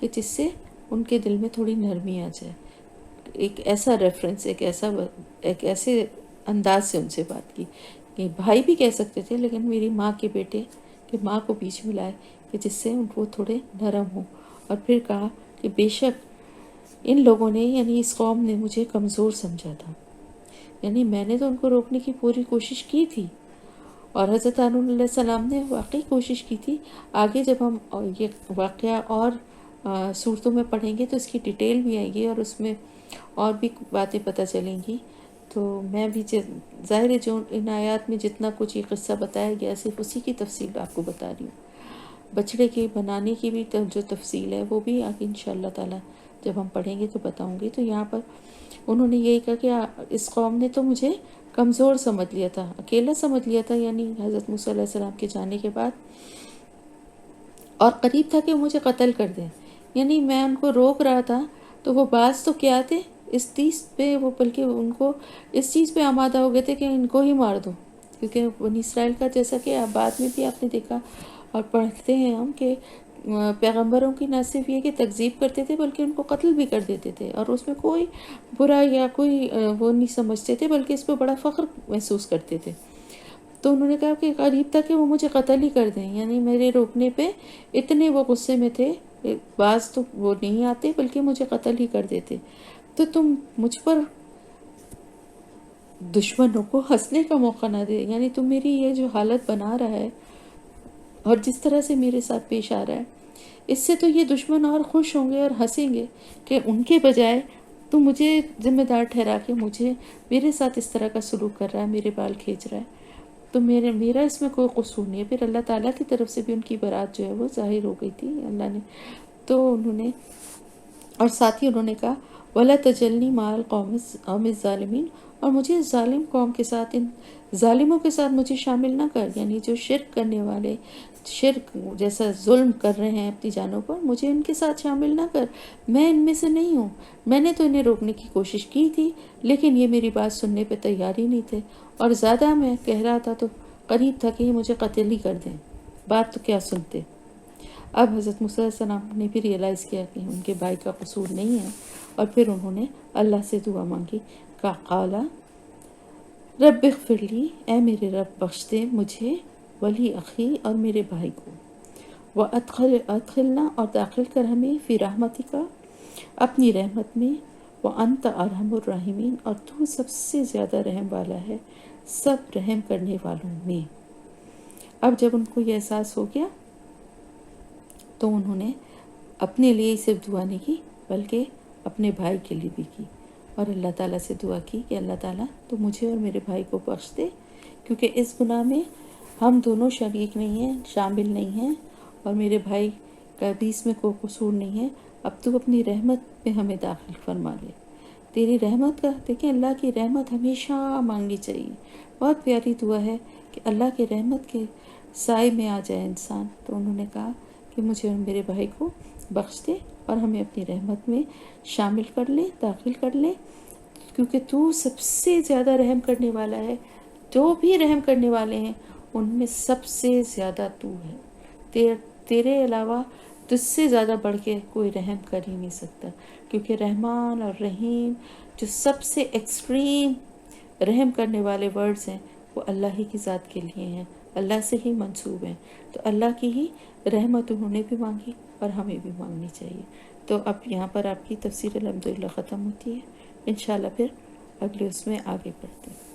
کہ جس سے ان کے دل میں تھوڑی نرمی آ جائے. ایک ایسا ریفرنس، ایک ایسے انداز سے ان سے بات کی کہ بھائی بھی کہہ سکتے تھے لیکن میری ماں کے بیٹے، کہ ماں کو بیچ میں لائے کہ جس سے ان کو تھوڑے نرم ہوں. اور پھر کہا کہ بے شک ان لوگوں نے، یعنی اس قوم نے مجھے کمزور سمجھا تھا، یعنی میں نے تو ان کو روکنے کی پوری کوشش کی تھی اور حضرت ہارون علیہ السلام نے واقعی کوشش کی تھی. آگے جب ہم یہ واقعہ اور صورتوں میں پڑھیں گے تو اس کی ڈیٹیل بھی آئے گی اور اس میں اور بھی باتیں پتہ چلیں گی. تو میں بھی ظاہر ہے جو ان آیات میں جتنا کچھ یہ قصہ بتایا گیا صرف اسی کی تفصیل آپ کو بتا رہی ہوں. بچڑے کے بنانے کی بھی جو تفصیل ہے وہ بھی آگے انشاءاللہ تعالی جب ہم پڑھیں گے تو بتاؤں گی. تو یہاں پر انہوں نے یہی کہا کہ اس قوم نے تو مجھے کمزور سمجھ لیا تھا، اکیلا سمجھ لیا تھا، یعنی حضرت موسیٰ علیہ السلام کے جانے کے بعد، اور قریب تھا کہ مجھے قتل کر دیں. یعنی میں ان کو روک رہا تھا تو وہ بعض تو کیا تھے اس چیز پہ، وہ بلکہ ان کو اس چیز پہ آمادہ ہو گئے تھے کہ ان کو ہی مار دو. کیونکہ بنی اسرائیل کا جیسا کہ بعد میں بھی آپ نے دیکھا اور پڑھتے ہیں ہم کہ پیغمبروں کی نہ صرف یہ کہ تکذیب کرتے تھے بلکہ ان کو قتل بھی کر دیتے تھے، اور اس میں کوئی برا یا کوئی وہ نہیں سمجھتے تھے بلکہ اس پہ بڑا فخر محسوس کرتے تھے. تو انہوں نے کہا کہ قریب تھا کہ وہ مجھے قتل ہی کر دیں، یعنی میرے روکنے پہ اتنے وہ غصے میں تھے، بعض تو وہ نہیں آتے بلکہ مجھے قتل ہی کر دیتے. تو تم مجھ پر دشمنوں کو ہنسنے کا موقع نہ دے، یعنی تم میری یہ جو حالت بنا رہا ہے اور جس طرح سے میرے ساتھ پیش آ رہا ہے، اس سے تو یہ دشمن اور خوش ہوں گے اور ہنسیں گے کہ ان کے بجائے تو مجھے ذمہ دار ٹھہرا کے میرے ساتھ اس طرح کا سلوک کر رہا ہے، میرے بال کھینچ رہا ہے. تو میرا اس میں کوئی قصور نہیں ہے. پھر اللہ تعالیٰ کی طرف سے بھی ان کی برات جو ہے وہ ظاہر ہو گئی تھی اللہ نے. تو انہوں نے اور ساتھ ہی انہوں نے کہا وَلَا تَجْعَلْنِي مَعَ الْقَوْمِ الظَّالِمِينَ، اور مجھے ظالم قوم کے ساتھ، ان ظالموں کے ساتھ مجھے شامل نہ کر، یعنی جو شرک کرنے والے، شرک جیسا ظلم کر رہے ہیں اپنی جانوں پر، مجھے ان کے ساتھ شامل نہ کر. میں ان میں سے نہیں ہوں. میں نے تو انہیں روکنے کی کوشش کی تھی لیکن یہ میری بات سننے پہ تیار ہی نہیں تھے، اور زیادہ میں کہہ رہا تھا تو قریب تھا کہ یہ مجھے قتل ہی کر دیں. بات تو کیا سنتے. اب حضرت موسیٰ علیہ السلام نے بھی ریئلائز کیا کہ ان کے بھائی کا قصور نہیں ہے، اور پھر انہوں نے اللہ سے دعا مانگی. قالا رب اغفر لی، اے میرے رب بخش دے مجھے، ولی اخی اور میرے بھائی کو، وادخلنا اور داخل کر ہمیں فی رحمتک اپنی رحمت میں، وانت ارحم الراحمین اور تو سب سے زیادہ رحم والا ہے سب رحم کرنے والوں میں. اب جب ان کو یہ احساس ہو گیا تو انہوں نے اپنے لیے صرف دعا نہیں کی بلکہ اپنے بھائی کے لیے بھی کی، اور اللہ تعالیٰ سے دعا کی کہ اللہ تعالیٰ تو مجھے اور میرے بھائی کو بخش دے، کیونکہ اس گناہ میں ہم دونوں شریک نہیں ہیں، شامل نہیں ہیں، اور میرے بھائی کا بھی اس میں کوئی قصور نہیں ہے. اب تو اپنی رحمت میں ہمیں داخل فرما لے. تیری رحمت کا، دیکھیں اللہ کی رحمت ہمیشہ مانگنی چاہیے. بہت پیاری دعا ہے کہ اللہ کے رحمت کے سائے میں آ جائے انسان. تو انہوں نے کہا کہ مجھے اور میرے بھائی کو بخش دے اور ہمیں اپنی رحمت میں شامل کر لے، داخل کر لے، کیونکہ تو سب سے زیادہ رحم کرنے والا ہے. جو بھی رحم کرنے والے ہیں ان میں سب سے زیادہ تو ہے. تیرے علاوہ تجھ سے زیادہ بڑھ کے کوئی رحم کر ہی نہیں سکتا، کیونکہ رحمان اور رحیم جو سب سے ایکسٹریم رحم کرنے والے ورڈز ہیں وہ اللہ ہی کی ذات کے لیے ہیں، اللہ سے ہی منسوب ہیں. تو اللہ کی ہی رحمت انہوں نے بھی مانگی اور ہمیں بھی مانگنی چاہیے. تو اب یہاں پر آپ کی تفسیر الحمدللہ ختم ہوتی ہے. انشاءاللہ پھر اگلے اس میں آگے بڑھتے ہیں۔